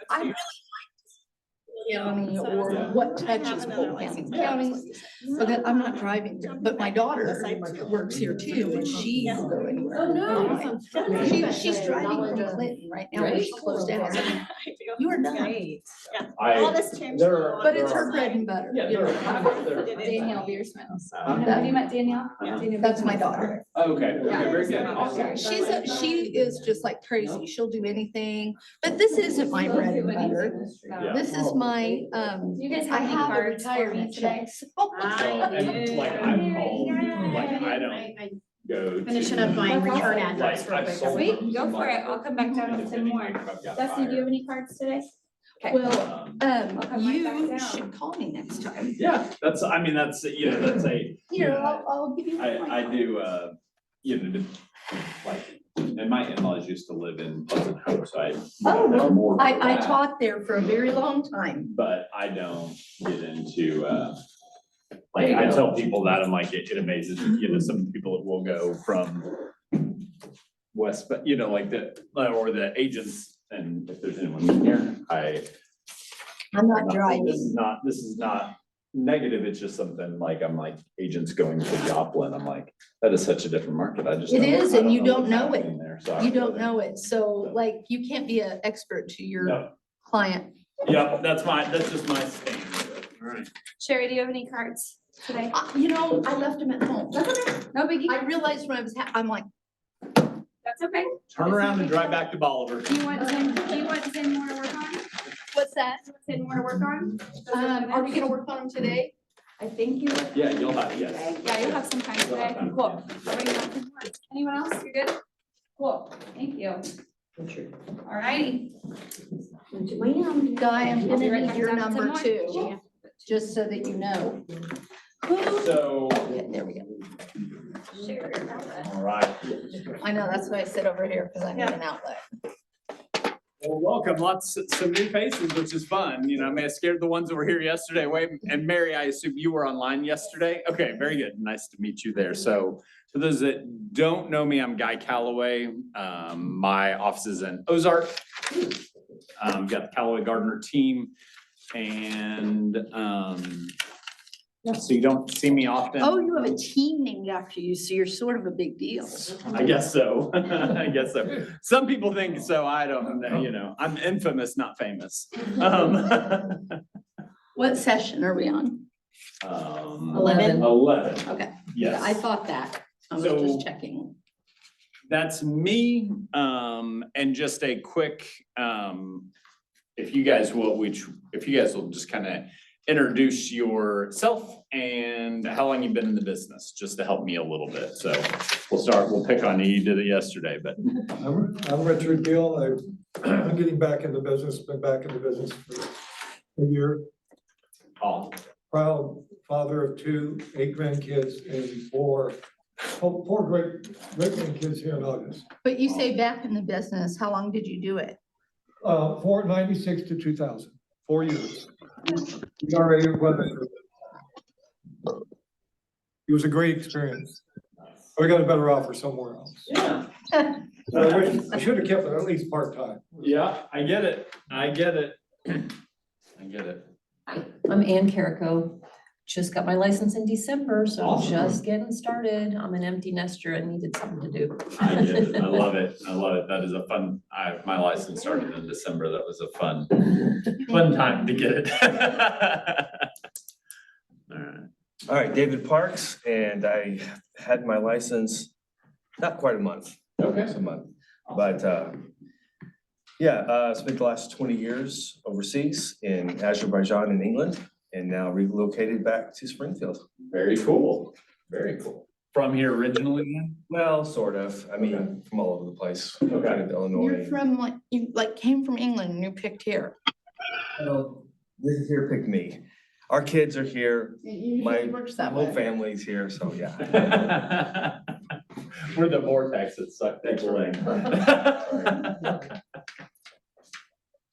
I really county or what touches Polk County. But I'm not driving, but my daughter works here too, and she will go anywhere. Oh, no. She's driving from Clinton right now, where she closed down. You are done, All this changed. but it's her bread and butter. Yeah, you know. Danielle Beersmith. Huh? Have you met Danielle? Yeah. That's my daughter. Okay, very good. Awesome. She is just like crazy. She'll do anything, but this isn't my bread and butter. Yeah. This is my, Do you guys I have any have a cards for me retirement today? check. so- And like I'm home, like I don't go to. Finishing up my return address real I've quick. sold Sweet, them go for it. I'll come back down with some depending more. on if I've got Dustin, do you have fire. any cards today? Okay. Well, I'll come right back you down. should call me next time. Yeah, that's, I mean, that's, you know, that's a. Here, I'll give you. I do, you know, like, and my in-laws used to live in Pleasant Hope, so I. Oh, know more well, about I that. taught there for a very long time. But I don't get into, like, I tell people that, I'm like, it amazes, you know, some people that will go from west, but, you know, like or the agents, and if there's anyone here, I'm not this driving. is not negative, it's just something like, I'm like, agents going to Joplin, I'm like, that is such a different market, I just. It don't- is, I and you don't what's know it. happening there, so I You go don't there. know it. So like, you can't be an expert to your No, client. yep, that's just my stand. All right. Sherry, do you have any cards today? You know, I left them at home. No biggie. I realized when I was, I'm like, That's okay. Turn around and drive back to Bolivar. Do you want 10 more to work on? what's that? 10 more to work on? Are we gonna work on them today? I think you. Yeah, you'll have, yes. Yeah, you'll have some time today. Cool. I'll bring you up 10 more. Anyone else? You're good? Cool. Thank you. All righty. Guy, I'm I'll be gonna right need back your down to number 10 too, more. just so that you know. So, Okay, there we go. Sure. all right. I know, that's why I sit over here, because I need an outlet. Well, welcome, some new faces, which is fun. You know, I may have scared the ones that were here yesterday away. And Mary, I assume you were online yesterday? Okay, very good. Nice to meet you there. So for those that don't know me, I'm Guy Calloway. My office is in Ozark. Got the Callaway Gardner team and, yeah, so you don't see me often. Oh, you have a team named after you, so you're sort of a big deal. I guess so. I guess so. Some people think so. I don't know, you know, I'm infamous, not famous. What session are we on? 11. 11, Okay, yes. I thought that. I was So- just checking. That's me, and just a quick, if you guys will just kind of introduce yourself and how long you've been in the business, just to help me a little bit. So we'll pick on you. You did it yesterday, but. I'm Richard Gill. I'm getting back in the business, been back in the business for a year. Oh, Proud father of 2, 8 grandkids and 4 great grandkids here in August. But you say back in the business, how long did you do it? 96 to 2000, 4 years. We already weathered it. It was a great experience. I got a better offer somewhere else. yeah. I should have kept it at least part-time. Yeah, I get it. I get it. I get it. I'm Ann Carrico. Just got my license in December, so I'm Awesome. just getting started. I'm an empty nester and needed something to do. I get it. I love it. I love it. That is a fun, my license started in December. That was a fun time to get it. All right. All right, David Parks, and I had my license, not quite a month. Okay. It's a month, but, spent the last 20 years overseas in Azerbaijan and England, and now relocated back to Springfield. Very cool. Very cool. From here originally then? Well, sort of, I Okay. mean, from all over the place, Okay. kind of Illinois. You're from like, you like came from England and you picked here. Well, this is here picked me. Our kids are here, It usually my works that whole way. family's here, so yeah. We're the vortex that sucked people in.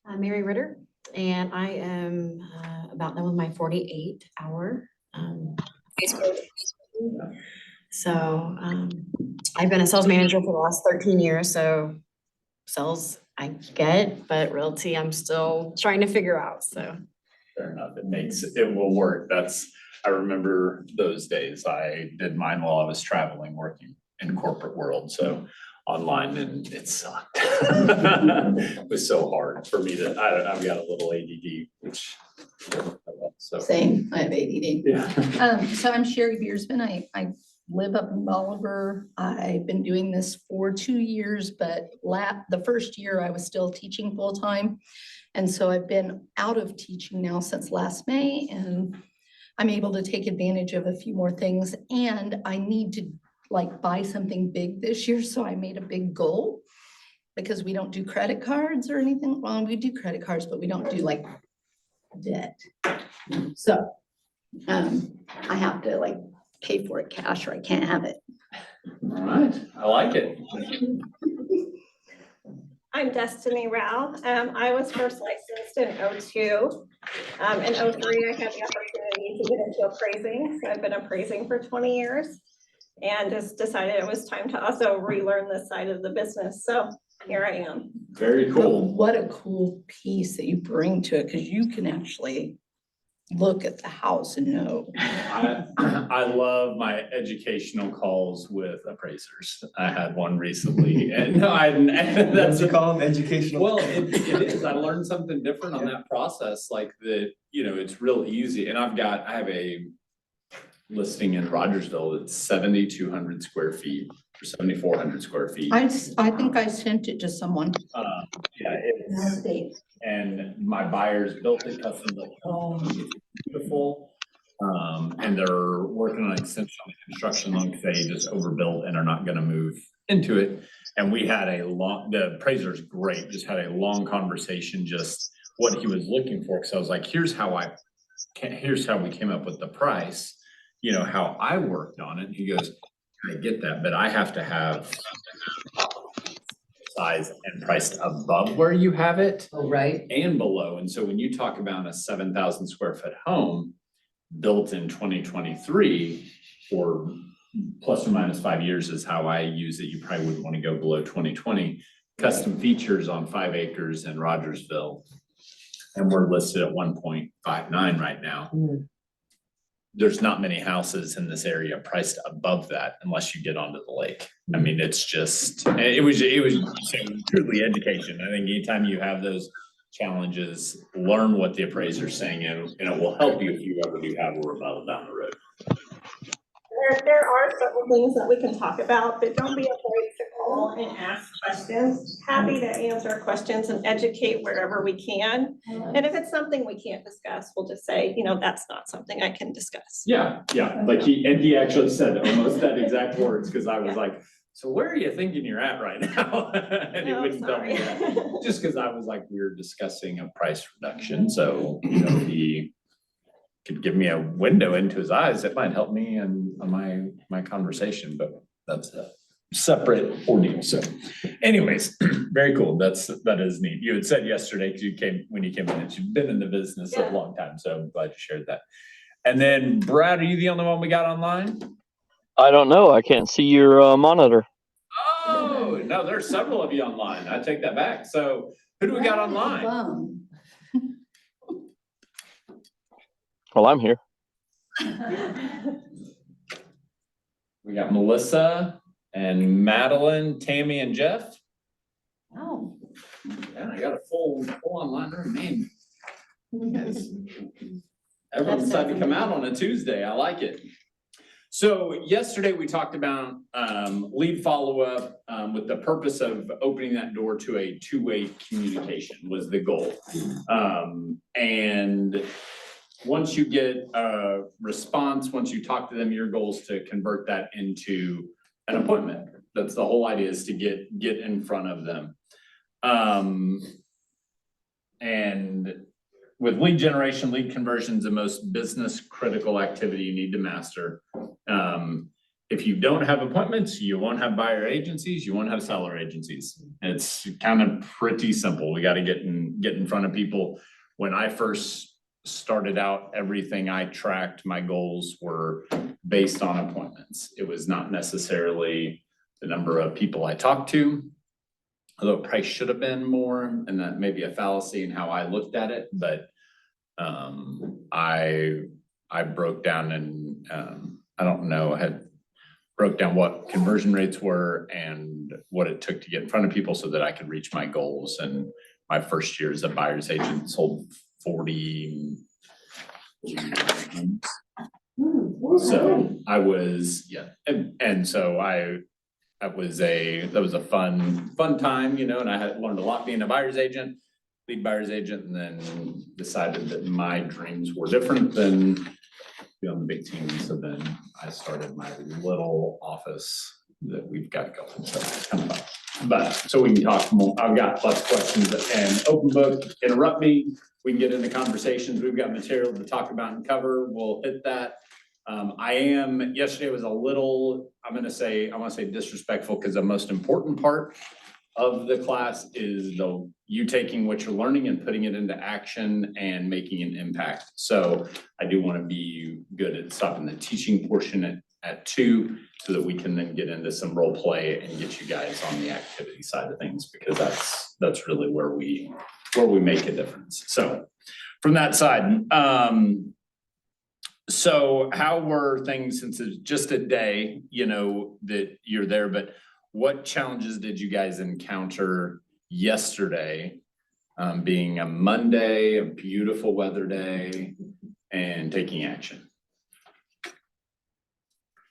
I'm Mary Ritter, and I am about done with my 48-hour. So I've been a sales manager for the last 13 years, so sales I get, but realty, I'm still trying to figure out, so. Fair enough. It will work. I remember those days. I did mine while I was traveling, working in corporate world, so online, and it sucked. It was so hard for me I've got a little ADD, which, so. Same, I have ADD. Yeah. So I'm Sherry Beersman. I live up in Bolivar. I've been doing this for 2 years, but the first year I was still teaching full-time. And so I've been out of teaching now since last May, and I'm able to take advantage of a few more things. And I need to like buy something big this year, so I made a big goal. Because we don't do credit cards or anything. Well, we do credit cards, but we don't do like debt. So I have to like pay for it cash or I can't have it. All right, I like it. I'm Destiny Rao. I was first licensed in '02. In '03, I had the opportunity to get into appraising. So I've been appraising for 20 years and just decided it was time to also relearn this side of the business. So here I am. Very But cool. what a cool piece that you bring to it, because you can actually look at the house and know. I love my educational calls with appraisers. I had one recently, and no, That's that's what you call them, educational. well, it is. I learned something different on that process, like that, it's real easy. And I have a listing in Rogersville that's 7,200 square feet or 7,400 square feet. I think I sent it to someone. Yeah, it's, and my buyers built it custom built home, it's beautiful. And they're working on extension on the construction loan because they just overbuilt and are not gonna move into it. And we had the appraiser's great, just had a long conversation, just what he was looking for. Cause I was like, here's how we came up with the price, how I worked on it. He goes, I get that, but I have to have size and priced above where you have it Oh, right. and below. And so when you talk about a 7,000 square foot home built in 2023 for plus or minus 5 years is how I use it. You probably wouldn't want to go below 2020. Custom features on 5 acres in Rogersville. And we're listed at 1.59 right now. There's not many houses in this area priced above that unless you get onto the lake. I mean, it's just, it was truly education. I think anytime you have those challenges, learn what the appraiser's saying and it will help you if you ever do have a rebuttal down the road. There are several things that we can talk about, but don't be afraid to call and ask questions. Happy to answer questions and educate wherever we can. And if it's something we can't discuss, we'll just say, that's not something I can discuss. Yeah, like he actually said almost that exact words, because I was like, so where are you thinking you're at right now? And he No, wouldn't tell me sorry. that, just because I was like, we were discussing a price reduction, so, he could give me a window into his eyes, it might help me in my conversation, but that's a separate ordeal, so anyways, very cool, that is neat. You had said yesterday, because when you came in, that you've been in the business a long time, so I'm glad you shared that. And then Brad, are you the only one we got online? I don't know. I can't see your monitor. Oh, no, there's several of you online. I take that back. So who do we got online? Well, I'm here. We got Melissa and Madeline, Tammy and Jeff. Oh. Yeah, I got a full online room name. Everyone decided to come out on a Tuesday. I like it. So yesterday we talked about lead follow-up with the purpose of opening that door to a two-way communication was the goal. And once you get a response, once you talk to them, your goal is to convert that into an appointment. That's the whole idea, is to get in front of them. And with lead generation, lead conversion is the most business critical activity you need to master. If you don't have appointments, you won't have buyer agencies, you won't have seller agencies. It's kind of pretty simple. We got to get in front of people. When I first started out, everything I tracked, my goals were based on appointments. It was not necessarily the number of people I talked to. although it probably should have been more, and that may be a fallacy in how I looked at it, but I broke down and I don't know, broke down what conversion rates were and what it took to get in front of people so that I could reach my goals. And my first year as a buyer's agent sold 40. So I was, yeah, and so that was a fun time, you know, and I had learned a lot being a buyer's agent, lead buyer's agent, and then decided that my dreams were different than be on the big team. So then I started my little office that we've got going. So it's kind of fun. But so we can talk more. I've got lots of questions and open book, interrupt me. We can get into conversations. We've got material to talk about and cover. We'll hit that. Yesterday was a little, I want to say disrespectful because the most important part of the class is you taking what you're learning and putting it into action and making an impact. So I do want to be good at stopping the teaching portion at 2 so that we can then get into some role play and get you guys on the activity side of things, because that's really where we make a difference. So from that side, so how were things since it's just a day, you know, that you're there, but what challenges did you guys encounter yesterday, being a Monday, a beautiful weather day, and taking action?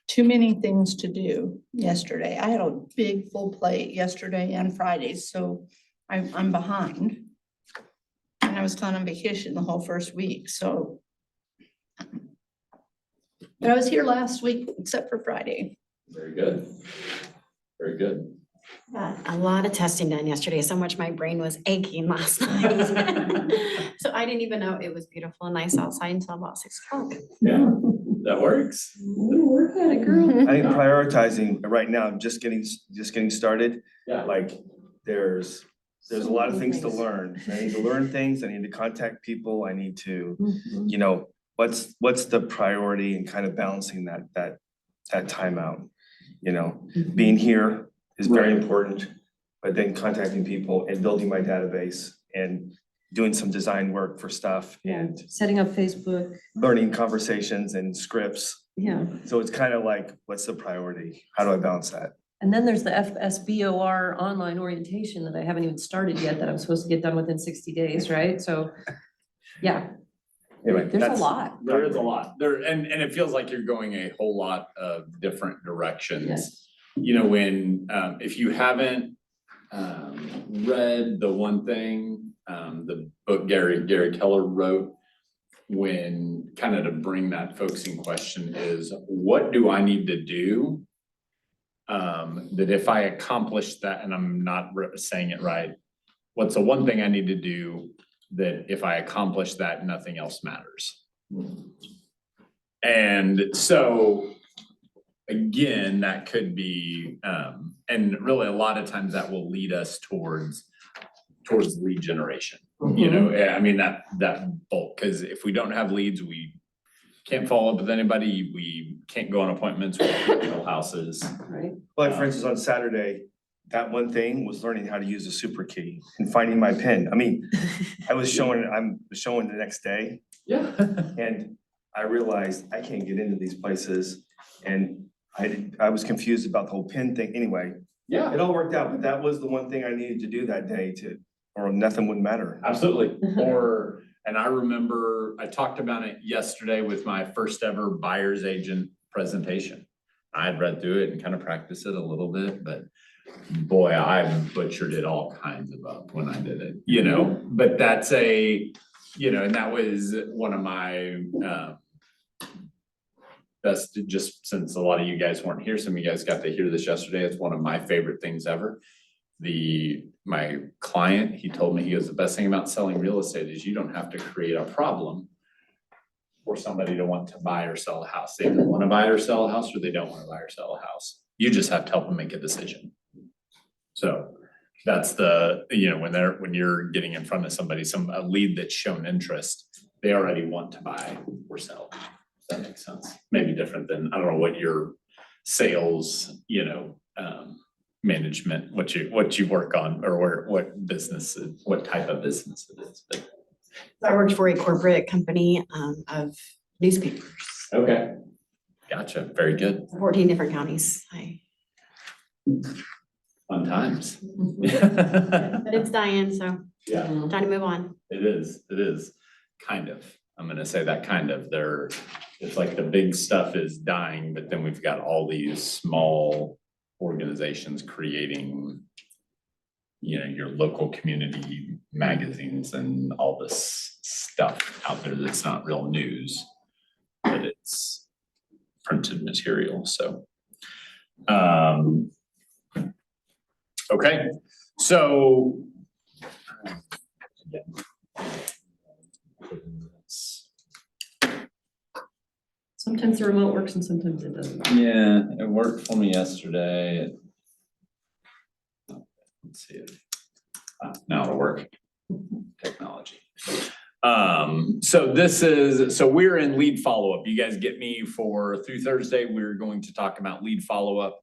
Too many things to do yesterday. I had a big full plate yesterday and Friday, so I'm behind. And I was gone on vacation the whole first week, so. But I was here last week, except for Friday. Very good. Very good. A lot of testing done yesterday, so much my brain was aching last night. So I didn't even know it was beautiful and nice outside until about 6 o'clock. Yeah, that works. Work at it, girl. I think prioritizing right now, just getting started, Yeah. like there's a lot of things to learn. I need to learn things, I need to contact people, I need to, you know, what's the priority and kind of balancing that time out. You know, being here is very important, but then contacting people and building my database and doing some design work for stuff and Setting up Facebook, learning conversations and scripts. yeah. So it's kind of like, what's the priority? How do I balance that? And then there's the FSBOR online orientation that I haven't even started yet that I'm supposed to get done within 60 days, right? So, yeah, Anyway, there's a that's- lot. There is a lot there, and it feels like you're going a whole lot of different directions. Yes. You know, when, if you haven't, read The One Thing, the book Gary Keller wrote, when kind of to bring that focusing question is, what do I need to do? That if I accomplish that, and I'm not saying it right, what's the one thing I need to do that if I accomplish that, nothing else matters? And so, again, that could be, and really a lot of times that will lead us towards lead generation. You know, I mean, that bulk, because if we don't have leads, we can't follow up with anybody, we can't go on appointments, we can't build houses. Right. Like, for instance, on Saturday, that one thing was learning how to use a super key and finding my pin. I mean, I'm showing the next day, Yeah. and I realized I can't get into these places, and I was confused about the whole pin thing. Anyway, Yeah, it all worked out, but that was the one thing I needed to do that day or nothing would matter. absolutely. And I remember I talked about it yesterday with my first ever buyer's agent presentation. I had read through it and kind of practiced it a little bit, but boy, I butchered it all kinds of up when I did it, you know, but that's you know, and that was one of my, best, just since a lot of you guys weren't here, some of you guys got to hear this yesterday. It's one of my favorite things ever. My client, he told me, he goes, the best thing about selling real estate is you don't have to create a problem for somebody to want to buy or sell a house. They either want to buy or sell a house, or they don't want to buy or sell a house. You just have to help them make a decision. So that's you know, when you're getting in front of somebody, a lead that's shown interest, they already want to buy or sell. If that makes sense. Maybe different than, I don't know what your sales, you know, management, what you work on or what business, what type of business it is. But- I worked for a corporate company of newspapers, Okay. Gotcha. Very good. 14 different counties. Fun times. But it's dying, so Yeah. time to move on. It is, kind of. I'm gonna say that kind of. It's like the big stuff is dying, but then we've got all these small organizations creating, your local community magazines and all this stuff out there that's not real news, but it's printed material, so. Okay, so. Sometimes the remote works and sometimes it doesn't. Yeah, it worked for me yesterday. Let's see if, now it'll work. Technology. So we're in lead follow-up. You guys get me through Thursday, we're going to talk about lead follow-up.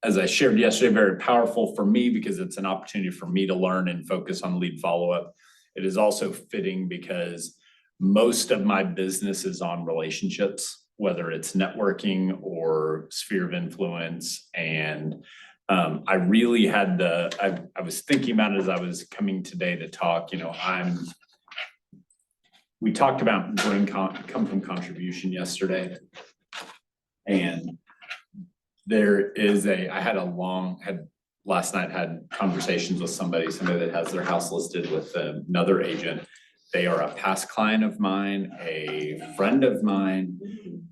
As I shared yesterday, very powerful for me because it's an opportunity for me to learn and focus on lead follow-up. It is also fitting because most of my business is on relationships, whether it's networking or sphere of influence. And I really had I was thinking about it as I was coming today to talk, we talked about come from contribution yesterday. And there is last night had conversations with somebody that has their house listed with another agent. They are a past client of mine, a friend of mine.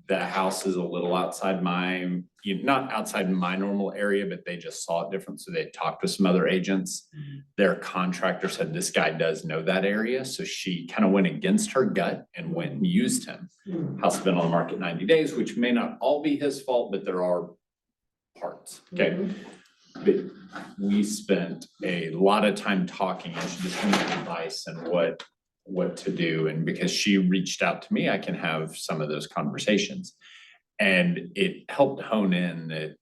The house is a little outside not outside my normal area, but they just saw it different. So they talked to some other agents. Their contractor said, this guy does know that area. So she kind of went against her gut and went and used him. House has been on the market 90 days, which may not all be his fault, but there are parts, okay? But we spent a lot of time talking and she just wanted advice and what to do. And because she reached out to me, I can have some of those conversations. And it helped hone in that,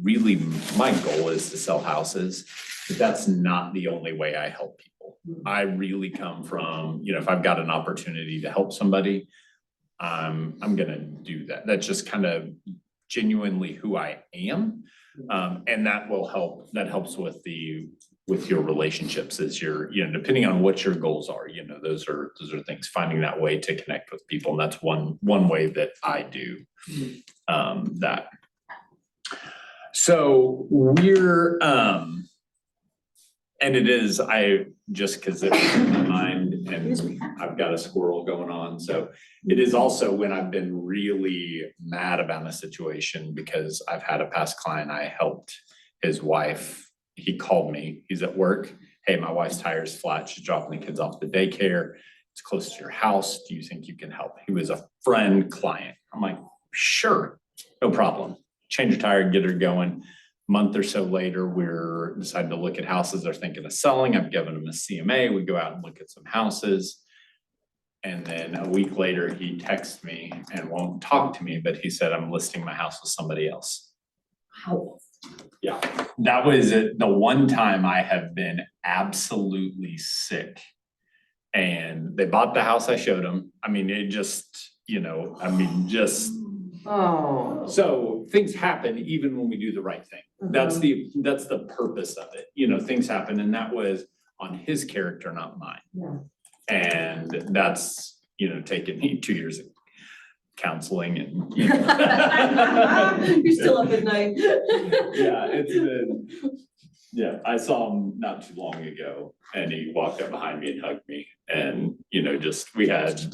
really my goal is to sell houses, but that's not the only way I help people. I really come from, if I've got an opportunity to help somebody, I'm gonna do that. That's just kind of genuinely who I am. And that helps with your relationships as depending on what your goals are, those are things, finding that way to connect with people. And that's one way that I do that. So we're, and it is, cause it was in my mind and I've got a squirrel going on. So it is also when I've been really mad about a situation because I've had a past client, I helped his wife. He called me, he's at work. Hey, my wife's tire's flat. She's dropping the kids off to daycare. It's close to your house. Do you think you can help? He was a friend client. I'm like, sure, no problem. Change her tire, get her going. Month or so later, we're deciding to look at houses they're thinking of selling. I've given them a CMA. We go out and look at some houses. And then a week later, he texts me and won't talk to me, but he said, I'm listing my house with somebody else. How? Yeah, that was it. The one time I have been absolutely sick. And they bought the house I showed them. I mean, it just, Oh. so things happen even when we do the right thing. That's the purpose of it. Things happen and that was on his character, not mine. Yeah. And that's, taken me 2 years of counseling and, You're still up at night. Yeah, it's been, I saw him not too long ago and he walked up behind me and hugged me and,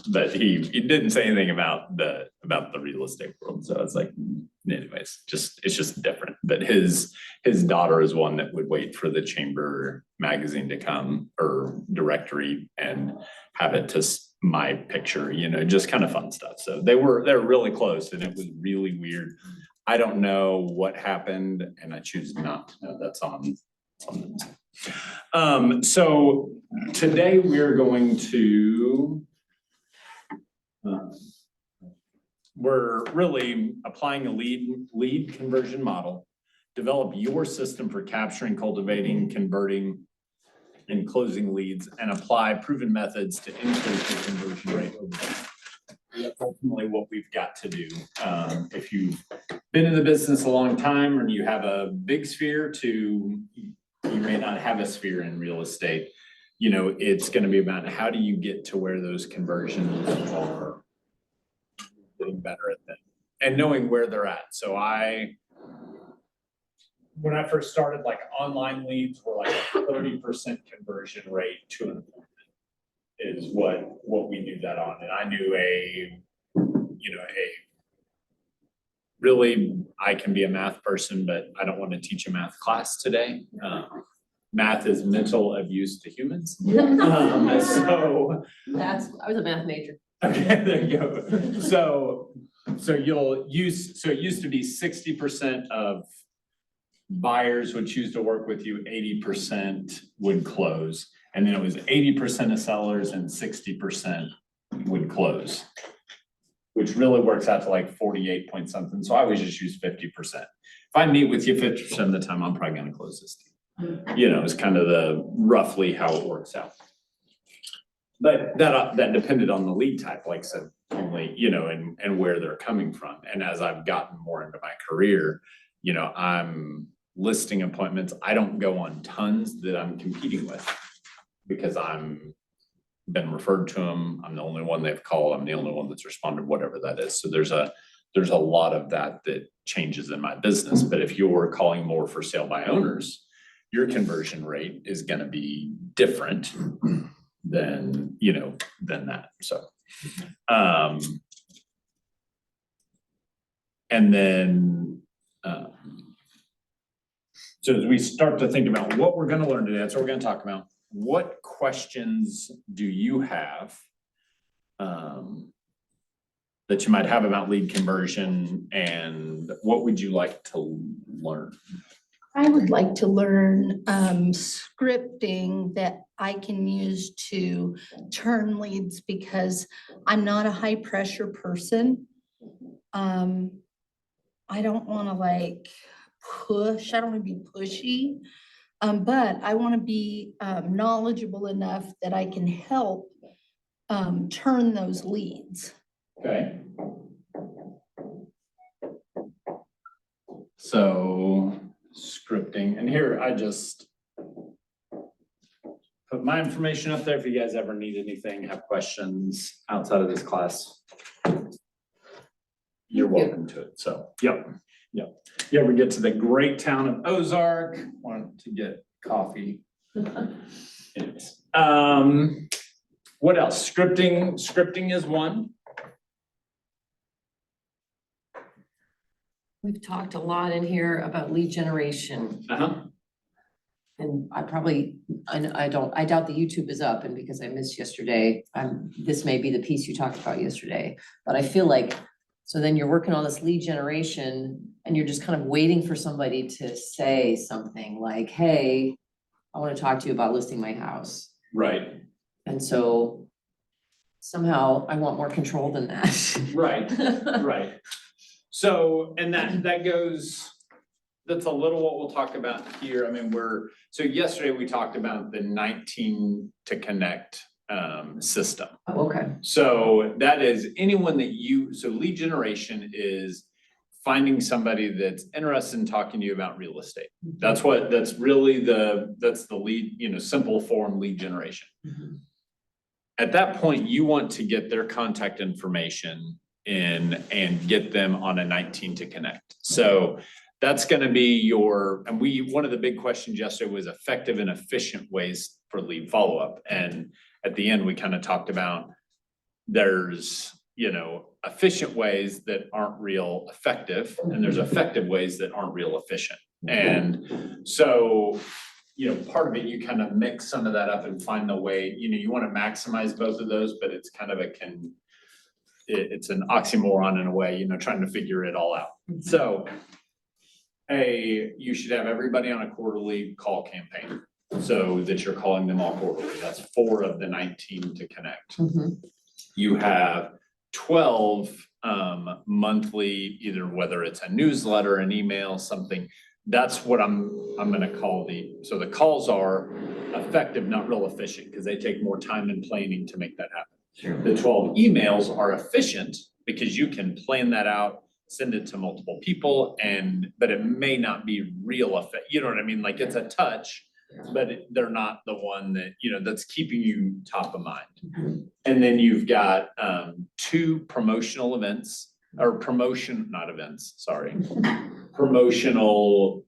but he didn't say anything about the real estate world. So it's like, anyways, it's just different. But his daughter is one that would wait for the Chamber magazine to come or directory and have it to my picture, just kind of fun stuff. So they're really close and it was really weird. I don't know what happened and I choose not to know. That's on them. So today we're going to we're really applying a lead conversion model. Develop your system for capturing, cultivating, converting, and closing leads, and apply proven methods to increase the conversion rate over time. That's ultimately what we've got to do. If you've been in the business a long time and you have a big sphere to, you may not have a sphere in real estate. You know, it's gonna be about how do you get to where those conversions are getting better at them and knowing where they're at. So when I first started, like online leads were like a 30% conversion rate to an appointment is what we knew that on. And I knew really, I can be a math person, but I don't want to teach a math class today. Math is mental abuse to humans. So I was a math major. okay, there you go. So it used to be 60% of buyers would choose to work with you, 80% would close. And then it was 80% of sellers and 60% would close, which really works out to like 48 point something. So I always just use 50%. If I meet with you 50% of the time, I'm probably gonna close this deal. You know, it's kind of the roughly how it works out. But that depended on the lead type, like I said, only, you know, and where they're coming from. And as I've gotten more into my career, you know, I'm listing appointments. I don't go on tons that I'm competing with because I'm been referred to them. I'm the only one they've called. I'm the only one that's responded, whatever that is. So there's a lot of that changes in my business. But if you're calling more for sale by owners, your conversion rate is going to be different than, you know, than that. So, and then, so as we start to think about what we're going to learn today, that's what we're going to talk about. What questions do you have that you might have about lead conversion, and what would you like to learn? I would like to learn scripting that I can use to turn leads because I'm not a high pressure person. I don't want to like push, I don't want to be pushy, but I want to be knowledgeable enough that I can help turn those leads. Okay. So scripting, and here I just put my information up there if you guys ever need anything, have questions outside of this class. You're welcome to it. So, yep. You ever get to the great town of Ozark, want to get coffee? Anyways, what else? Scripting is one. We've talked a lot in here about lead generation. And I doubt the YouTube is up, and because I missed yesterday, this may be the piece you talked about yesterday, but I feel like, so then you're working on this lead generation and you're just kind of waiting for somebody to say something like, hey, I want to talk to you about listing my house. Right. And so somehow I want more control than that. Right, right. So, and that goes, that's a little what we'll talk about here. I mean, so yesterday we talked about the 19 to connect system. Oh, okay. So that is anyone so lead generation is finding somebody that's interested in talking to you about real estate. That's really that's the lead, you know, simple form lead generation. Mm-hmm. At that point, you want to get their contact information in and get them on a 19 to connect. So that's going to be one of the big questions yesterday was effective and efficient ways for lead follow-up. And at the end, we kind of talked about there's, you know, efficient ways that aren't real effective, and there's effective ways that aren't real efficient. And so, you know, part of it, you kind of mix some of that up and find the way, you know, you want to maximize both of those, but it's kind of it's an oxymoron in a way, you know, trying to figure it all out. So, you should have everybody on a quarterly call campaign so that you're calling them all quarterly. That's 4 of the 19 to connect. Mm-hmm. You have 12 monthly, either whether it's a newsletter, an email, something. That's what I'm gonna call so the calls are effective, not real efficient, because they take more time and planning to make that happen. The 12 emails are efficient because you can plan that out, send it to multiple people, but it may not be real effect, you know what I mean? Like, it's a touch, but they're not the one that, that's keeping you top of mind. And then you've got 2 promotional events, or not events, sorry. Promotional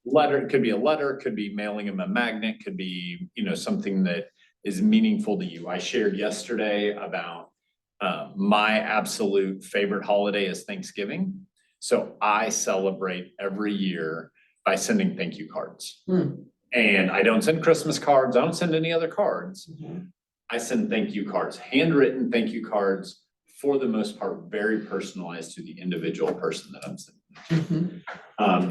letter, it could be a letter, could be mailing them a magnet, could be, something that is meaningful to you. I shared yesterday about my absolute favorite holiday is Thanksgiving. So I celebrate every year by sending thank you cards. And I don't send Christmas cards, I don't send any other cards. I send thank you cards, handwritten thank you cards, for the most part, very personalized to the individual person that I'm sending.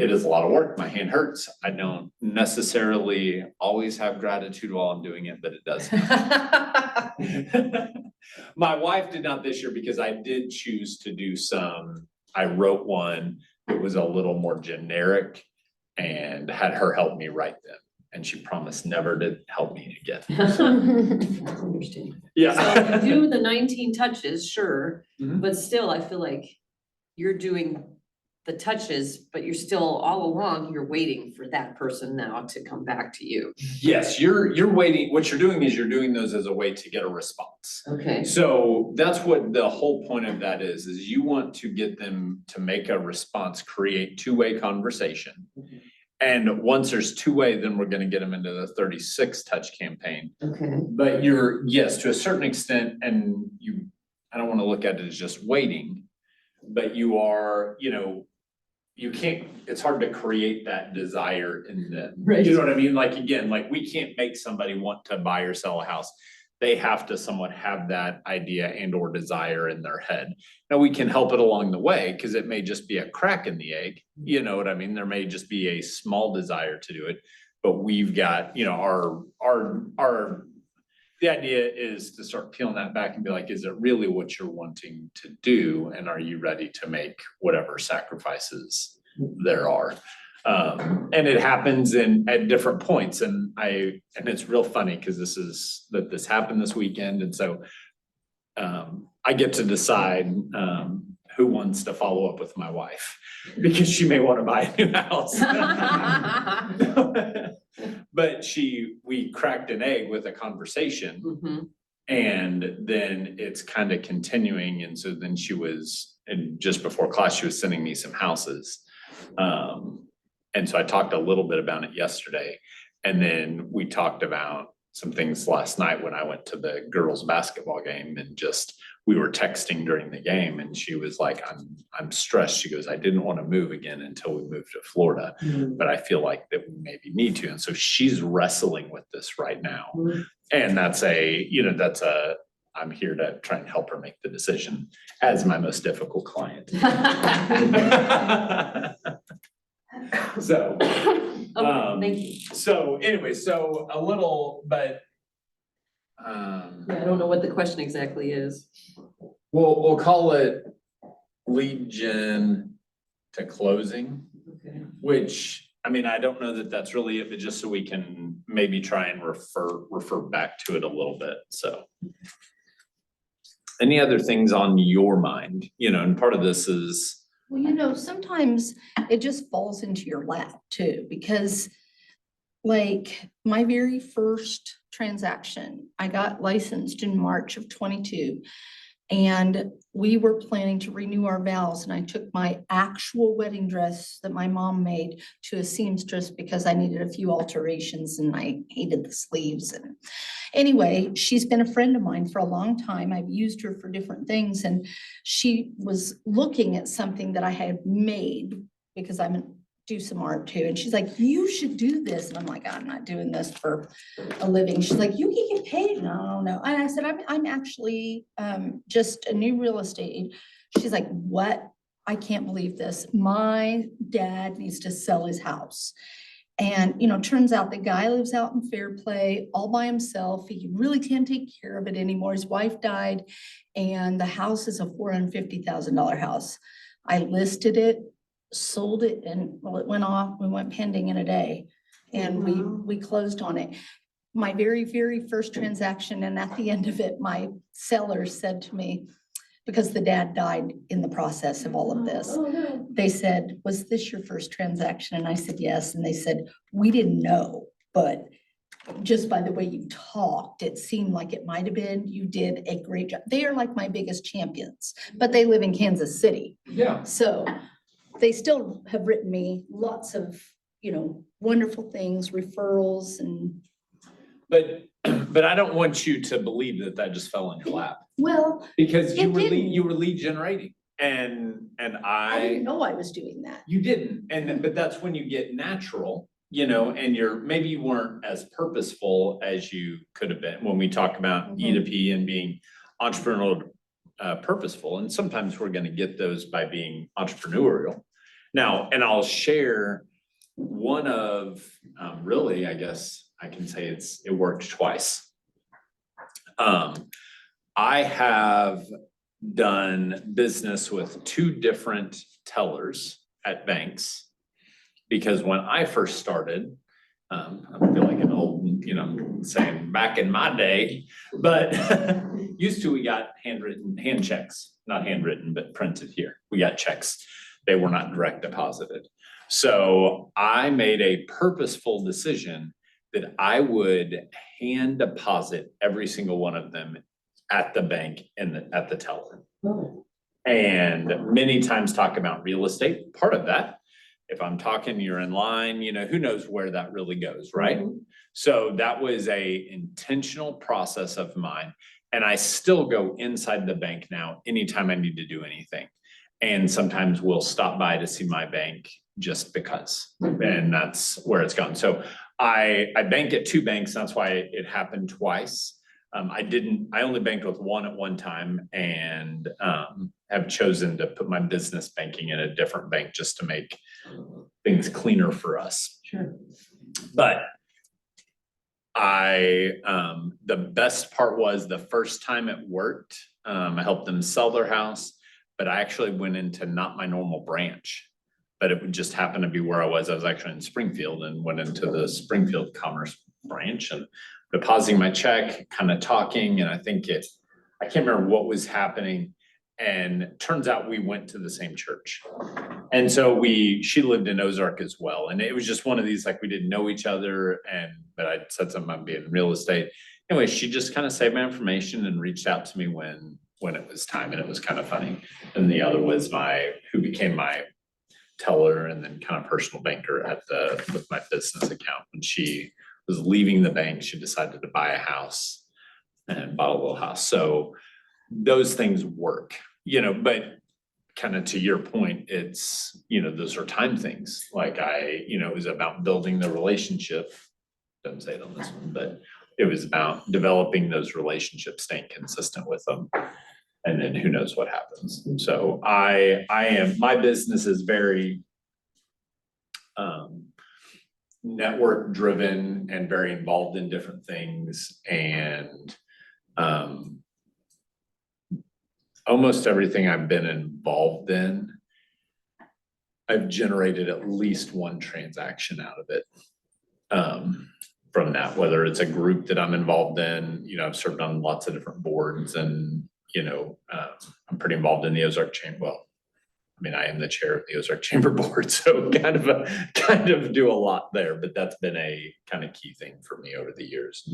It is a lot of work, my hand hurts, I don't necessarily always have gratitude while I'm doing it, but it does. My wife did not this year because I did choose to do I wrote one that was a little more generic and had her help me write them. And she promised never to help me again. Interesting. Yeah. So you do the 19 touches, sure, Mhm. but still, I feel like you're doing the touches, but you're still all along, you're waiting for that person now to come back to you. Yes, you're waiting, what you're doing is you're doing those as a way to get a response. Okay. So that's what the whole point of that is you want to get them to make a response, create two-way conversation. And once there's two-way, then we're gonna get them into the 36 touch campaign. Okay. But yes, to a certain extent, and I don't wanna look at it as just waiting, but you are, you can't, it's hard to create that desire in them. Right. You know what I mean? Like, again, like, we can't make somebody want to buy or sell a house. They have to somewhat have that idea and or desire in their head. Now, we can help it along the way, because it may just be a crack in the egg, you know what I mean? There may just be a small desire to do it, but we've got, the idea is to start peeling that back and be like, is it really what you're wanting to do? And are you ready to make whatever sacrifices there are? And it happens at different points, and it's real funny because this happened this weekend, and so I get to decide who wants to follow up with my wife, because she may want to buy a new house. But we cracked an egg with a conversation, and then it's kind of continuing, and so then and just before class, she was sending me some houses. And so I talked a little bit about it yesterday, and then we talked about some things last night when I went to the girls' basketball game, and we were texting during the game, and she was like, I'm stressed. She goes, I didn't want to move again until we moved to Florida, but I feel like that we maybe need to. And so she's wrestling with this right now. And I'm here to try and help her make the decision as my most difficult client. So, Thank you. so anyway, a little, but. I don't know what the question exactly is. We'll call it lead gen to closing, Okay. which, I don't know that that's really it, but just so we can maybe try and refer back to it a little bit, so. Any other things on your mind, and part of this is. Well, sometimes it just falls into your lap too, because like my very first transaction, I got licensed in March of 22. And we were planning to renew our vows, and I took my actual wedding dress that my mom made to a seamstress because I needed a few alterations and I hated the sleeves. And anyway, she's been a friend of mine for a long time. I've used her for different things, and she was looking at something that I had made because do some art too. And she's like, you should do this. And I'm like, I'm not doing this for a living. She's like, you can get paid. And I don't know. And I said, I'm actually just a new real estate. She's like, what? I can't believe this. My dad needs to sell his house. And, turns out the guy lives out in Fairplay all by himself. He really can't take care of it anymore. His wife died and the house is a $450,000 house. I listed it, sold it, and well, it went off. We went pending in a day and we closed on it. My very, very first transaction, and at the end of it, my seller said to me, because the dad died in the process of all of this. They said, was this your first transaction? And I said, yes. And they said, we didn't know, but just by the way you talked, it seemed like it might have been. You did a great job. They are like my biggest champions, but they live in Kansas City. Yeah. So they still have written me lots of, wonderful things, referrals and. But I don't want you to believe that just fell in your lap. Well, Because It didn't. you were lead generating and I didn't know I was doing that. you didn't, but that's when you get natural, and maybe you weren't as purposeful as you could have been when we talk about E to P and being entrepreneurial, purposeful. And sometimes we're gonna get those by being entrepreneurial. Now, and I'll share one of, really, I guess I can say it worked twice. I have done business with two different tellers at banks. Because when I first started, I feel like an old, saying back in my day, but used to, we got hand checks, not handwritten, but printed here. We got checks. They were not direct deposited. So I made a purposeful decision that I would hand deposit every single one of them at the bank and at the teller. And many times talk about real estate, part of that. If I'm talking, you're in line, who knows where that really goes, right? So that was a intentional process of mine. And I still go inside the bank now, anytime I need to do anything. And sometimes we'll stop by to see my bank just because, and that's where it's gone. So I bank at two banks, that's why it happened twice. I only banked with one at one time and have chosen to put my business banking in a different bank just to make things cleaner for us. Sure. But the best part was the first time it worked, I helped them sell their house, but I actually went into not my normal branch. But it would just happen to be where I was actually in Springfield and went into the Springfield Commerce branch and depositing my check, kind of talking, and I can't remember what was happening. And turns out we went to the same church. And so she lived in Ozark as well. And it was just one of these, like we didn't know each other but I said something about being in real estate. Anyway, she just kind of saved my information and reached out to me when it was time, and it was kind of funny. And the other was who became my teller and then kind of personal banker with my business account. When she was leaving the bank, she decided to buy a house and bought a little house. So those things work, but kind of to your point, it's, those are time things. Like it was about building the relationship. Doesn't say it on this one, but it was about developing those relationships, staying consistent with them. And then who knows what happens. So my business is very network driven and very involved in different things. And almost everything I've been involved in, I've generated at least one transaction out of it. From that, whether it's a group that I'm involved in, I've served on lots of different boards and I'm pretty involved in the Ozark Chamber. Well, I am the chair of the Ozark Chamber Board, so kind of do a lot there, but that's been a kind of key thing for me over the years.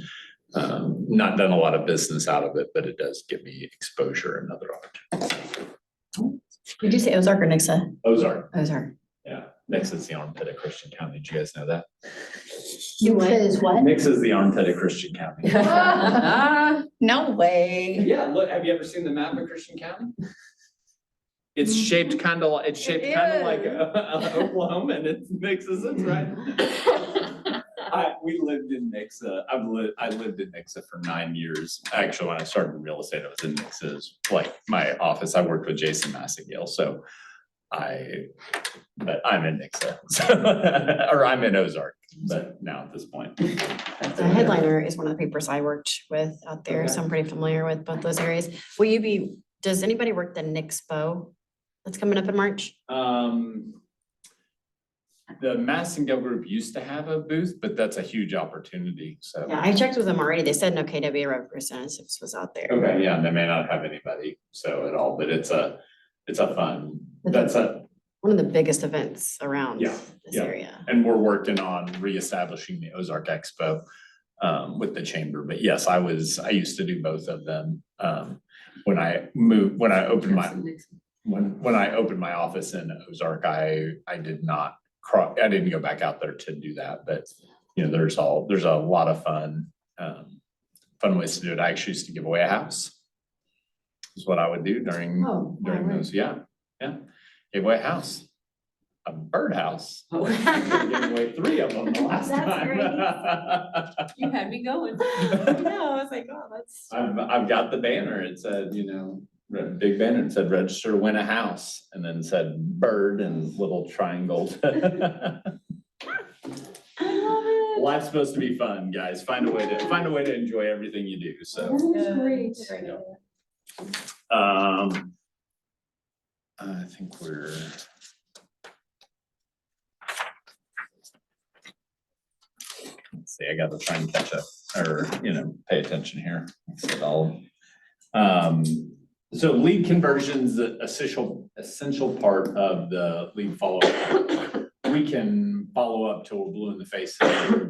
Not done a lot of business out of it, but it does give me exposure and other opportunities. Did you say Ozark or Nixa? Ozark, Ozark. yeah. Nixa is the armpit of Christian County. Did you guys know that? Because what? Nixa is the armpit of Christian County. No way. Yeah, look, have you ever seen the map of Christian County? It's shaped kind of like Oklahoma, and it's Nixa's, that's right. We lived in Nixa. I lived in Nixa for 9 years. Actually, when I started in real estate, I was in Nixa's, like my office. I worked with Jason Massengale, so But I'm in Nixa, so, or I'm in Ozark, but now at this point. The Headliner is one of the papers I worked with out there, so I'm pretty familiar with both those areas. Does anybody work the Nixpo that's coming up in March? The Massengill Group used to have a booth, but that's a huge opportunity, so. Yeah, I checked with them already. They said no KW representatives was out there. Okay, yeah, and they may not have anybody, so at all, but it's a fun, One of the biggest events around Yeah, this yeah. area. and we're working on reestablishing the Ozark Expo with the chamber, but yes, I used to do both of them. When I opened my office in Ozark, I didn't go back out there to do that, but there's a lot of fun ways to do it. I actually used to give away a house. Is what I would do during right. those, yeah. Gave away a house, a birdhouse. Oh. Gave away 3 of them the last That's time. great. You had me going. No, I was like, oh, that's. I've got the banner. It said, big banner. It said register to win a house, and then said bird and little triangles. I love it. Life's supposed to be fun, guys. Find a way to enjoy everything you do. So, Great. I think we're. Let's see, I gotta try and catch up or, pay attention here. So lead conversion's the essential part of the lead follow-up. We can follow up till we're blue in the face and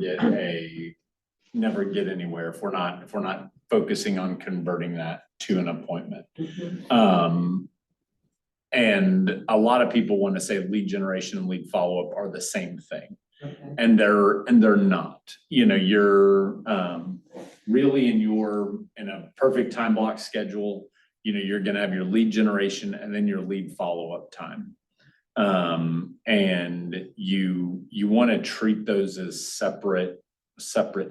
never get anywhere if we're not focusing on converting that to an appointment. And a lot of people want to say lead generation and lead follow-up are the same thing. And they're not. You're really in a perfect time block schedule. You're gonna have your lead generation and then your lead follow-up time. And you want to treat those as separate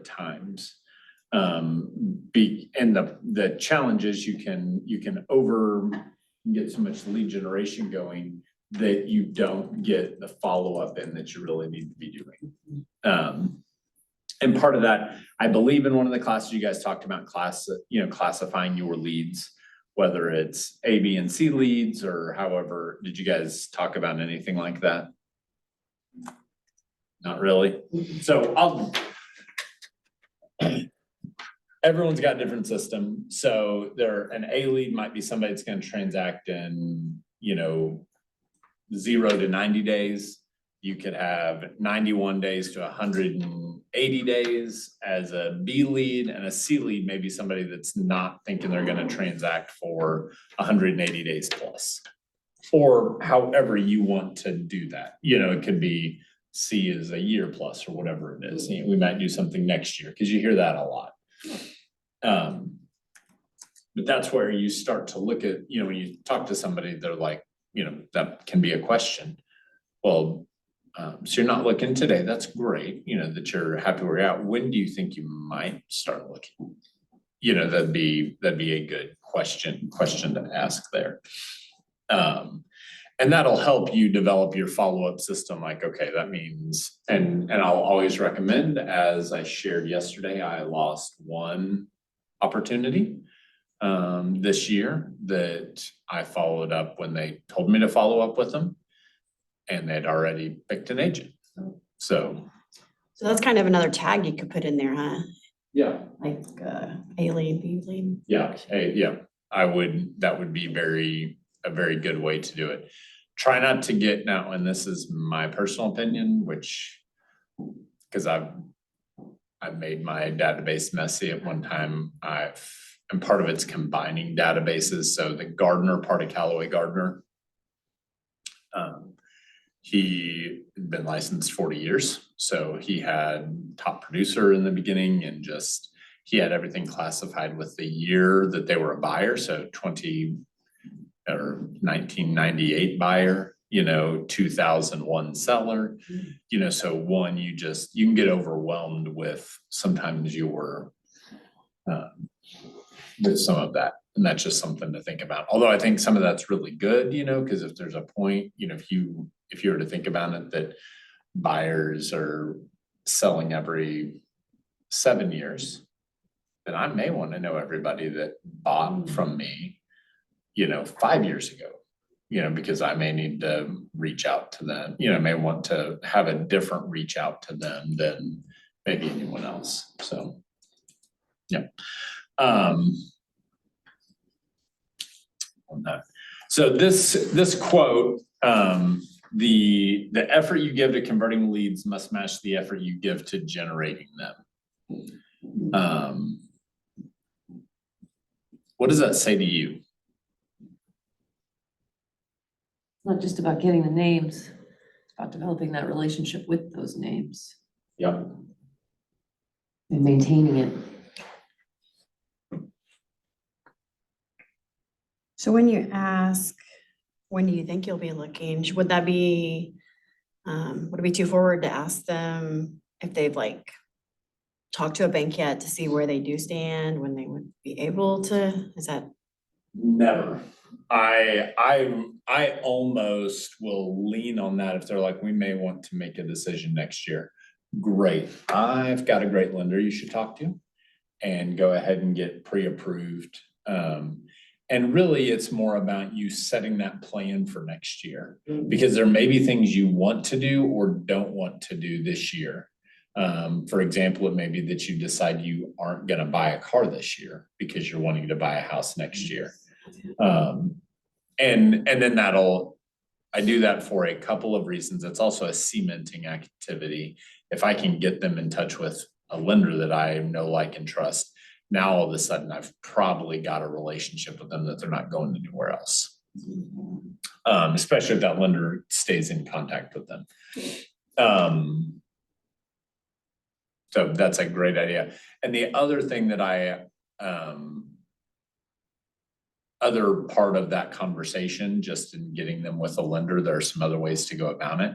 times. And the challenge is you can get so much lead generation going that you don't get the follow-up in that you really need to be doing. And part of that, I believe in one of the classes you guys talked about classifying your leads, whether it's A, B, and C leads or however. Did you guys talk about anything like that? Not really. So everyone's got a different system. So an A lead might be somebody that's going to transact in, 0 to 90 days. You could have 91 days to 180 days as a B lead, and a C lead may be somebody that's not thinking they're going to transact for 180 days plus, or however you want to do that. It could be C is a year plus or whatever it is. We might do something next year because you hear that a lot. But that's where you start to look at, when you talk to somebody, they're like, that can be a question. Well, so you're not looking today. That's great. That you're happy where you're at. When do you think you might start looking? That'd be a good question to ask there. And that'll help you develop your follow-up system. Like, okay, that means, and I'll always recommend, as I shared yesterday, I lost one opportunity this year that I followed up when they told me to follow up with them, and they'd already picked an agent. So that's kind of another tag you could put in there, huh? yeah, Like A lead, B lead. yeah, that would be a very good way to do it. Try not to get now, and this is my personal opinion, because I've made my database messy at one time. And part of it's combining databases. So the Gardner, part of Callaway Gardner, he had been licensed 40 years. So he had top producer in the beginning, and he had everything classified with the year that they were a buyer. So 1998 buyer, 2001 seller, so one, you can get overwhelmed with sometimes your with some of that. And that's just something to think about. Although I think some of that's really good, you know, because if there's a point, you know, if you were to think about it, that buyers are selling every 7 years, then I may want to know everybody that bought from me, you know, 5 years ago, you know, because I may need to reach out to them, you know, I may want to have a different reach out to them than maybe anyone else. So, yeah. On that. So this quote, the effort you give to converting leads must match the effort you give to generating them. What does that say to you? Not just about getting the names, it's about developing that relationship with those names Yep. and maintaining it. So when you ask, when do you think you'll be looking, would that be, would it be too forward to ask them if they've like talked to a bank yet to see where they do stand, when they would be able to, is that? Never. I almost will lean on that if they're like, we may want to make a decision next year. Great. I've got a great lender you should talk to and go ahead and get pre-approved. And really, it's more about you setting that plan for next year, because there may be things you want to do or don't want to do this year. For example, it may be that you decide you aren't going to buy a car this year because you're wanting to buy a house next year. And then I do that for a couple of reasons. It's also a cementing activity. If I can get them in touch with a lender that I know, like, and trust, now all of a sudden I've probably got a relationship with them that they're not going anywhere else. Especially if that lender stays in contact with them. So that's a great idea. And the other thing that other part of that conversation, just in getting them with a lender, there are some other ways to go about it.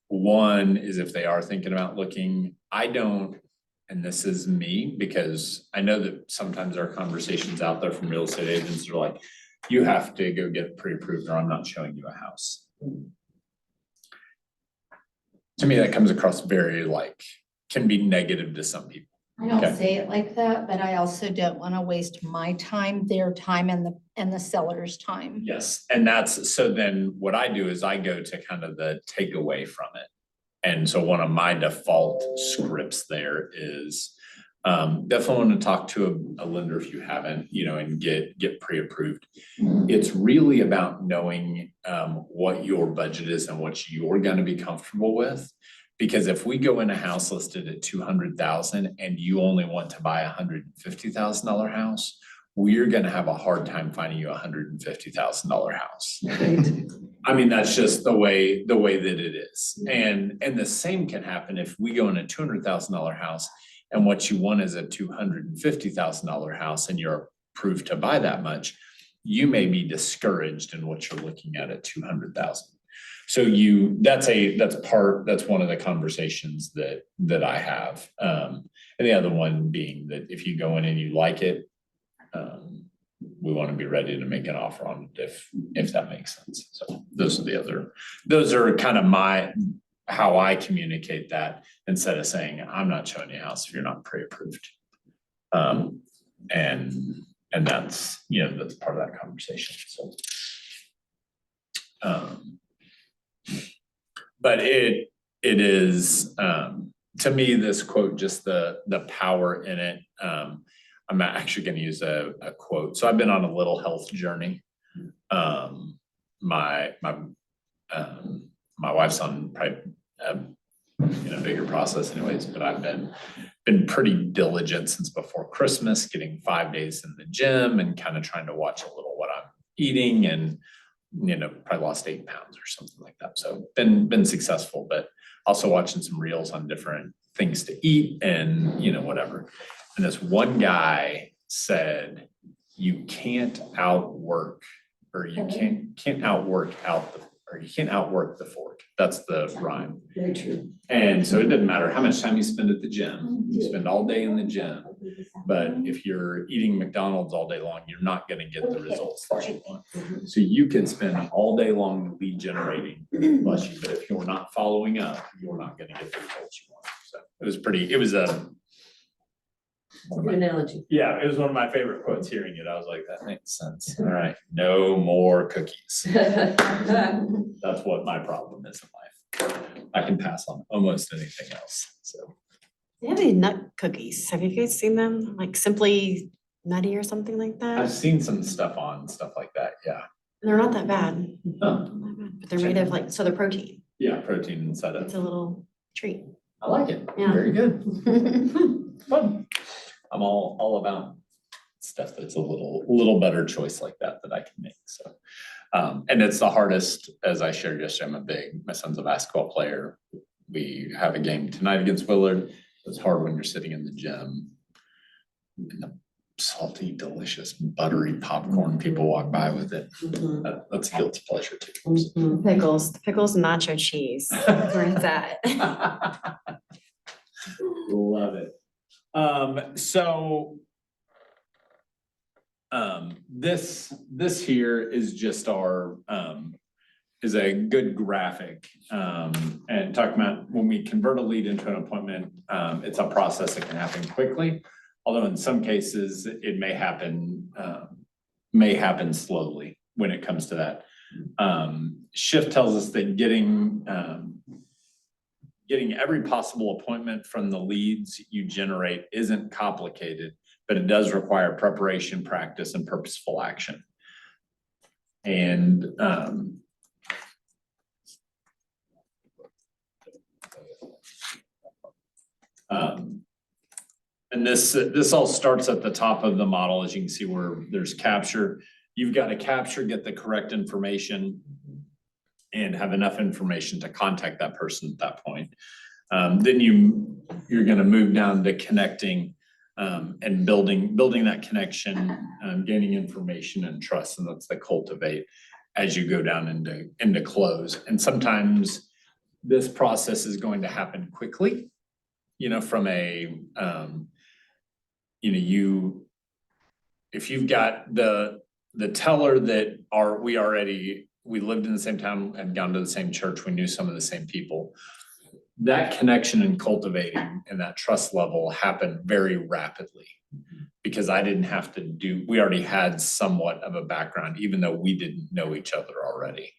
One is if they are thinking about looking, and this is me, because I know that sometimes our conversations out there from real estate agents are like, you have to go get pre-approved or I'm not showing you a house. To me, that comes across very can be negative to some people. I don't Okay. say it like that, but I also don't want to waste my time, their time, and the seller's time. Yes, and so then what I do is I go to kind of the takeaway from it. And so one of my default scripts there is definitely want to talk to a lender if you haven't, you know, and get pre-approved. It's really about knowing what your budget is and what you're going to be comfortable with. Because if we go in a house listed at $200,000 and you only want to buy a $150,000 house, we're going to have a hard time finding you a $150,000 house. I mean, that's just the way that it is. And the same can happen if we go in a $200,000 house and what you want is a $250,000 house and you're approved to buy that much, you may be discouraged in what you're looking at $200,000. So that's one of the conversations that I have. And the other one being that if you go in and you like it, we want to be ready to make an offer on it if that makes sense. So those are kind of how I communicate that, instead of saying, I'm not showing you a house if you're not pre-approved. And that's, you know, that's part of that conversation. So, but it is, to me, this quote, just the power in it. I'm actually going to use a quote. So I've been on a little health journey. My wife's on probably in a bigger process anyways, but I've been pretty diligent since before Christmas, getting 5 days in the gym and kind of trying to watch a little what I'm eating, and, you know, probably lost 8 pounds or something like that. So been successful, but also watching some reels on different things to eat and, you know, whatever. And this one guy said, you can't outwork, or you can't outwork or you can't outwork the fork. That's the rhyme. Very true. And so it doesn't matter how much time you spend at the gym, you spend all day in the gym. But if you're eating McDonald's all day long, you're not gonna get the results that you want. So you can spend all day long lead generating, bless you, but if you're not following up, you're not gonna get the results you want. So it was a. Good analogy. Yeah, it was one of my favorite quotes. Hearing it, I was like, that makes sense. All right, no more cookies. That's what my problem is in life. I can pass on almost anything else, so. They have these nut cookies. Have you guys seen them? Like Simply Nutty or something like I've that? seen some stuff like that, yeah. They're not that bad. Huh. Not that bad, but they're made of like, so they're protein. Yeah, protein inside It's it. a little treat. I like it. Yeah. Very good. Fun. I'm all about stuff that's a little better choice like that I can make, so. And it's the hardest, as I shared yesterday, my son's a basketball player. We have a game tonight against Willard. It's hard when you're sitting in the gym. And the salty, delicious, buttery popcorn, people walk by with it. That's a guilty pleasure too. Mhm. Pickles and nacho cheese. That's where it's at. Love it. This here is just our, is a good graphic. And talking about when we convert a lead into an appointment, it's a process that can happen quickly. Although in some cases, it may happen slowly when it comes to that. Shift tells us that getting every possible appointment from the leads you generate isn't complicated, but it does require preparation, practice, and purposeful action. And this all starts at the top of the model, as you can see where there's capture. You've got to capture, get the correct information, and have enough information to contact that person at that point. Then you're gonna move down to connecting and building that connection, gaining information and trust, and that's the cultivate as you go down into close. And sometimes this process is going to happen quickly, from a, if you've got the teller that we lived in the same town and gone to the same church, we knew some of the same people. That connection and cultivating and that trust level happened very rapidly because I didn't have to we already had somewhat of a background, even though we didn't know each other already.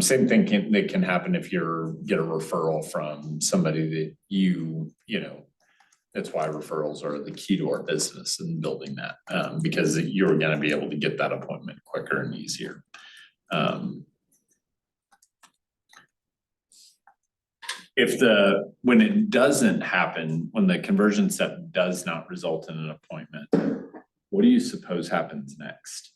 Same thing can happen if you get a referral from somebody that that's why referrals are the key to our business and building that, because you're gonna be able to get that appointment quicker and easier. When it doesn't happen, when the conversion step does not result in an appointment, what do you suppose happens next?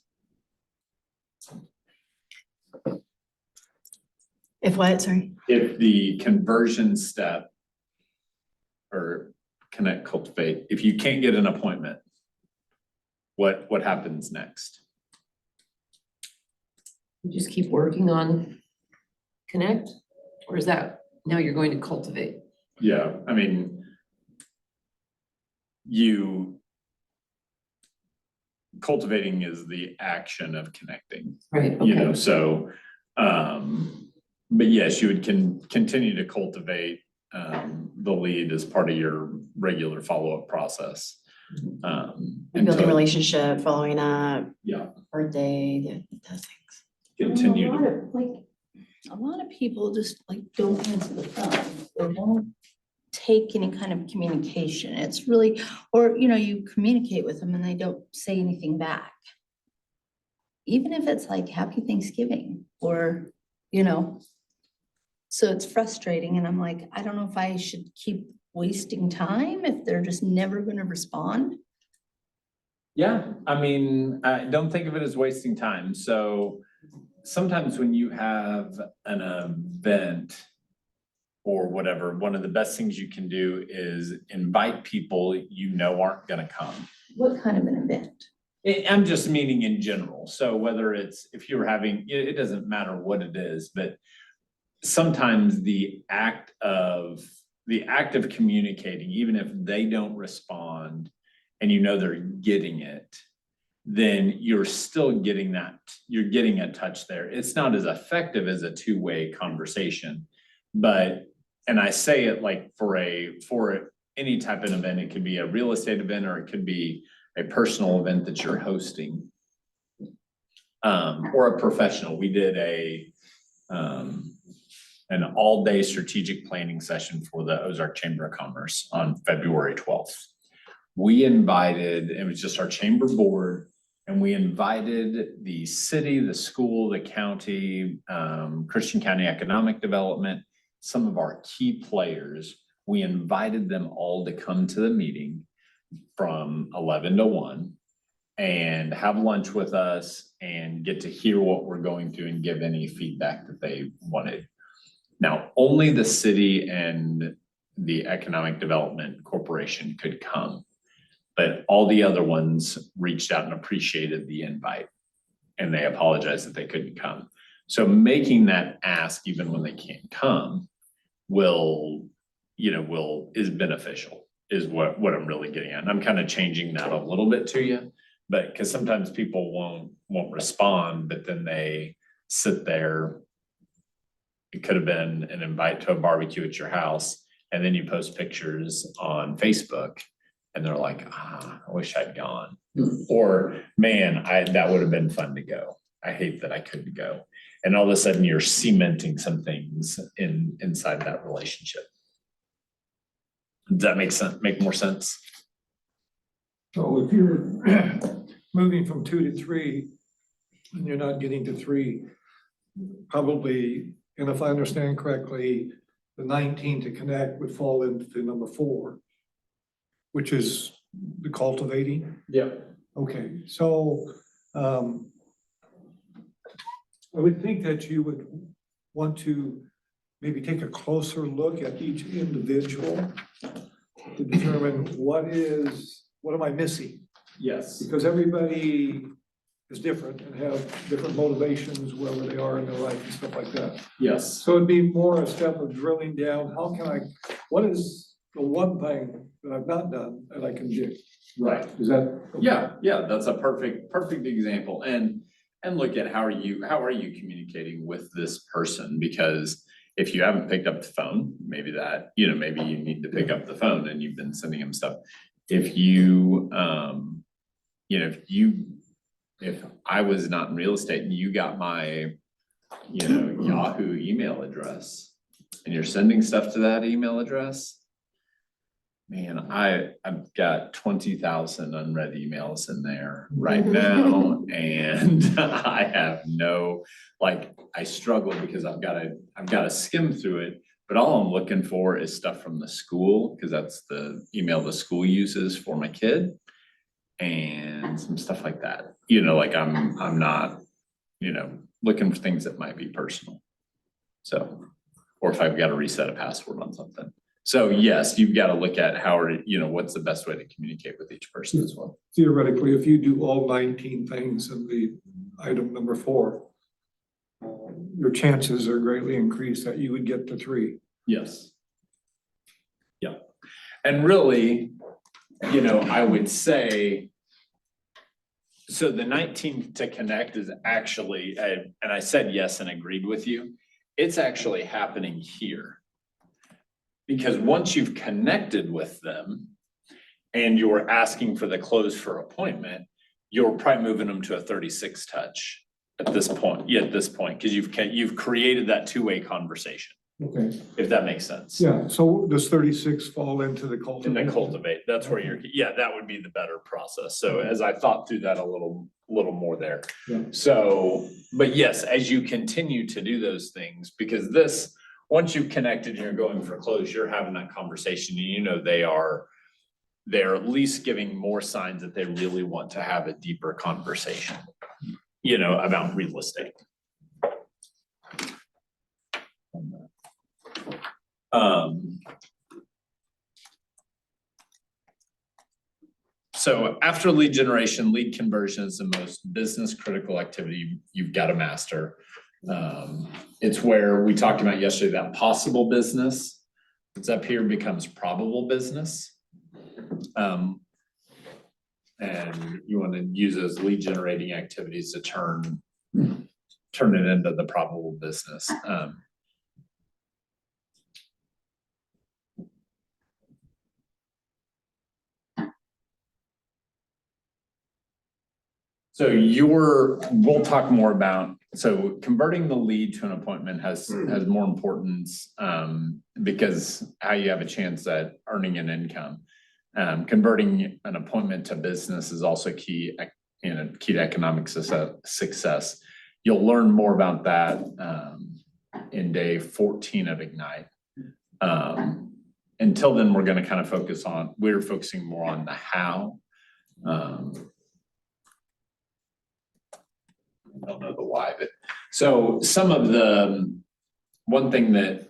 If what, sorry? If the conversion step or connect, cultivate, if you can't get an appointment, what happens next? You just keep working on connect, or is that now you're going to cultivate? Yeah, I mean, cultivating is the action of connecting, Right, okay. so, but yes, you would continue to cultivate the lead as part of your regular follow-up process. Building until- relationship, following up, Yeah, birthday, those things. continue to. A lot of people just don't answer the phone. They won't take any kind of communication. It's really, or, you communicate with them and they don't say anything back. Even if it's like Happy Thanksgiving or, so it's frustrating and I'm like, I don't know if I should keep wasting time if they're just never gonna respond. Yeah, I mean, I don't think of it as wasting time. So sometimes when you have an event or whatever, one of the best things you can do is invite people aren't gonna come. What kind of an event? I'm just meaning in general. So whether it's, if you're having, it doesn't matter what it is, but sometimes the act of communicating, even if they don't respond and you know they're getting it, then you're still getting that, you're getting a touch there. It's not as effective as a two-way conversation, but, and I say it like for any type of event, it could be a real estate event or it could be a personal event that you're hosting. Or a professional. We did an all-day strategic planning session for the Ozark Chamber of Commerce on February 12th. We invited, it was just our chamber board, and we invited the city, the school, the county, Christian County Economic Development, some of our key players. We invited them all to come to the meeting from 11 to 1 and have lunch with us and get to hear what we're going through and give any feedback that they wanted. Now, only the city and the Economic Development Corporation could come, but all the other ones reached out and appreciated the invite, and they apologized that they couldn't come. So making that ask, even when they can't come, is beneficial, is what I'm really getting at. And I'm kind of changing that a little bit to you, but because sometimes people won't respond, but then they sit there. It could have been an invite to a barbecue at your house, and then you post pictures on Facebook and they're like, I wish I'd gone. Or, man, that would have been fun to go. I hate that I couldn't go. And all of a sudden you're cementing some things inside that relationship. Does that make more sense? So if you're moving from 2 to 3 and you're not getting to 3, probably, and if I understand correctly, the 19 to connect would fall into number 4, which is the cultivating. Yeah. Okay, so I would think that you would want to maybe take a closer look at each individual to determine what am I missing? Yes. Because everybody is different and have different motivations, wherever they are in their life and stuff like that. Yes. So it'd be more a step of drilling down, what is the one thing that I've not done that I can do? Right. Is that? Yeah, that's a perfect example. And look at how are you communicating with this person? Because if you haven't picked up the phone, maybe you need to pick up the phone and you've been sending them stuff. If if I was not in real estate and you got my, Yahoo email address and you're sending stuff to that email address, man, I've got 20,000 unread emails in there right now. And I have I struggle because I've got to skim through it, but all I'm looking for is stuff from the school, because that's the email the school uses for my kid, and some stuff like that. I'm not, looking for things that might be personal. So, or if I've got to reset a password on something. So yes, you've got to look at what's the best way to communicate with each person as well. Theoretically, if you do all 19 things in the item number 4, your chances are greatly increased that you would get to 3. Yes. Yeah. And really, I would say, so the 19 to connect is actually, and I said yes and agreed with you, it's actually happening here. Because once you've connected with them and you're asking for the close for appointment, you're probably moving them to a 36 touch at this point, because you've created that two-way conversation, Okay, if that makes sense. yeah, so does 36 fall into the cultivation? In the cultivate, that's where that would be the better process. So as I thought through that a little more there. Yeah. So, but yes, as you continue to do those things, because once you've connected and you're going for close, you're having that conversation and they're at least giving more signs that they really want to have a deeper conversation, about real estate. So after lead generation, lead conversion is the most business critical activity you've got to master. It's where we talked about yesterday, that possible business that's up here becomes probable business. And you want to use those lead generating activities to turn it into the probable business. So we'll talk more about, so converting the lead to an appointment has more importance, because how you have a chance at earning an income. Converting an appointment to business is also key to economic success. You'll learn more about that, in day 14 of Ignite. Until then, we're gonna kind of we're focusing more on the how. I don't know the why, but so some of the, one thing that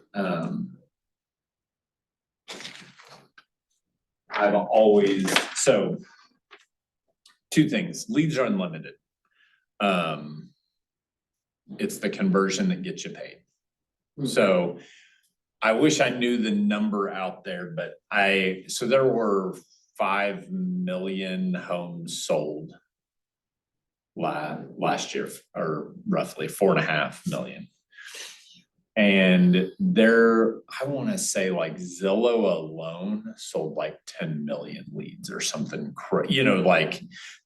I've always, so two things, leads are unlimited. It's the conversion that gets you paid. So I wish I knew the number out there, but so there were 5 million homes sold last year, or roughly 4.5 million. And I wanna say like Zillow alone sold like 10 million leads or something like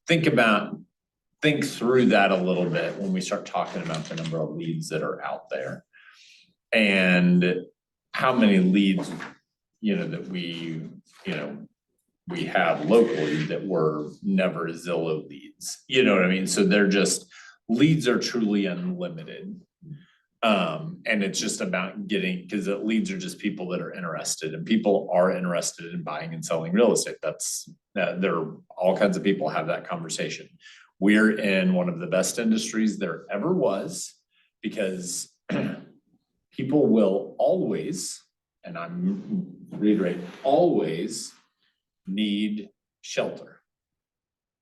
think through that a little bit when we start talking about the number of leads that are out there. And how many leads, that we have locally that were never Zillow leads, you know what I mean? So leads are truly unlimited. And it's just about because leads are just people that are interested, and people are interested in buying and selling real estate. There are all kinds of people have that conversation. We're in one of the best industries there ever was, because people will always, and I'm reiterating, always need shelter.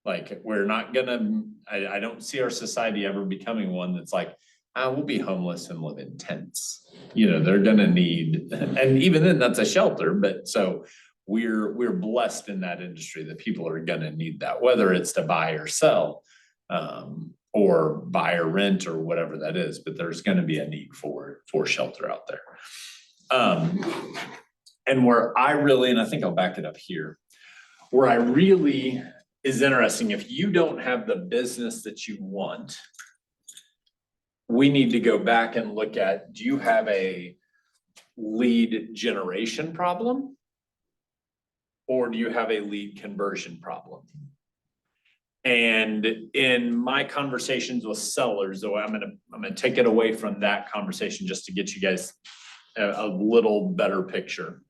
Like, we're not gonna, I don't see our society ever becoming one that's like, we'll be homeless and live in tents. They're gonna need, and even then that's a shelter, but so we're blessed in that industry that people are gonna need that, whether it's to buy or sell, or buy or rent or whatever that is, but there's gonna be a need for shelter out there. And where I really, and I think I'll back it up here, where I really is interesting, if you don't have the business that you want, we need to go back and look at, do you have a lead generation problem? Or do you have a lead conversion problem? And in my conversations with sellers, though, I'm gonna take it away from that conversation just to get you guys a little better picture.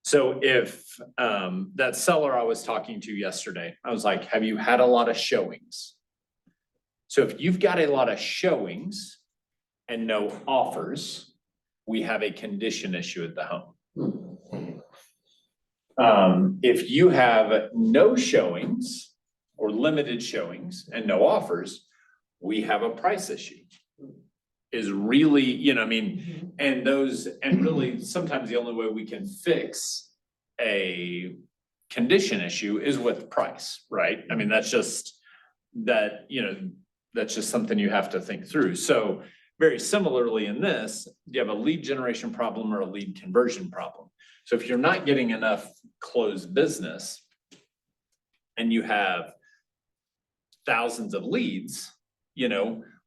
So if that seller I was talking to yesterday, I was like, have you had a lot of showings? So if you've got a lot of showings and no offers, we have a condition issue at the home. If you have no showings or limited showings and no offers, we have a price issue. Is really, and really sometimes the only way we can fix a condition issue is with price, right? I mean, that's just something you have to think through. So very similarly in this, you have a lead generation problem or a lead conversion problem. So if you're not getting enough closed business and you have thousands of leads,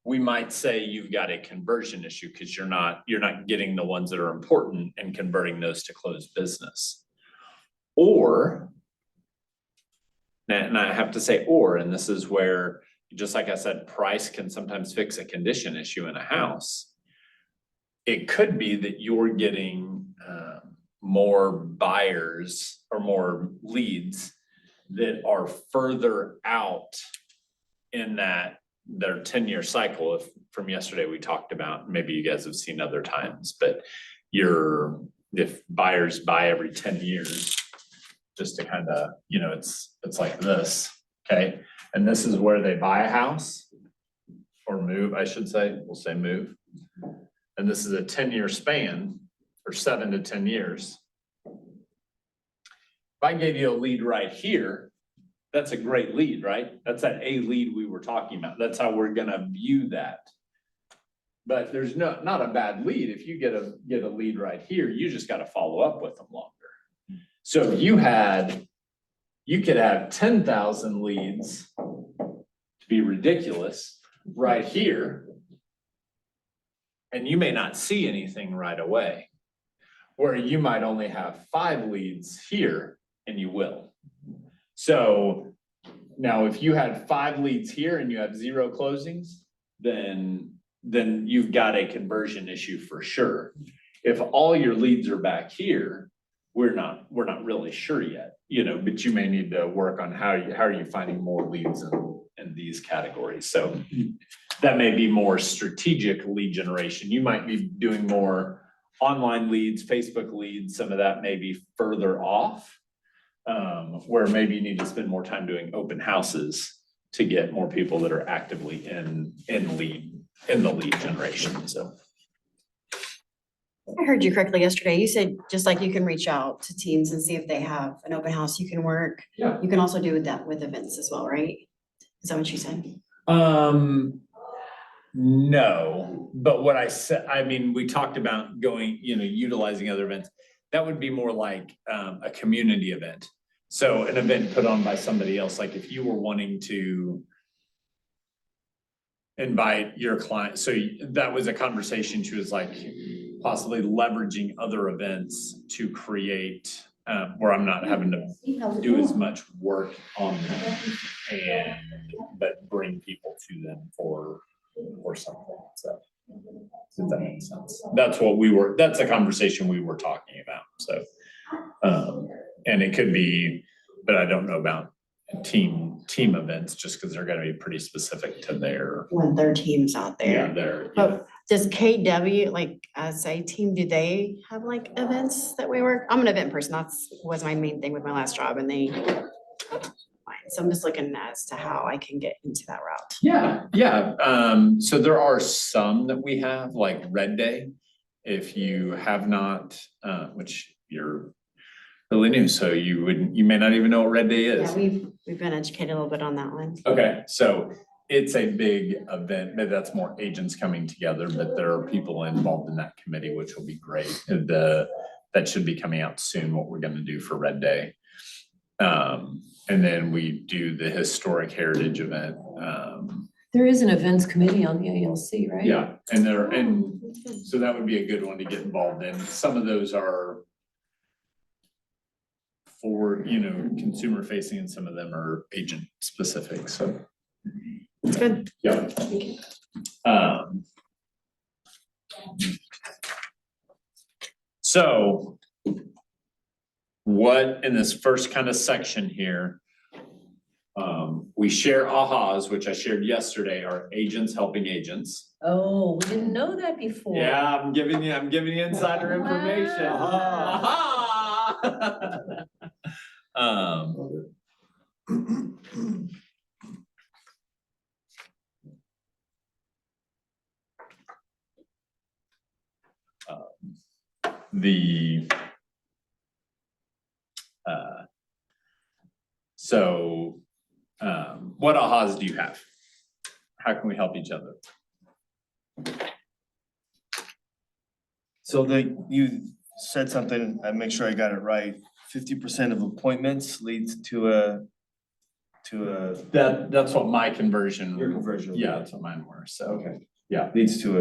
we might say you've got a conversion issue because you're not getting the ones that are important and converting those to closed business. Or, and I have to say and this is where, just like I said, price can sometimes fix a condition issue in a house. It could be that you're getting more buyers or more leads that are further out in their 10-year cycle. If from yesterday we talked about, maybe you guys have seen other times, but if buyers buy every 10 years, just to kind of, it's like this, okay? And this is where they buy a house or move, I should say, we'll say move. And this is a 10-year span or 7 to 10 years. If I gave you a lead right here, that's a great lead, right? That's that A lead we were talking about. That's how we're gonna view that. But there's not a bad lead. If you get a lead right here, you just gotta follow up with them longer. So if you could have 10,000 leads, to be ridiculous, right here. And you may not see anything right away. Where you might only have 5 leads here and you will. So now if you had 5 leads here and you have 0 closings, then you've got a conversion issue for sure. If all your leads are back here, we're not really sure yet, but you may need to work on how are you finding more leads in these categories. So that may be more strategic lead generation. You might be doing more online leads, Facebook leads, some of that may be further off. Where maybe you need to spend more time doing open houses to get more people that are actively in the lead generation, so. I heard you correctly yesterday. You said just like you can reach out to teams and see if they have an open house you can work. Yeah. You can also do that with events as well, right? Is that what you said? No, but what I said, we talked about going, utilizing other events. That would be more like a community event. So an event put on by somebody else, like if you were wanting to invite your client, so that was a conversation. She was like possibly leveraging other events to create where I'm not having to do as much work on them but bring people to them for something, so. Does that make sense? That's a conversation we were talking about, so. And it could be, but I don't know about team events, just because they're gonna be pretty specific to their. When their team's out there. Yeah, their. But does KW, like as a team, do they have like events that we work? I'm an event person. Was my main thing with my last job and they. So I'm just looking as to how I can get into that route. Yeah. So there are some that we have, like Red Day. If you have not, which you're really new, so you may not even know what Red Day is. Yeah, we've been educated a little bit on that one. Okay, so it's a big event, but that's more agents coming together, but there are people involved in that committee, which will be great. That should be coming out soon, what we're gonna do for Red Day. And then we do the historic heritage event. There is an events committee on the ALC, right? Yeah, and so that would be a good one to get involved in. Some of those are for, consumer facing and some of them are agent specific, so. It's good. Yeah. So what in this first kind of section here, we share ahas, which I shared yesterday, are agents helping agents. Oh, we didn't know that before. Yeah, I'm giving you insider information. Wow. Aha. What ahas do you have? How can we help each other? So you said something, I make sure I got it right, 50% of appointments leads to a That's what my conversion. your conversion. Yeah, that's what mine were, so. Okay. Yeah. Leads to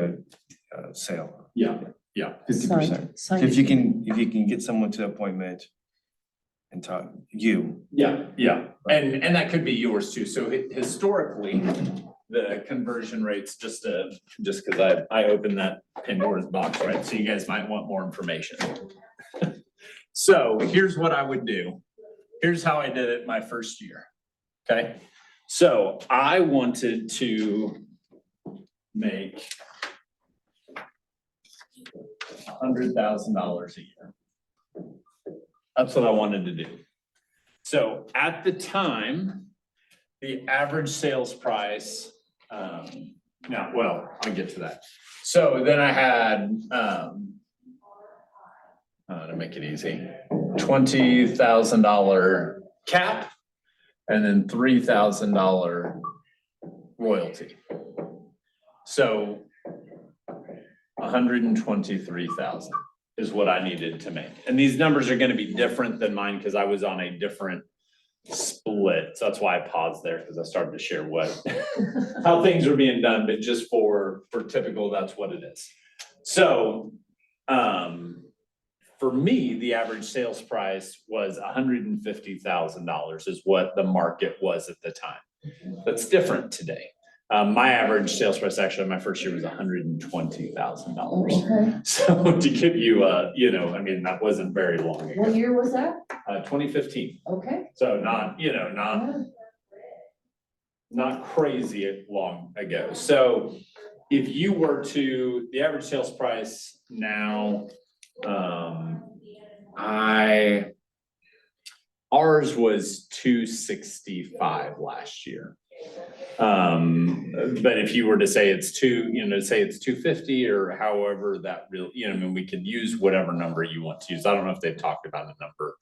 a sale. Yeah. 50%. So if you can get someone to appointment and talk, Yeah, and that could be yours too. So historically, the conversion rates, just because I opened that Pandora's box, right? So you guys might want more information. So here's what I would do. Here's how I did it my first year, okay? So I wanted to make $100,000 a year. That's what I wanted to do. So at the time, the average sales price, now, well, I'll get to that. So then I had, to make it easy, $20,000 cap and then $3,000 royalty. So 123,000 is what I needed to make. And these numbers are gonna be different than mine because I was on a different split. So that's why I paused there, because I started to share how things are being done, but just for typical, that's what it is. So, for me, the average sales price was $150,000 is what the market was at the time. That's different today. My average sales price actually my first year was $120,000. Okay. So to give you I mean, that wasn't very long ago. What year was that? 2015. Okay. So not crazy long ago. So if you were to, the average sales price now, ours was 265 last year. But if you were to say it's say it's 250 or however that real, I mean, we could use whatever number you want to use. I don't know if they've talked about a number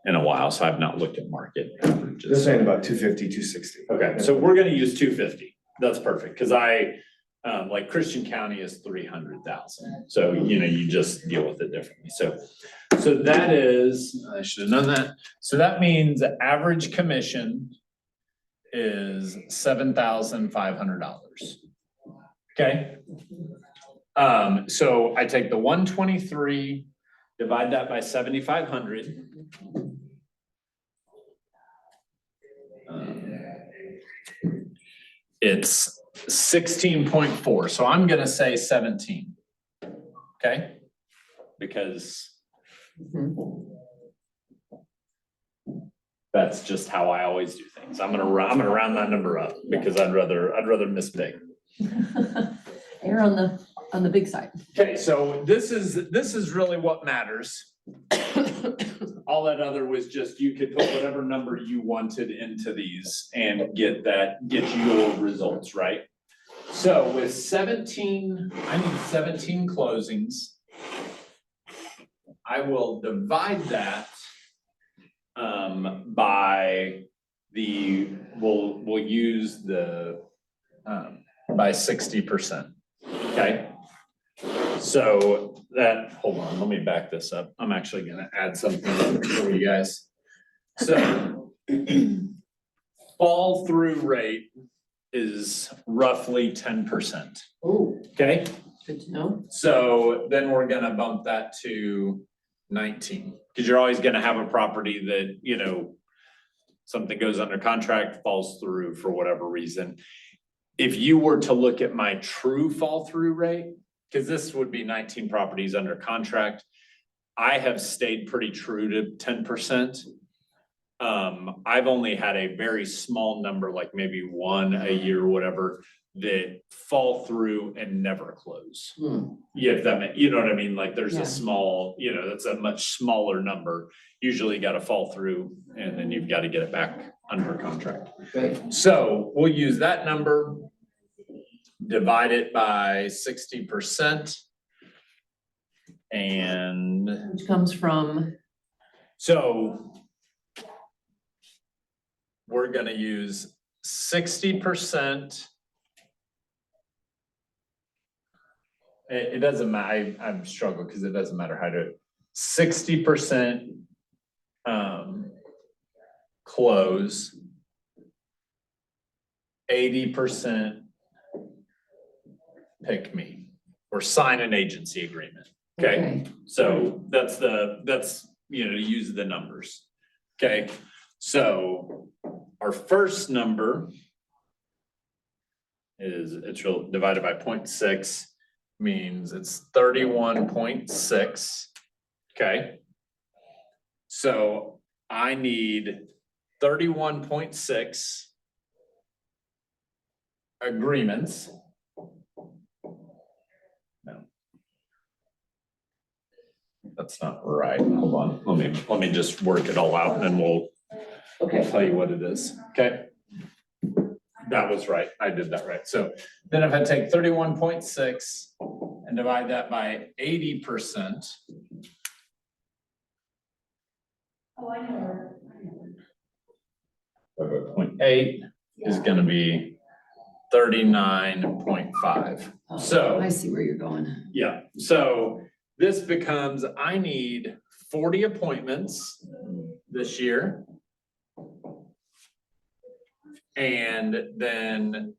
in a while, so I've not looked at market They're averages. saying about 250, 260. Okay, so we're gonna use 250. That's perfect, because like Christian County is 300,000. So, you just deal with it differently. So that is, I should have known that. So that means the average commission is $7,500. Okay? So I take the 123, divide that by 7,500. It's 16.4, so I'm gonna say 17. Okay? Because that's just how I always do things. I'm gonna round that number up because I'd rather miss big. You're on the big side. Okay, so this is really what matters. All that other was just, you could put whatever number you wanted into these and get your results, right? So with I need 17 closings. I will divide that by we'll use the by 60%. Okay. So hold on, let me back this up. I'm actually gonna add something for you guys. So fall through rate is roughly 10%. Oh, Okay, good to know. so then we're gonna bump that to 19, because you're always gonna have a property that, something goes under contract, falls through for whatever reason. If you were to look at my true fall through rate, because this would be 19 properties under contract, I have stayed pretty true to 10%. I've only had a very small number, like maybe one a year or whatever, that fall through and never close. Yeah, you know what I mean? Like there's Yeah. a small, that's a much smaller number. Usually you gotta fall through and then you've got to get it back under contract. Great. So we'll use that number, divide it by 60%. And Which comes from, so we're gonna use 60%. It doesn't matter, I'm struggling because it doesn't matter how to, 60% close, 80% pick me or sign an agency agreement. Okay, so that's use the numbers. Okay, so our first number is divided by 0.6, means it's 31.6. Okay, so I need 31.6 agreements. No, that's not right. Hold on. Let me just work it all out and then I'll Okay. tell you what it is, okay? That was right, I did that right. So then if I take 31.6 and divide that by 80%. Oh, I know. 0.8 is gonna be 39.5. Oh, So- I see where you're going. Yeah, so this becomes, I need 40 appointments this year. And then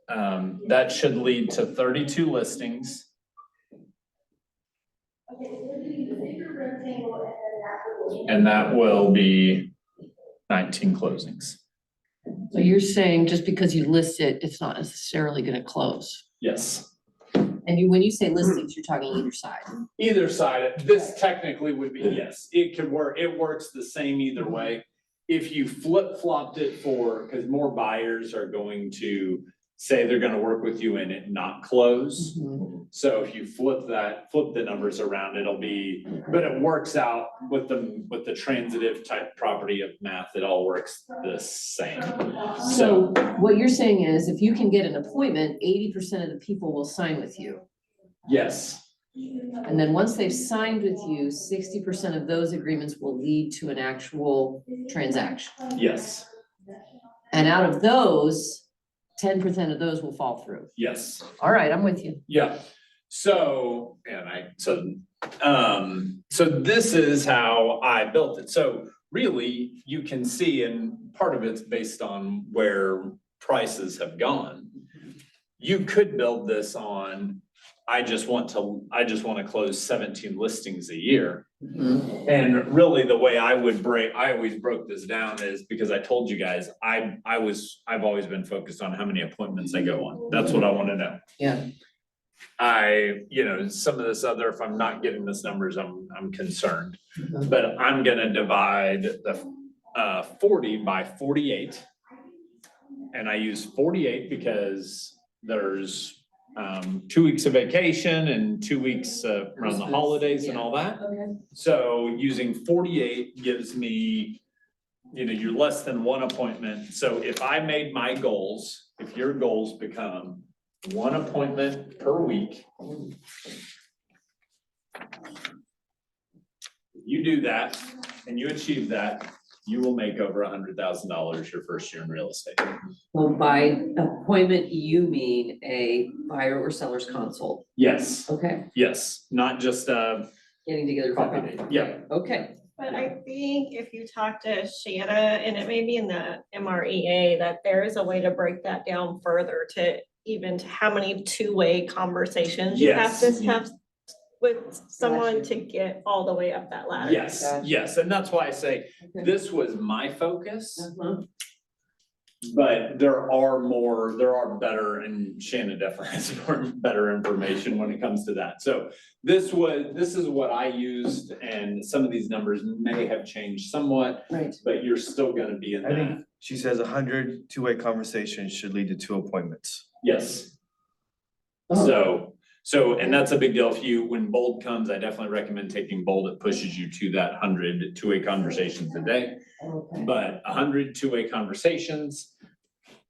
that should lead to 32 listings. And that will be 19 closings. So you're saying just because you list it, it's not necessarily gonna close? Yes. And you, when you say listings, you're talking either side? Either side, this technically would be, yes, it could work, it works the same either way. If you flip flopped it for, because more buyers are going to say they're gonna work with you and it not close. Mhm. So if you flip the numbers around, it'll be, but it works out with the transitive type property of math, it all works the same. So what you're saying is if you can get an appointment, 80% of the people will sign with you. Yes, And then once they've signed with you, 60% of those agreements will lead to an actual transaction. yes, And out of those, 10% of those will fall through. yes. All right, I'm with you. Yeah, so, so this is how I built it. So really, you can see, and part of it's based on where prices have gone. You could build this on, I just want to close 17 listings a year. And really, the way I always broke this down is because I told you guys, I've always been focused on how many appointments I go on. That's what I want to know. Yeah. Some of this other, if I'm not getting this numbers, I'm concerned. But I'm gonna divide the 40 by 48. And I use 48 because there's 2 weeks of vacation and 2 weeks around the Christmas, holidays and yeah. all that. Okay. So using 48 gives me, you're less than one appointment. So if I made my goals, if your goals become one appointment per week. You do that and you achieve that, you will make over $100,000 your first year in real estate. Well, by appointment, you mean a buyer or seller's consult? Yes, Okay, yes, not just getting together. for coffee coffee. date. Yeah, Okay. But I think if you talk to Shanna, and it may be in the MREA, that there is a way to break that down further to even to how many two-way conversations you have Yes. to have with someone to get all the way up that ladder. yes, Gotcha. yes. And that's why I say Okay. this was my focus. Uh-huh. But there are better, and Shannon definitely has better information when it comes to that. So this is what I used, and some of these numbers may have changed somewhat, Right. but you're still gonna be in I that. think she says 100 two-way conversations should lead to 2 appointments. Yes. Oh. So, and that's a big deal. When Bold comes, I definitely recommend taking Bold. It pushes you to that 100 two-way conversations a day. Okay. But 100 two-way conversations,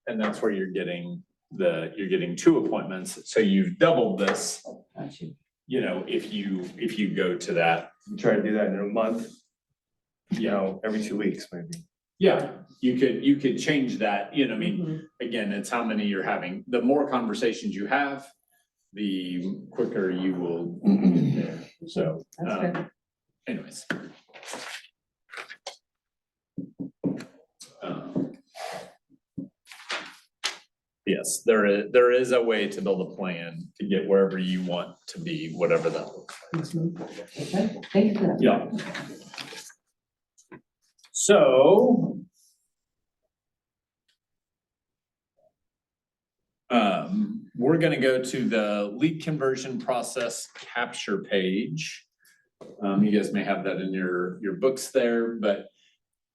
and that's where you're getting 2 appointments. So you've doubled this, Got you. if you go to that. Try to do that in a month, every 2 weeks maybe. Yeah, you could change that, I mean, Mhm. again, it's how many you're having. The more conversations you have, the quicker you will get there. So, That's good. anyways. Yes, there is a way to build a plan to get wherever you want to be, whatever that looks like. Mhm. Okay, thank you for that. Yeah. So. We're gonna go to the lead conversion process capture page. You guys may have that in your books there, but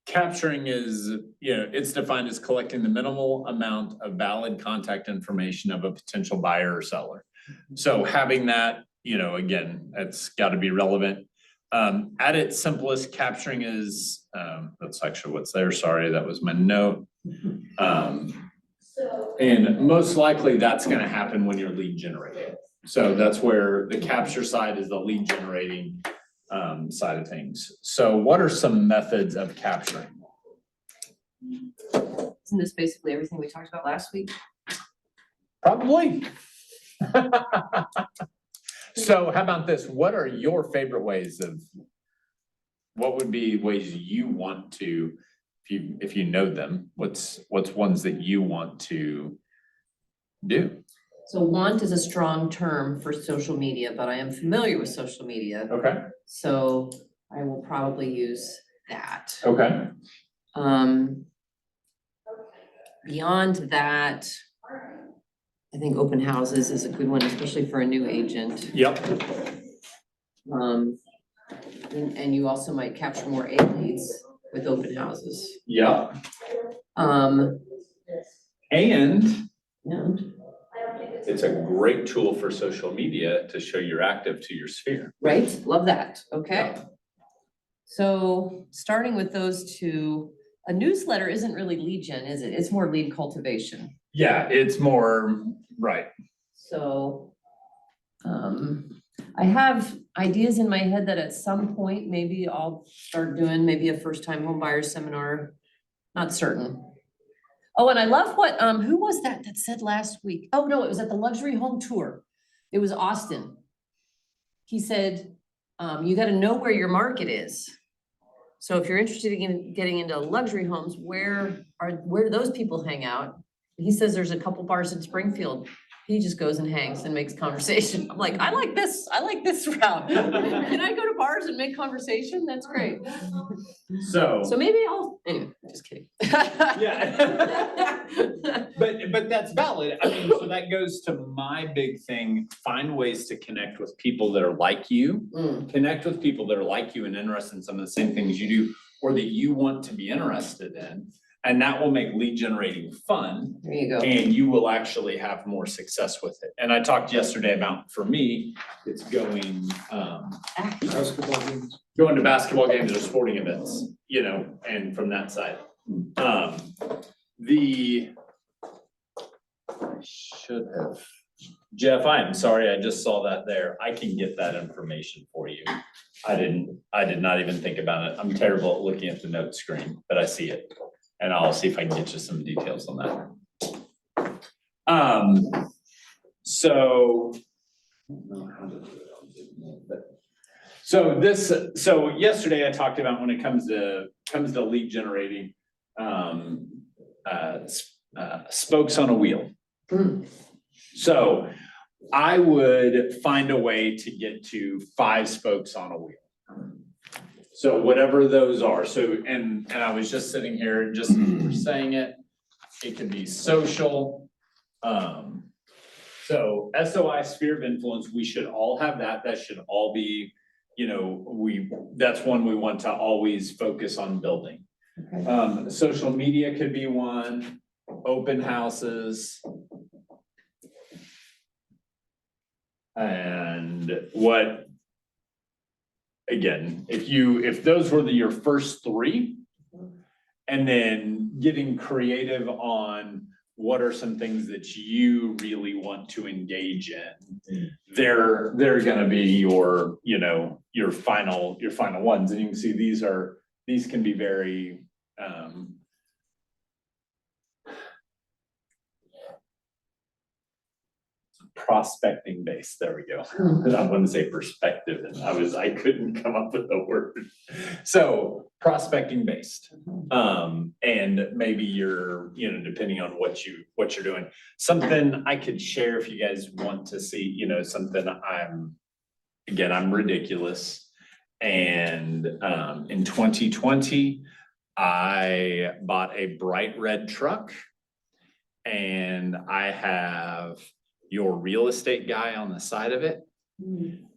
capturing is, it's defined as collecting the minimal amount of valid contact information of a potential buyer or seller. So having that, again, it's gotta be relevant. At its simplest, capturing is That's actually what's there. Sorry, that was my note. And most likely that's gonna happen when you're lead generating. So that's where the capture side is the lead generating side of things. So what are some methods of capturing? Isn't this basically everything we talked about last week? Probably. So how about this? What are your favorite ways of, what would be ways you want to, if you know them, what's ones that you want to do? So want is a strong term for social media, but I am familiar with social media, Okay, so I will probably use that. okay. Beyond that, I think open houses is a good one, especially for a new agent. Yep. And you also might capture more A leads with open houses. Yep. And And it's a great tool for social media to show you're active to your sphere. right, love that, okay. So starting with those two, a newsletter isn't really lead gen, is it? It's more lead cultivation. Yeah, it's more, right. So, I have ideas in my head that at some point, maybe I'll start doing maybe a first time home buyer seminar, not certain. Oh, and I love what, who was that said last week? Oh, no, it was at the luxury home tour. It was Austin. He said, you gotta know where your market is. So if you're interested in getting into luxury homes, where do those people hang out? He says there's a couple bars in Springfield. He just goes and hangs and makes conversation. I'm like, I like this route. Can I go to bars and make conversation? That's great. So. So maybe anyway, just kidding. Yeah. But that's valid. I mean, so that goes to my big thing, find ways to connect with people that are like you. Mm, Connect with people that are like you and interested in some of the same things you do, or that you want to be interested in. And that will make lead generating fun, there you go. and you will actually have more success with it. And I talked yesterday about, for me, it's going, Basketball games. going to basketball games or sporting events, you know, and from that side. I should have, Jeff, I am sorry, I just saw that there. I can get that information for you. I did not even think about it. I'm terrible at looking at the note screen, but I see it. And I'll see if I can get you some details on that. So. So yesterday I talked about when it comes to lead generating, spokes on a wheel. Mm, So I would find a way to get to 5 spokes on a wheel. So whatever those are, so, and I was just sitting here and just saying it could be social. So SOI sphere of influence, we should all have that. That should all be, you know, that's one we want to always focus on building. okay. Social media could be one, open houses. And what, again, if those were your first 3, and then getting creative on what are some things that you really want to engage in, they're gonna be your, you know, your final ones. And you can see these can be very, prospecting based, there we go. I wouldn't say perspective, and I couldn't come up with a word. So prospecting based, and maybe you're, you know, depending on what you're doing. Something I could share if you guys want to see, you know, something I'm ridiculous. And in 2020, I bought a bright red truck, and I have your real estate guy on the side of it,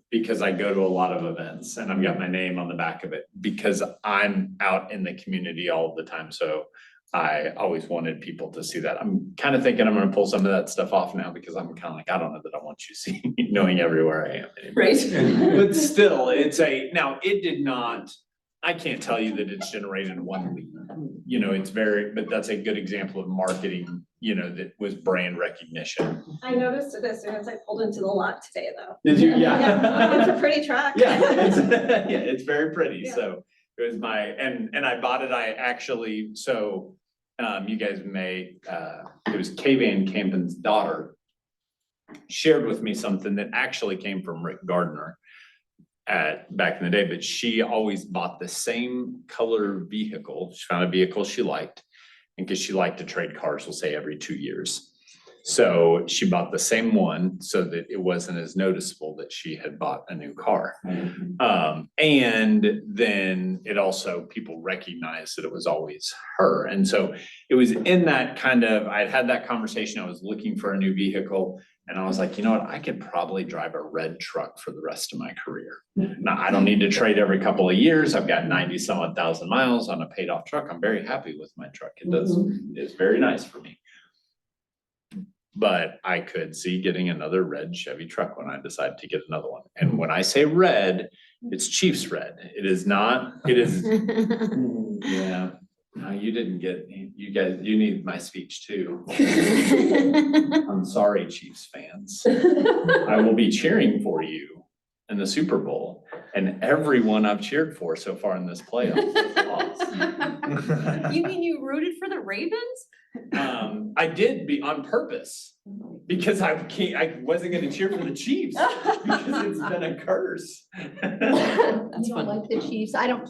because I go to a lot of events and I've got my name on the back of it because I'm out in the community all the time. So I always wanted people to see that. I'm kind of thinking I'm gonna pull some of that stuff off now because I'm kind of like, I don't know that I want you seeing me knowing everywhere I am anymore. Right. But still, now it did not I can't tell you that it's generated one lead. You know, it's very, but that's a good example of marketing, you know, that was brand recognition. I noticed it as soon as I pulled into the lot today, though. Did you? Yeah, it's a pretty truck. Yeah, it's, yeah, it's very pretty, Yeah. so it was my, and I bought it, I actually, so, you guys may, it was Kay Van Campen's daughter shared with me something that actually came from Rick Gardner back in the day, but she always bought the same color vehicle. She found a vehicle she liked, and because she liked to trade cars, we'll say every 2 years. So she bought the same one so that it wasn't as noticeable that she had bought a new car. And then it also, people recognized that it was always her. And so it was in that kind of, I'd had that conversation, I was looking for a new vehicle. And I was like, you know what, I could probably drive a red truck for the rest of my career. Now, I don't need to trade every couple of years. I've got 90 some odd thousand miles on a paid off truck. I'm very happy with my truck. It does, it's very nice for me. But I could see getting another red Chevy truck when I decide to get another one. And when I say red, it's Chiefs red. It is not, it is, yeah. No, you didn't get, you guys, you need my speech too. I'm sorry, Chiefs fans. I will be cheering for you in the Super Bowl, and everyone I've cheered for so far in this playoff has lost. You mean you rooted for the Ravens? I did be on purpose, because I wasn't gonna cheer for the Chiefs, because it's been a curse. You don't like the Chiefs? I don't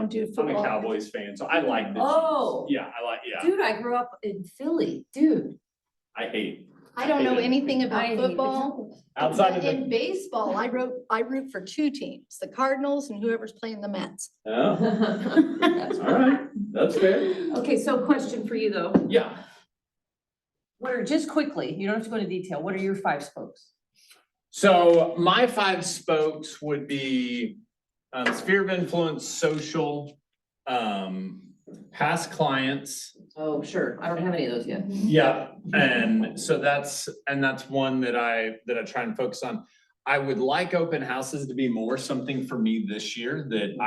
do I'm a football. Cowboys fan, so I like the Chiefs. Oh. Yeah, I like, yeah, Dude, I grew up in Philly, dude. I hate. I don't know anything I about hate the football. Outside of In the. baseball, I root for two teams, the Cardinals and whoever's playing the Mets. Oh, That's all right, that's fair. Okay, so question for you though. Yeah. What are, just quickly, you don't have to go into detail, what are your 5 spokes? So my 5 spokes would be sphere of influence, social, past clients. Oh, sure, I don't have any of those yet. Yeah, and so that's one that I try and focus on. I would like open houses to be more something for me this year that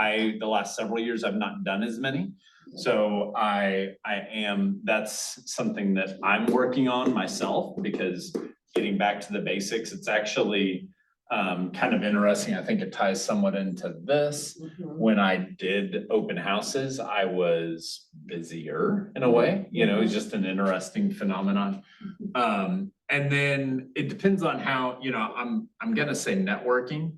the last several years I've not done as many. So that's something that I'm working on myself, because getting back to the basics, it's actually kind of interesting. I think it ties somewhat into this. When I did open houses, I was busier in a way, you know, it's just an interesting phenomenon. And then it depends on how, you know, I'm gonna say networking.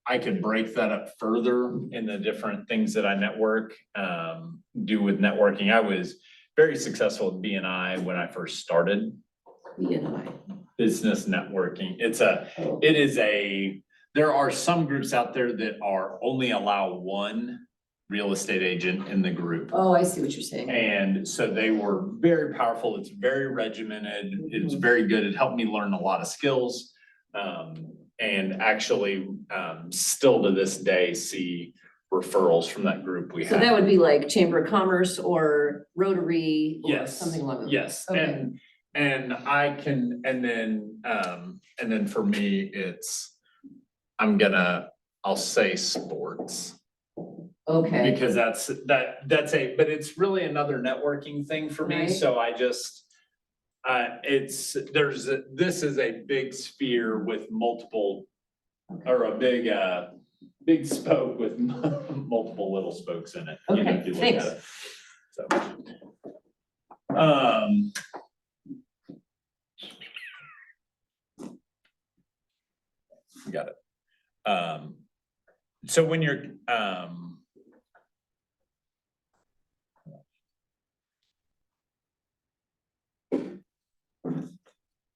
I could break that up further in the different things that I do with networking. I was very successful at BNI when I first started. BNI. Business networking. There are some groups out there that only allow one real estate agent in the group. Oh, I see what you're saying. And so they were very powerful. It's very regimented. It's very good. It helped me learn a lot of skills. And actually, still to this day, see referrals from that group we So have. that would be like Chamber of Commerce or Rotary or Yes, something along those. yes, Okay. and I can, and then for me, I'll say sports. Okay, Because but it's really another networking thing for me, Right. so I just. This is a big sphere with multiple, or a big spoke with multiple little spokes in it. You know, Okay, if you look at thanks. it. So. Got it. So when you're,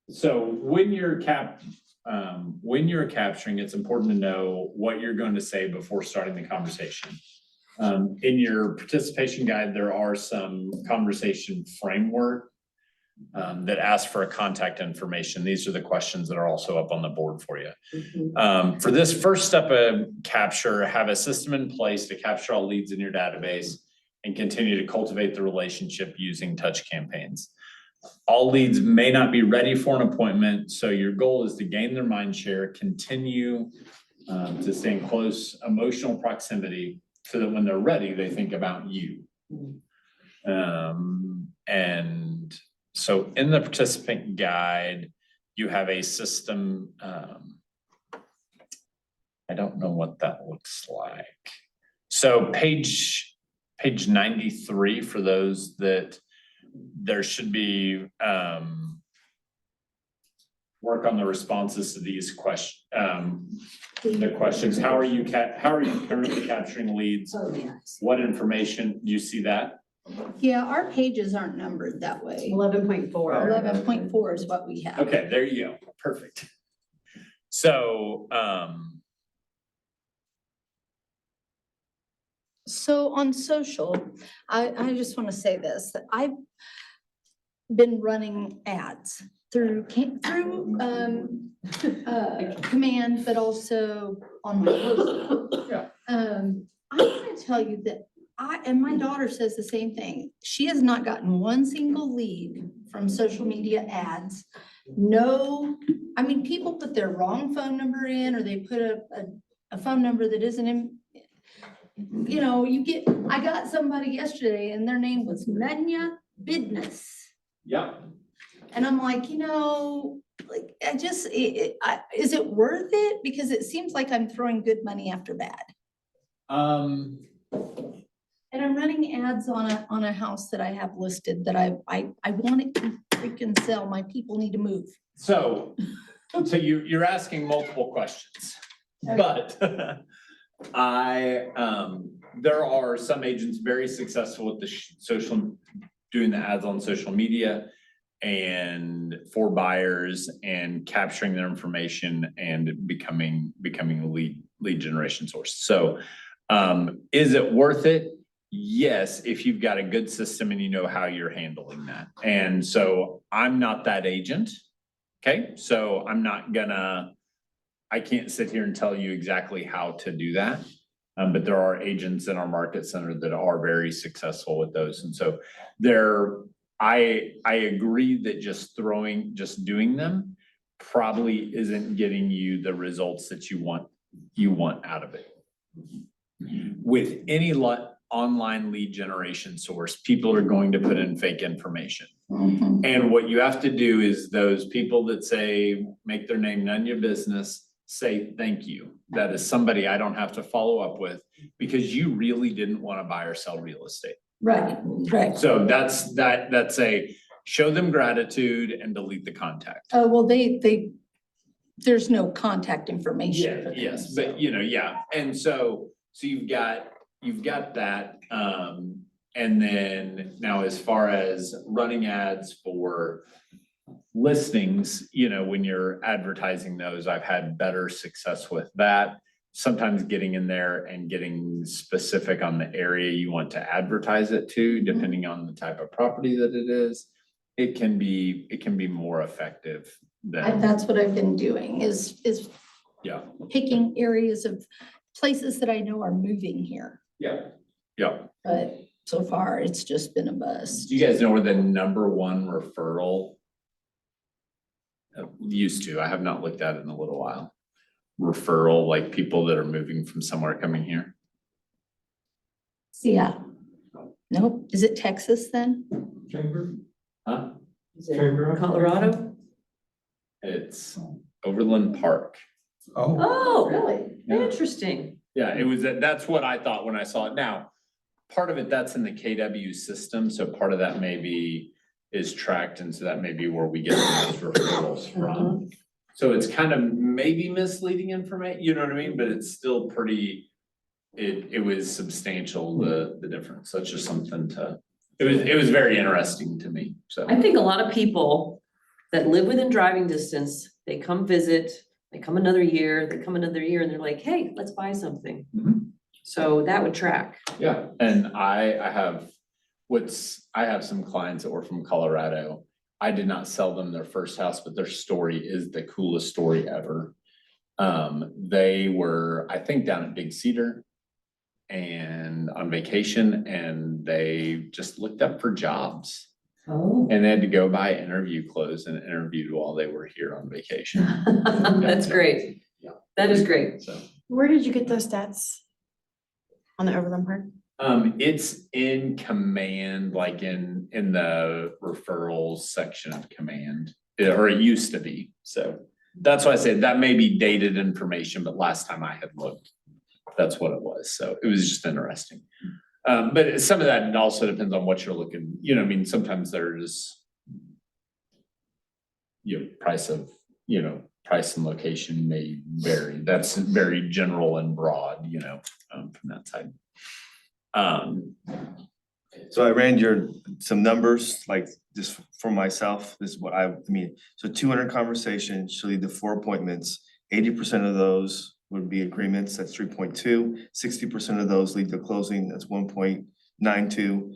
so when you're capturing, it's important to know what you're going to say before starting the conversation. In your participation guide, there are some conversation framework that ask for a contact information. These are the questions that are also up on the board for you. For this first step of capture, have a system in place to capture all leads in your database and continue to cultivate the relationship using touch campaigns. All leads may not be ready for an appointment, so your goal is to gain their mind share, continue to stay in close emotional proximity so that when they're ready, they think about you. And so in the participant guide, you have a system, I don't know what that looks like. So page 93, for those that there should be, work on the responses to these the questions. How are you currently capturing leads? Oh, yes. What information, do you see that? Yeah, our pages aren't numbered that way. 11.4. 11.4 is what we have. Okay, there you go, perfect. So, So on social, I just want to say this, that I've been running ads through command, but also on my personal. Yeah. I'm gonna tell you that and my daughter says the same thing. She has not gotten one single lead from social media ads. No, I mean, people put their wrong phone number in, or they put a phone number that isn't in. You know, I got somebody yesterday and their name was Nanya Business. yeah. And I'm like, like, is it worth it? Because it seems like I'm throwing good money after bad. And I'm running ads on a house that I have listed that I want it to freaking sell. My people need to move. So you're asking multiple questions, but there are some agents very successful with the doing the ads on social media and for buyers and capturing their information and becoming a lead generation source. So, is it worth it? Yes, if you've got a good system and you know how you're handling that. And so I'm not that agent. Okay, so I can't sit here and tell you exactly how to do that. But there are agents in our market center that are very successful with those. And so I agree that just doing them probably isn't getting you the results that you want out of it. With any online lead generation source, people are going to put in fake information. Mhm. And what you have to do is those people that make their name Nanya Business, say thank you. That is somebody I don't have to follow up with because you really didn't want to buy or sell real estate. Right, right. So that's show them gratitude and delete the contact. Oh, well, there's no contact information. for them, Yes, so. but yeah, and so you've got that, and then now as far as running ads for listings, when you're advertising those, I've had better success with that. Sometimes getting in there and getting specific on the area you want to advertise it to, depending on the type of property that it is, it can be more effective than. That's what I've been doing is Yeah, picking areas of places that I know are moving here. yeah. But so far, it's just been a bust. Do you guys know where the number one referral? Used to, I have not looked at it in a little while. Referral, like people that are moving from somewhere coming here. Yeah. Nope. Is it Texas then? Chamber? Huh? Is it Chamber? Colorado? It's Overland Park. Oh, Oh, Really? Yeah. interesting. Yeah, that's what I thought when I saw it. Now, part of it, that's in the KW system, so part of that maybe is tracked, and so that may be where we get those referrals from. So it's kind of maybe misleading information, you know what I mean? But it's still pretty, it was substantial, the difference. So it's just something it was very interesting to me, so. I think a lot of people that live within driving distance, they come visit, they come another year, and they're like, hey, let's buy something. Mhm. So that would track. Yeah, and I have some clients that were from Colorado. I did not sell them their first house, but their story is the coolest story ever. They were, I think, down at Big Cedar and on vacation, and they just looked up for jobs. Oh. And they had to go buy interview clothes and interviewed while they were here on vacation. That's great. Yeah. That is great. So Where did you get those stats? on the Overland Park? It's in command, like in the referrals section of command, or it used to be, so. That's why I said that may be dated information, but last time I had looked, that's what it was, so it was just interesting. But some of that also depends on what you're looking, I mean, sometimes there's price and location may vary, that's very general and broad, from that side. So I ran some numbers, like just for myself, this is what I mean, so 200 conversations, she'll lead to 4 appointments, 80% of those would be agreements, that's 3.2, 60% of those lead to closing, that's 1.92,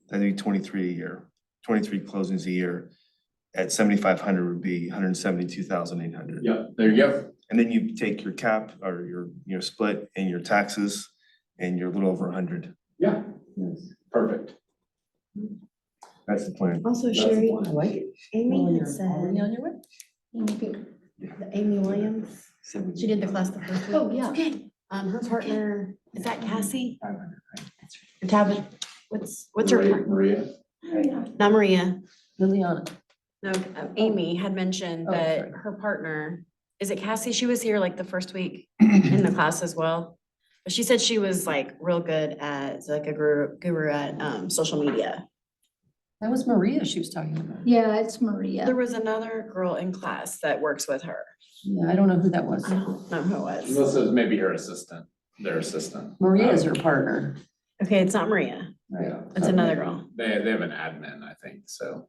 that'd be 23 a year, 23 closings a year. At 7,500 would be 172,800. Yeah, there you go. And then you take your cap or your split and your taxes, and you're a little over 100. Yeah, perfect. That's the plan. Also, Sherry, I like it. Amy had Already said, on your way? Amy Williams, she did the class the first week. Oh, yeah. Okay. Her partner, is that Cassie? Or Tabitha, what's her partner? Maria. Not Maria. Liliana. No, Amy had mentioned Oh, that sorry. her partner, is it Cassie? She was here like the first week in the class as well. But she said she was like real good at, like a guru at social media. That was Maria she was talking about. Yeah, it's Maria. There was another girl in class that works with her. Yeah, I don't know who that was. I don't know who it was. Melissa maybe her assistant, their assistant. Maria is her partner. Okay, it's not Maria. Yeah. It's another girl. They have an admin, I think, so.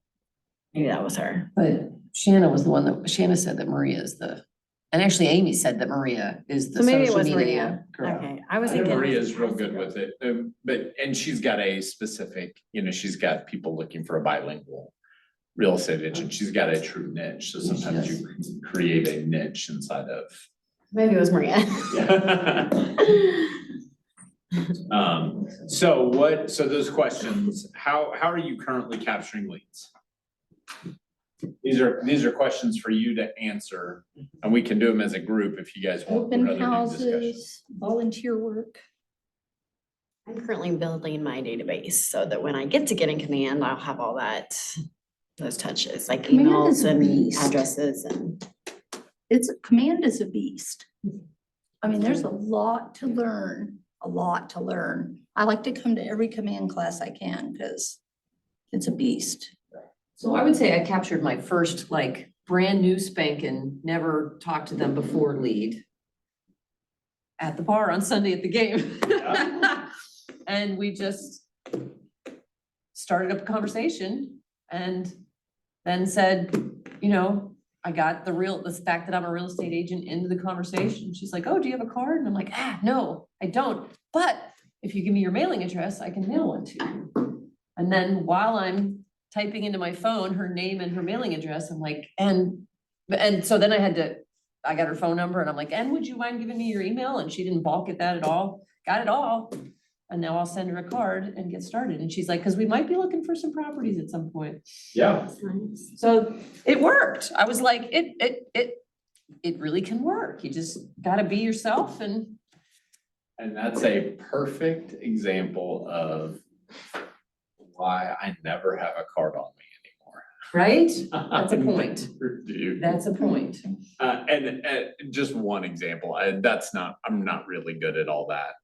Maybe that was her. But Shanna was the one that, Shanna said that Maria is and actually Amy said that Maria is the So maybe it social was media Maria. girl. Okay, I was I know thinking. Maria's real good with it, and she's got a specific, she's got people looking for a bilingual real estate agent. She's got a true niche, so sometimes you create a niche inside of. Maybe it was Maria. So those questions, how are you currently capturing leads? These are questions for you to answer, and we can do them as a group if you guys want. Open rather than discussion. houses, volunteer work. I'm currently building my database so that when I get to get in command, I'll have all those touches, like Command emails is a and beast. addresses and. Command is a beast. I mean, there's a lot to learn, a lot to learn. I like to come to every command class I can because it's a beast. So I would say I captured my first like brand new spanking, never talked to them before lead at the bar on Sunday at the game. And we just started up a conversation and then said, I got the fact that I'm a real estate agent into the conversation. She's like, oh, do you have a card? And I'm like, no, I don't. But if you give me your mailing address, I can mail one to you. And then while I'm typing into my phone, her name and her mailing address, I'm like, and so then I got her phone number and I'm like, and would you mind giving me your email? And she didn't balk at that at all, got it all. And now I'll send her a card and get started. And she's like, cause we might be looking for some properties at some point. Yeah. So it worked. I was like, it really can work. You just gotta be yourself and. And that's a perfect example of why I never have a card on me anymore. Right? That's a point. Dude. That's a point. And just one example, I'm not really good at all that.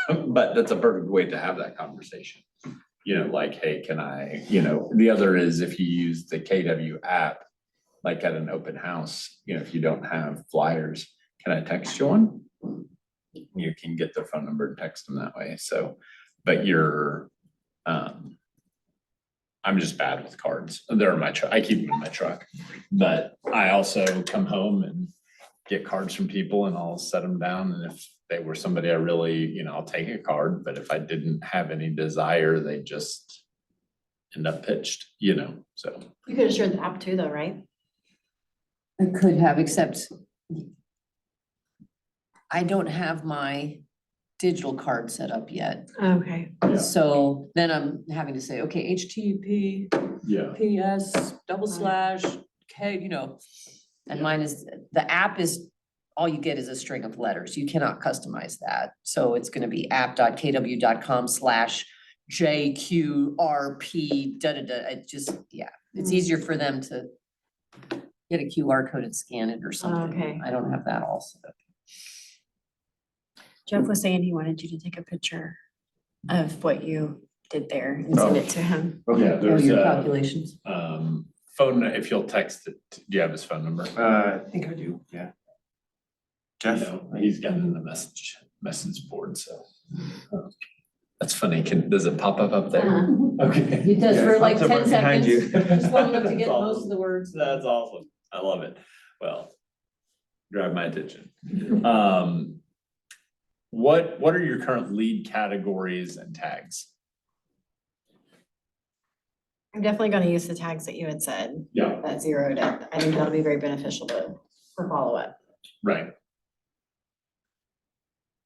But that's a perfect way to have that conversation. Like, hey, can I, the other is if you use the KW app, like at an open house, if you don't have flyers, can I text you one? You can get their phone number and text them that way. So, but I'm just bad with cards. They're in my truck. I keep them in my truck, but I also come home and get cards from people and I'll set them down. And if they were somebody I really, I'll take a card, but if I didn't have any desire, they just end up pitched, so. You could have shared the app too though, right? I could have, except I don't have my digital card set up yet. Okay. Yeah. So then I'm having to say, okay, HTTP, Yeah. PS, /, K, and mine is, the app is all you get is a string of letters. You cannot customize that. So it's gonna be app.kw.com/JQRP, It just, yeah, it's easier for them to get a QR code and scan it or something. Okay. I don't have that also. Jeff was saying he wanted you to take a picture of what you did there and send it to him. Yeah, Oh, there's your a, calculations. phone, if you'll text it, do you have his phone number? I think I do, yeah. Jeff? No, he's got it in the message board, so. That's funny, does it pop up there? Okay. It does Yeah, for it like pops up 10 right behind seconds. you. Just long enough to get That's most awesome. of the words. That's awesome. I love it. Well, grab my attention. What are your current lead categories and tags? I'm definitely gonna use the tags that you had said, Yeah. that zeroed it. I think that'll be very beneficial for follow-up. Right.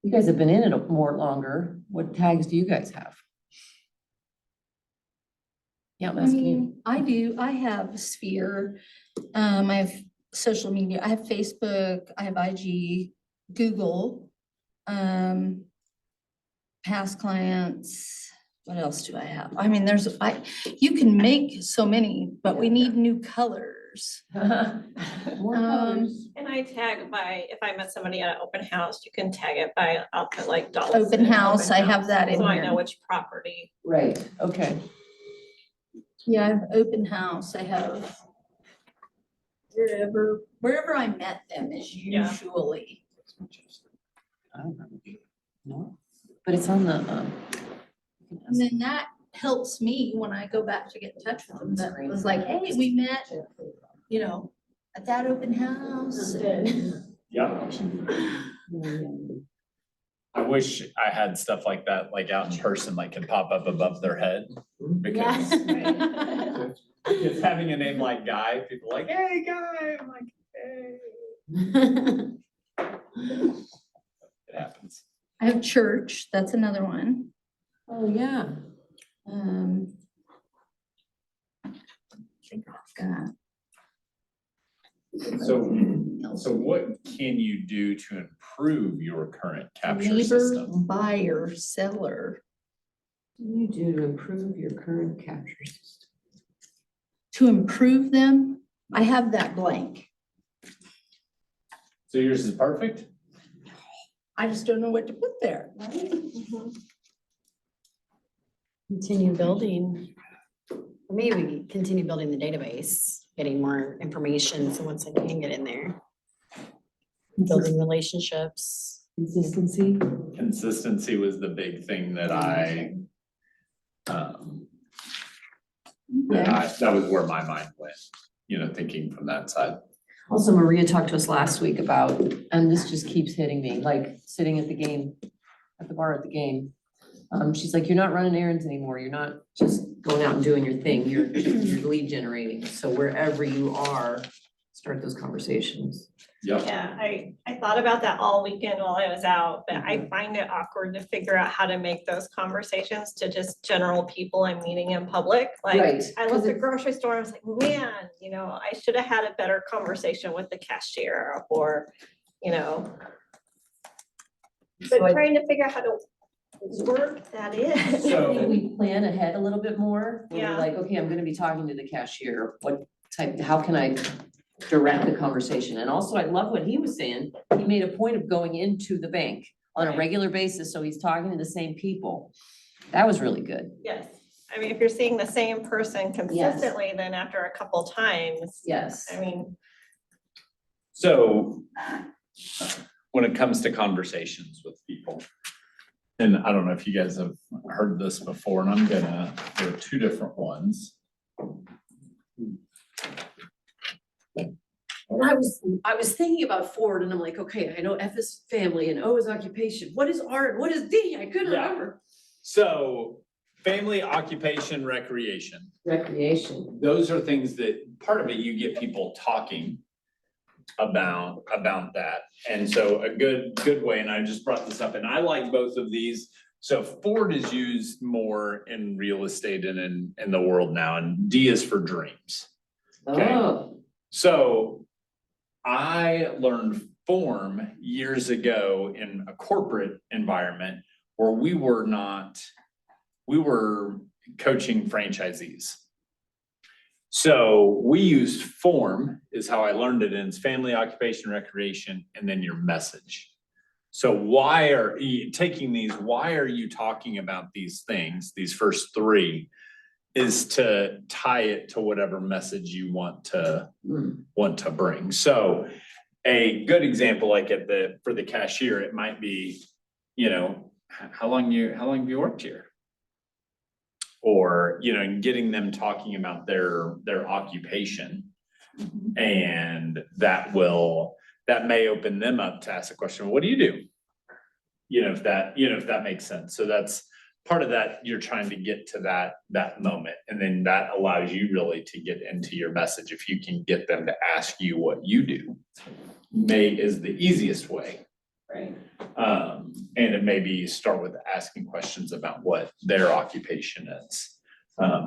You guys have been in it more longer. What tags do you guys have? Yeah, I'm asking you. I have Sphere, I have social media, I have Facebook, I have IG, Google, past clients. What else do I have? I mean, you can make so many, but we need new colors. More Um, colors. And I tag by, if I met somebody at an open house, you can tag it by, I'll put like Dawson. Open house, I have that in So I here. know which property. Right, okay. Yeah, I have open house, I have wherever I met them is Yeah. usually. I don't know. No, but it's on the, And then that helps me when I go back to get in touch with them, that was like, hey, we met, at that open house. Yeah. I wish I had stuff like that, like out in person, like can pop up above their head. Because just having a name like Guy, people are like, hey, Guy, I'm like, hey. It happens. I have church, that's another one. Oh, yeah. I think I've got. So what can you do to improve your current capture Neighbor, system? buyer, seller, What do you do to improve your current capture system? to improve them, I have that blank. So yours is perfect? I just don't know what to put there. Continue building. Maybe continue building the database, getting more information, so once I can get in there. Building relationships. Consistency? Consistency was the big thing that that was where my mind went, thinking from that side. Also, Maria talked to us last week about, and this just keeps hitting me, like sitting at the game, at the bar at the game. She's like, you're not running errands anymore. You're not just going out and doing your thing. You're lead generating. So wherever you are, start those conversations. Yep. Yeah, I thought about that all weekend while I was out, but I find it awkward to figure out how to make those conversations to just general people I'm meeting in public. Like, Right, I 'cause left the it's- grocery store, I was like, man, I should have had a better conversation with the cashier or, So but I- trying to figure out how to work that in. So- Can we plan ahead a little bit more? Where we're Yeah. Like, okay, I'm gonna be talking to the cashier. How can I direct the conversation? And also, I love what he was saying. He made a point of going into the bank on a Right. regular basis, so he's talking to the same people. That was really good. Yes, I mean, if you're seeing the same person consistently, then after a couple times, Yes. I mean, So when it comes to conversations with people, and I don't know if you guys have heard this before, and there are two different ones. And I was thinking about Ford and I'm like, okay, I know F is family and O is occupation. What is R and what is D? I couldn't Yeah. remember. So family, occupation, recreation. Recreation. Those are things that, part of it, you get people talking about that. And so a good way, and I just brought this up, and I like both of these. So Ford is used more in real estate and in the world now, and D is for dreams. Okay. Oh, So I learned form years ago in a corporate environment where we were coaching franchisees. So we used form is how I learned it, in it's family, occupation, recreation, and then your message. So why are you talking about these things, these first three, is to tie it to whatever message you want to bring. So a good example, like for the cashier, it might be, how long have you worked here? Or, getting them talking about their occupation. And that may open them up to ask a question, what do you do? If that makes sense. So that's part of that, you're trying to get to that moment. And then that allows you really to get into your message. If you can get them to ask you what you do, is the easiest way. Right. And it maybe start with asking questions about what their occupation is.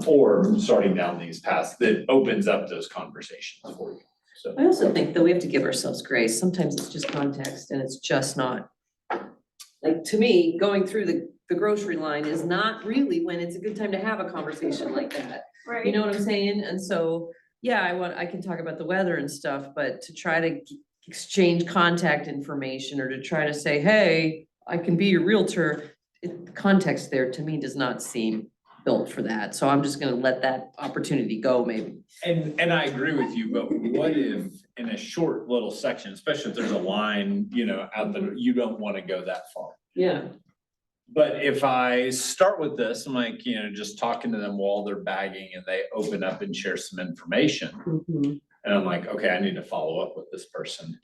Or starting down these paths that opens up those conversations for you. So I also think that we have to give ourselves grace. Sometimes it's just context and it's just not. Like, to me, going through the grocery line is not really when it's a good time to have a conversation like that. Right. You know what I'm saying? And so, yeah, I can talk about the weather and stuff, but to try to exchange contact information or to try to say, hey, I can be your realtor, context there to me does not seem built for that. So I'm just gonna let that opportunity go maybe. And I agree with you, but what if in a short little section, especially if there's a line, out there, you don't want to go that far. Yeah. But if I start with this, I'm like, just talking to them while they're bagging and they open up and share some information. Mhm. And I'm like, okay, I need to follow up with this person.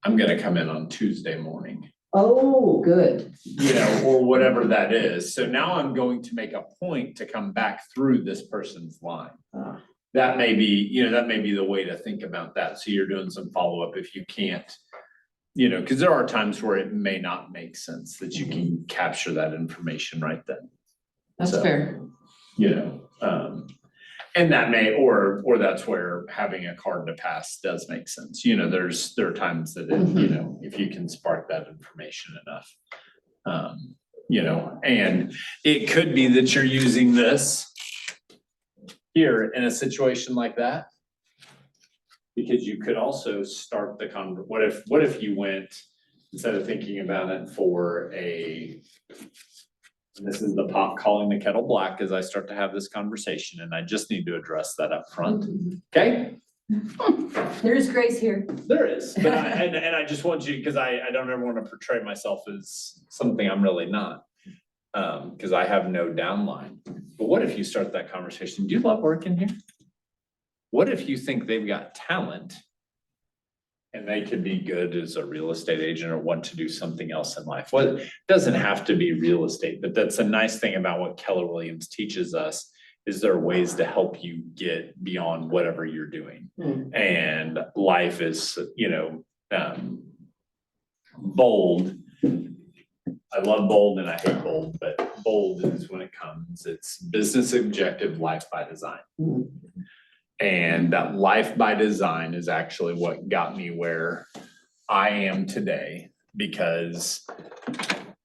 I'm gonna come in on Tuesday morning, Oh, good. or whatever that is. So now I'm going to make a point to come back through this person's line. Ah. That may be, the way to think about that. So you're doing some follow-up if you can't, because there are times where it may not make sense that you can capture that information right then. That's So, fair. And that may, or that's where having a card to pass does make sense. There are times that, if you can spark that information enough. And it could be that you're using this here in a situation like that. Because you could also start what if you went, instead of thinking about it for and this is the pot calling the kettle black as I start to have this conversation, and I just need to address that up front. Okay? There is grace here. There is, but I just want you, because I don't ever want to portray myself as something I'm really not. Because I have no downline. But what if you start that conversation? Do you love working here? What if you think they've got talent and they could be good as a real estate agent or want to do something else in life? Well, it doesn't have to be real estate, but that's a nice thing about what Keller Williams teaches us, is there are ways to help you get beyond whatever you're doing. And life is, bold. I love bold and I hate bold, but bold is when it's business objective, life by design. And that life by design is actually what got me where I am today, because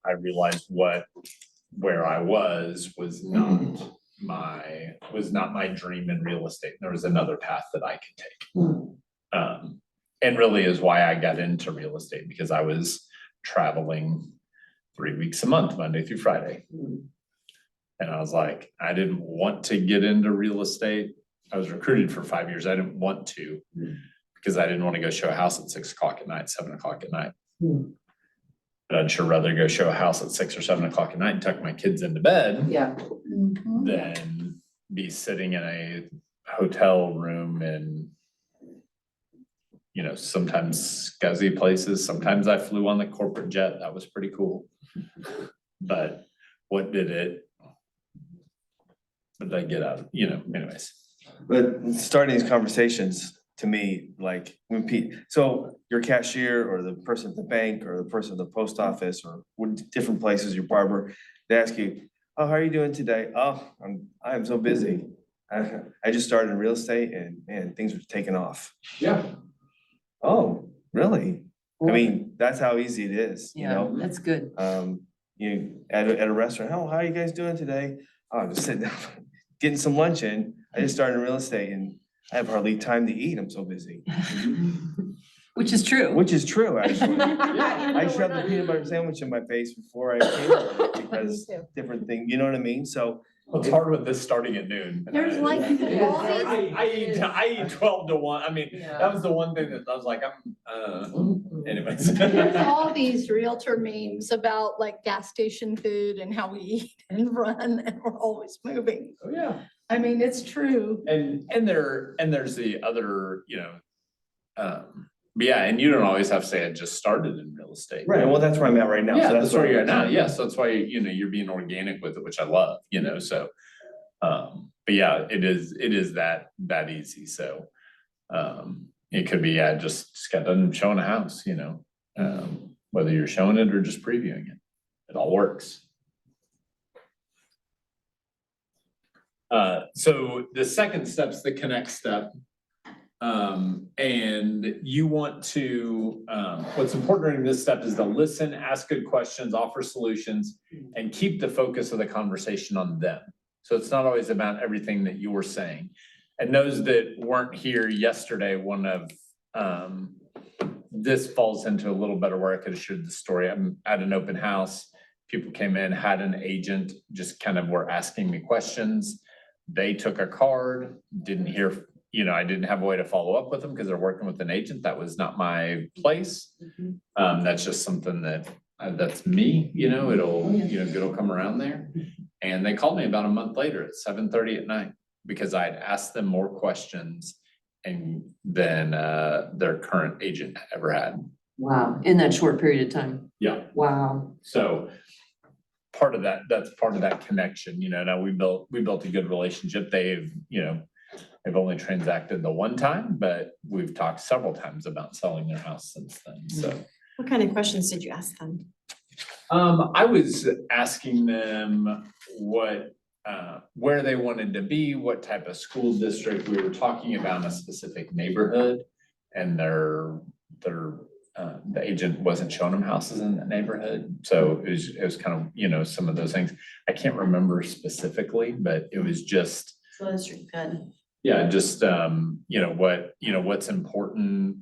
I realized where I was not my dream in real estate. There was another path that I could take. And really is why I got into real estate, because I was traveling 3 weeks a month, Monday through Friday. And I was like, I didn't want to get into real estate. I was recruited for 5 years. I didn't want to, because I didn't want to go show a house at 6 o'clock at night, 7 o'clock at night. But I'd sure rather go show a house at 6 or 7 o'clock at night and tuck my kids into bed Yeah. than be sitting in a hotel room in, sometimes scuzzy places. Sometimes I flew on the corporate jet. That was pretty cool. But what did I get out of, anyways. But starting these conversations, to me, like when so your cashier or the person at the bank or the person at the post office or different places, your barber, they ask you, oh, how are you doing today? Oh, I'm so busy. I just started in real estate and man, things are taking off. Yeah. Oh, really? I mean, that's how easy it is, you Yeah, know? that's good. At a restaurant, oh, how are you guys doing today? Oh, I'm just sitting down, getting some lunch in. I just started in real estate and I have hardly time to eat. I'm so busy. Which is true. Which is true, actually. I shoved a peanut butter sandwich in my face before I came here because Me too. different thing, you know what I mean? So Well, it's hard with this starting at noon. There's like It is. all these- I eat 12 to 1. I mean, Yeah. that was the one thing that I was like, anyways. There's all these realtor memes about like gas station food and how we eat and run and we're always moving. Oh, yeah. I mean, it's true. And there's the other, but yeah, and you don't always have to say I just started in real estate. right, well, that's where I'm at right now. Yeah, So that's where you're at now. I'm- Yes, that's why, you're being organic with it, which I love, so. But yeah, it is that easy, so. It could be, just got done showing a house, whether you're showing it or just previewing it, it all works. So the second step's the connect step. And you want to, what's important during this step is to listen, ask good questions, offer solutions, and keep the focus of the conversation on them. So it's not always about everything that you're saying. And those that weren't here yesterday, one of, this falls into a little better where I could have shared the story. I'm at an open house. People came in, had an agent, just kind of were asking me questions. They took a card, didn't hear, I didn't have a way to follow up with them because they're working with an agent. That was not my place. That's just something that's me, it'll come around there. And they called me about a month later at 7:30 at night because I'd asked them more questions than their current agent ever had. Wow, in that short period of time. Yeah. Wow. So that's part of that connection, now we built a good relationship. They've only transacted the one time, but we've talked several times about selling their house since then, so. What kind of questions did you ask them? I was asking them where they wanted to be, what type of school district. We were talking about a specific neighborhood and the agent wasn't showing them houses in that neighborhood. So it was kind of, some of those things. I can't remember specifically, but it was just, So that's good. yeah, just, what's important.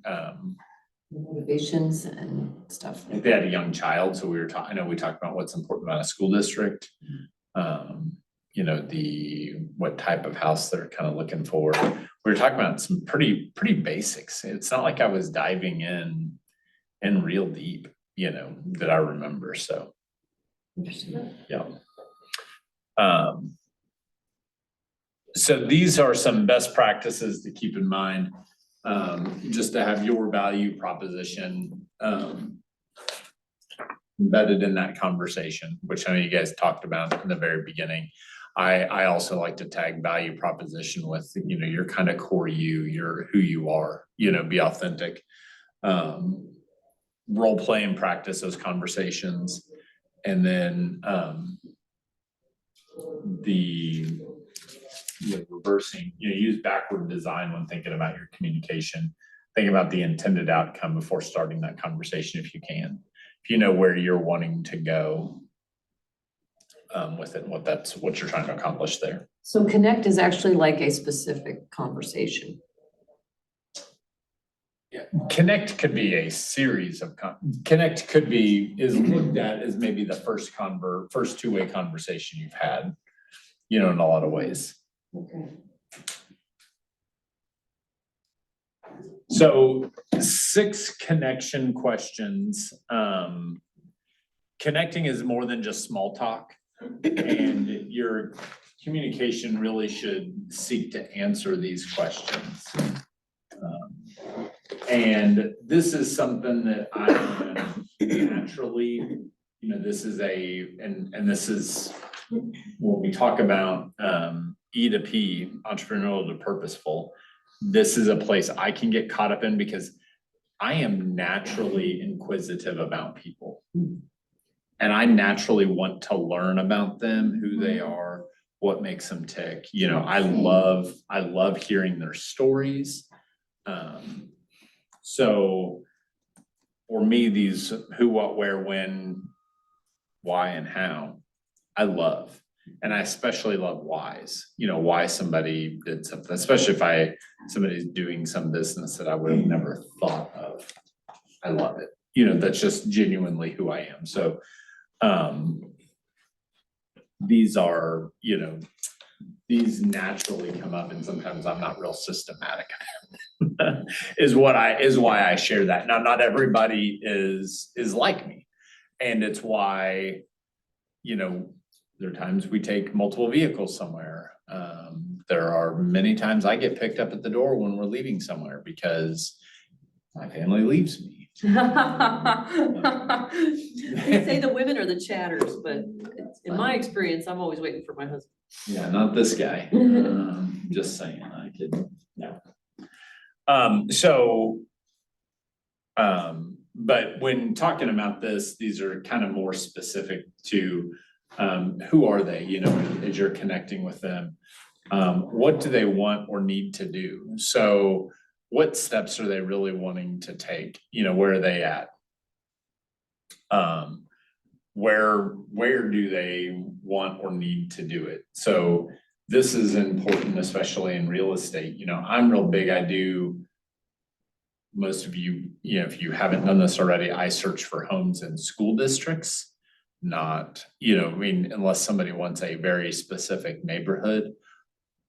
Motivations and stuff. If they had a young child, so we talked about what's important about a school district. What type of house they're kind of looking for. We were talking about some pretty basics. It's not like I was diving in real deep, that I remember, so. Interesting. Yeah. So these are some best practices to keep in mind, just to have your value proposition, embedded in that conversation, which I know you guys talked about in the very beginning. I also like to tag value proposition with, your kind of core you're who you are, be authentic. Role play and practice those conversations. And then, reversing, use backward design when thinking about your communication. Think about the intended outcome before starting that conversation if you can. If you know where you're wanting to go with it, what you're trying to accomplish there. So connect is actually like a specific conversation. Yeah, connect could be a series of connect is looked at as maybe the first two-way conversation you've had, in a lot of ways. Okay. So 6 connection questions. Connecting is more than just small talk, and your communication really should seek to answer these questions. And this is something that I naturally, this is this is when we talk about E to P, entrepreneurial to purposeful. This is a place I can get caught up in because I am naturally inquisitive about people. And I naturally want to learn about them, who they are, what makes them tick. I love hearing their stories. So for me, these who, what, where, when, why, and how, I love. And I especially love whys, why somebody did something, especially if somebody's doing some business that I would have never thought of. I love it. That's just genuinely who I am. So, these are, these naturally come up, and sometimes I'm not real systematic. is why I share that. Now, not everybody is like me. And it's why, there are times we take multiple vehicles somewhere. There are many times I get picked up at the door when we're leaving somewhere because my family leaves me. They say the women are the chatters, but in my experience, I'm always waiting for my husband. Yeah, not this guy. Just saying, I could, no. But when talking about this, these are kind of more specific to who are they, as you're connecting with them. What do they want or need to do? So what steps are they really wanting to take? Where are they at? Where do they want or need to do it? So this is important, especially in real estate. I'm real big. I do, most of you, if you haven't done this already, I search for homes in school districts, not, unless somebody wants a very specific neighborhood.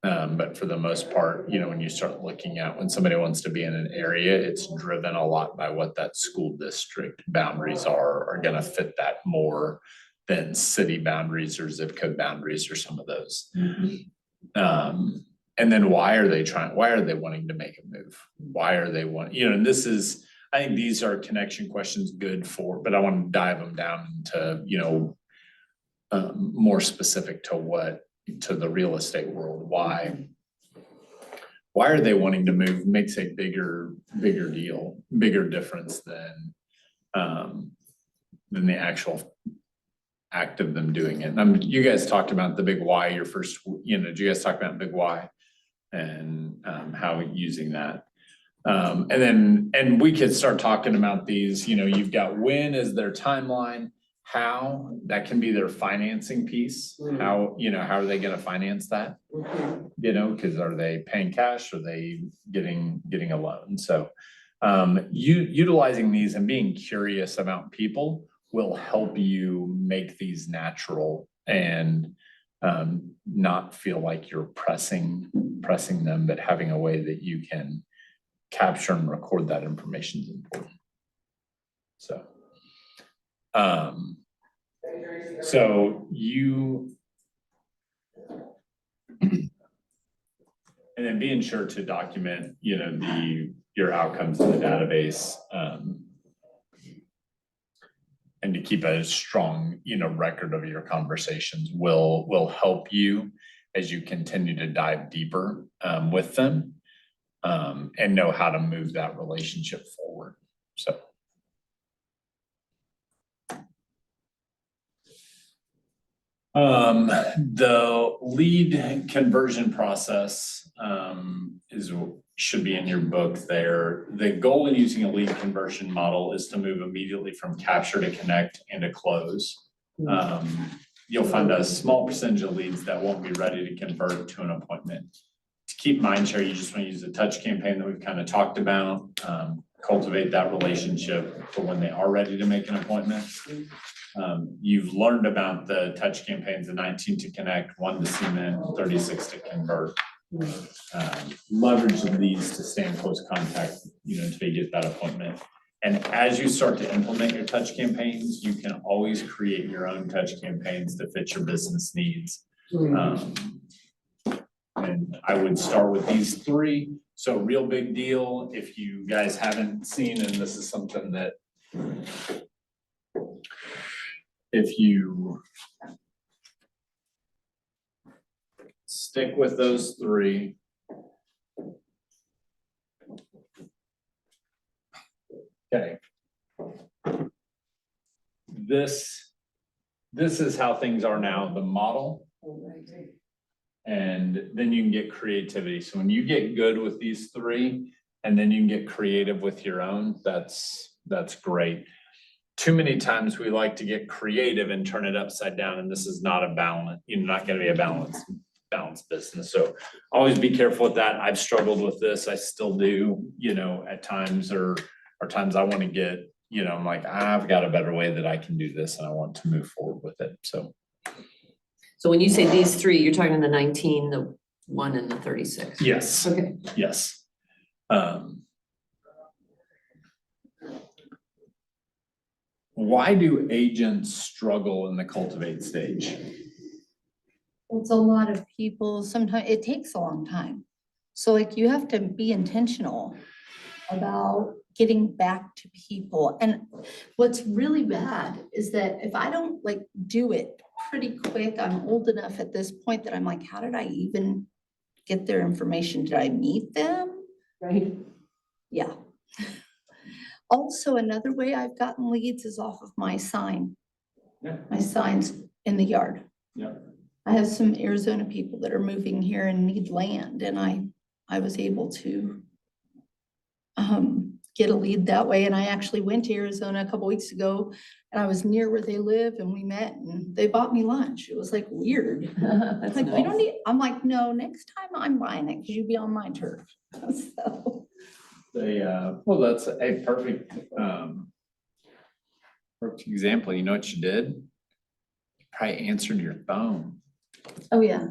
But for the most part, when you start looking at when somebody wants to be in an area, it's driven a lot by what that school district boundaries are gonna fit that more than city boundaries or zip code boundaries or some of those. And then why are they wanting to make a move? Why are they and this is, I think these are connection questions good for, but I want to dive them down into, more specific to the real estate world. Why are they wanting to move? Makes a bigger deal, bigger difference than the actual act of them doing it. You guys talked about the big why, your first, did you guys talk about big why and how using that? And we could start talking about these, you've got when is their timeline, how that can be their financing piece. How are they gonna finance that? Because are they paying cash? Are they getting a loan? So utilizing these and being curious about people will help you make these natural and not feel like you're pressing them, but having a way that you can capture and record that information is important. So and then being sure to document, your outcomes in the database, and to keep a strong, record of your conversations will help you as you continue to dive deeper with them, and know how to move that relationship forward. So. The lead conversion process should be in your book there. The goal in using a lead conversion model is to move immediately from capture to connect and to close. You'll find a small percentage of leads that won't be ready to convert to an appointment. To keep mind share, you just want to use the touch campaign that we've kind of talked about, cultivate that relationship for when they are ready to make an appointment. You've learned about the touch campaigns, the 19 to connect, 1 to cement, 36 to convert. Leverage these to stay in close contact, until you get that appointment. And as you start to implement your touch campaigns, you can always create your own touch campaigns to fit your business needs. And I would start with these 3. So real big deal. If you guys haven't seen, and this is something that if you stick with those 3. Okay. This is how things are now, the model. And then you can get creativity. So when you get good with these 3, and then you can get creative with your own, that's that's great. Too many times we like to get creative and turn it upside down, and this is not a balance, not gonna be a balanced business. So always be careful with that. I've struggled with this. I still do, at times or times I wanna get, I'm like, I've got a better way that I can do this and I want to move forward with it. So So when you say these three, you're talking the 19, the 1 and the 36? yes, Okay. yes. Why do agents struggle in the cultivate stage? It's a lot of people, sometimes it takes a long time. So like you have to be intentional about getting back to people. And what's really bad is that if I don't like do it pretty quick, I'm old enough at this point that I'm like, how did I even get their information? Did I meet them? Right. Yeah. Also, another way I've gotten leads is off of my sign. Yeah. My signs in the yard. Yeah. I have some Arizona people that are moving here and need land, and I was able to get a lead that way. And I actually went to Arizona a couple weeks ago, and I was near where they live, and we met, and they bought me lunch. It was like weird. That's Like, we don't nice. need, I'm like, no, next time I'm buying it, because you be on my turf. So, Well, that's a perfect example. You know what you did? You probably answered your phone. oh yeah,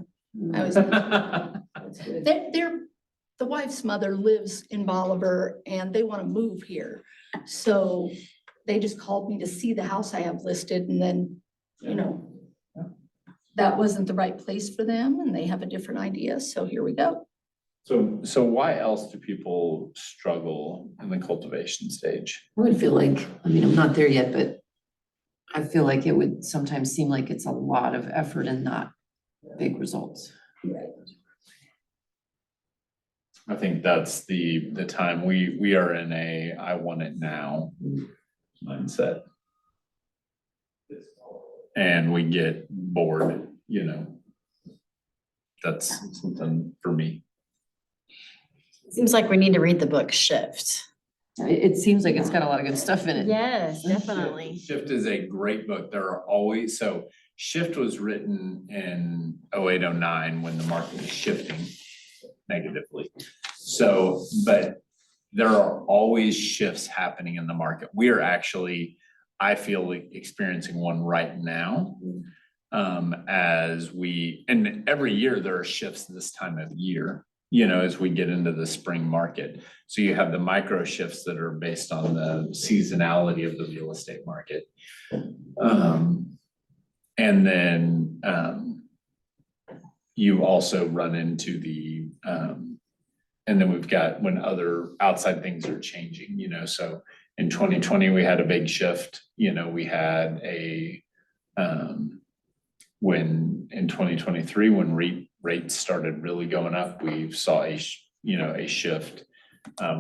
I was, That's good. the wife's mother lives in Bolivar and they want to move here. So they just called me to see the house I have listed, and then, that wasn't the right place for them and they have a different idea. So here we go. So why else do people struggle in the cultivation stage? I would feel like, I'm not there yet, but I feel like it would sometimes seem like it's a lot of effort and not big results. I think that's the time we are in I want it now mindset. And we get bored, that's something for me. Seems like we need to read the book Shift. It seems like it's got a lot of good stuff in it. Yes, definitely. Shift is a great book. There are always, so Shift was written in 08, 09 when the market was shifting negatively. So, but there are always shifts happening in the market. We are actually, I feel like experiencing one right now. And every year there are shifts this time of year, as we get into the spring market. So you have the micro shifts that are based on the seasonality of the real estate market. And then you also run into and then we've got when other outside things are changing, so in 2020, we had a big shift, we had when in 2023, when rates started really going up, we saw a shift.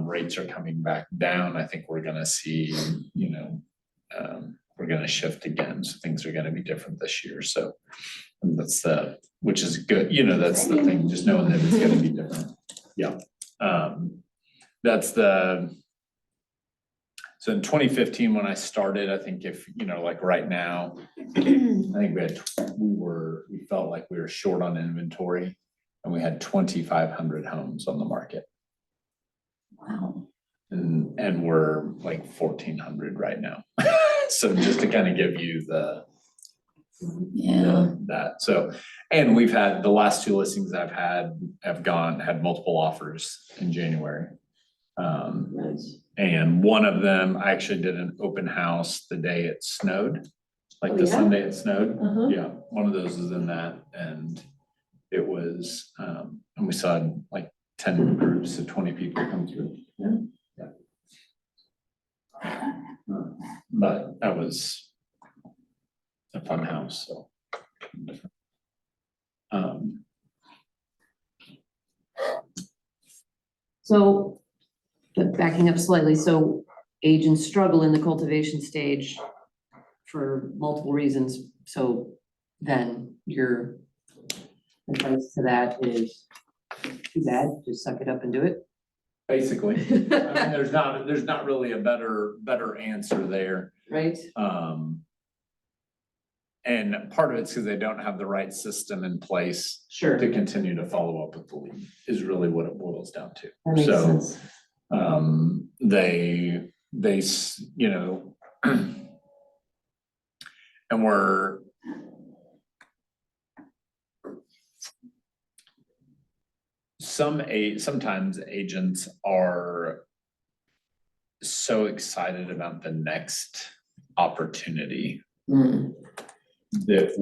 Rates are coming back down. I think we're gonna see, we're gonna shift again. So things are gonna be different this year. So which is good, that's the thing, just knowing that it's gonna be different. Yeah. So in 2015, when I started, I think if, like right now, I think we felt like we were short on inventory and we had 2,500 homes on the market. Wow. And we're like 1,400 right now. So just to kind of give you that. So, and we've had the last 2 listings I've had had multiple offers in January. Nice. And one of them, I actually did an open house the day it snowed, like the Sunday it snowed. Uh-huh. Yeah, one of those is in that, and it was, and we saw like 10 groups of 20 people come through. Yeah. But that was a fun house, so. So, but backing up slightly, so agents struggle in the cultivation stage for multiple reasons. So then your advice to that is too bad, just suck it up and do it. basically. I mean, there's not really a better answer there. Right? And part of it's because they don't have the right system in place Sure. to continue to follow up with the lead, is really what it boils down to. That makes So, sense. you know, and sometimes agents are so excited about the next opportunity Mm. that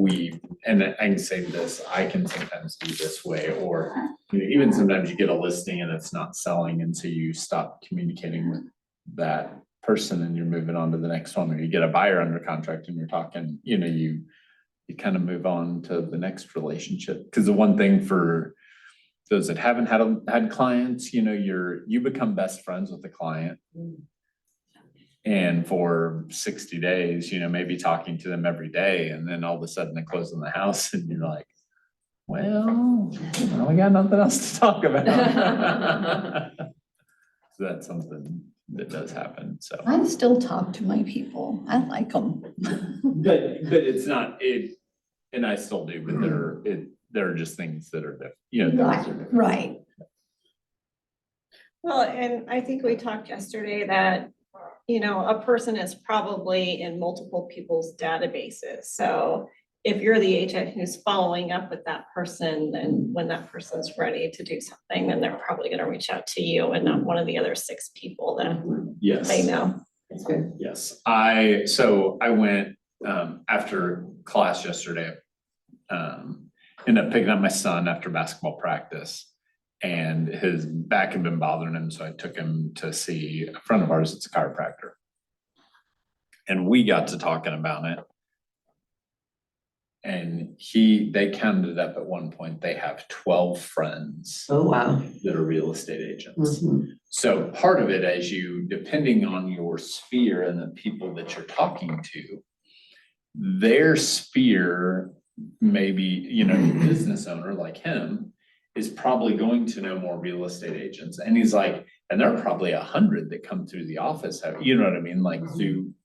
and I can say this, I can sometimes be this way, or you know, even sometimes you get a listing and it's not selling, and so you stop communicating with that person and you're moving on to the next one, or you get a buyer under contract and you're talking, you know, you kind of move on to the next relationship. Because the one thing for those that haven't had clients, you know, you become best friends with the client. And for 60 days, you know, maybe talking to them every day, and then all of a sudden they close on the house and you're like, well, we got nothing else to talk about. So that's something that does happen, so. I still talk to my people. I like them. But it's not, and I still do, but there are just things that are different, you know. things are different. Right. Well, and I think we talked yesterday that, you know, a person is probably in multiple people's databases. So if you're the agent who's following up with that person, then when that person's ready to do something, then they're probably gonna reach out to you and not one of the other 6 people that Yes. they know. That's good. Yes, I went, after class yesterday, ended up picking up my son after basketball practice. And his back had been bothering him, so I took him to see a friend of ours that's a chiropractor. And we got to talking about it. And they counted up at one point, they have 12 friends Oh, wow. that are real estate agents. Mhm. So part of it, depending on your sphere and the people that you're talking to, their sphere, maybe, you know, a business owner like him is probably going to know more real estate agents. And he's like, and there are probably 100 that come through the office, you know what I mean? Like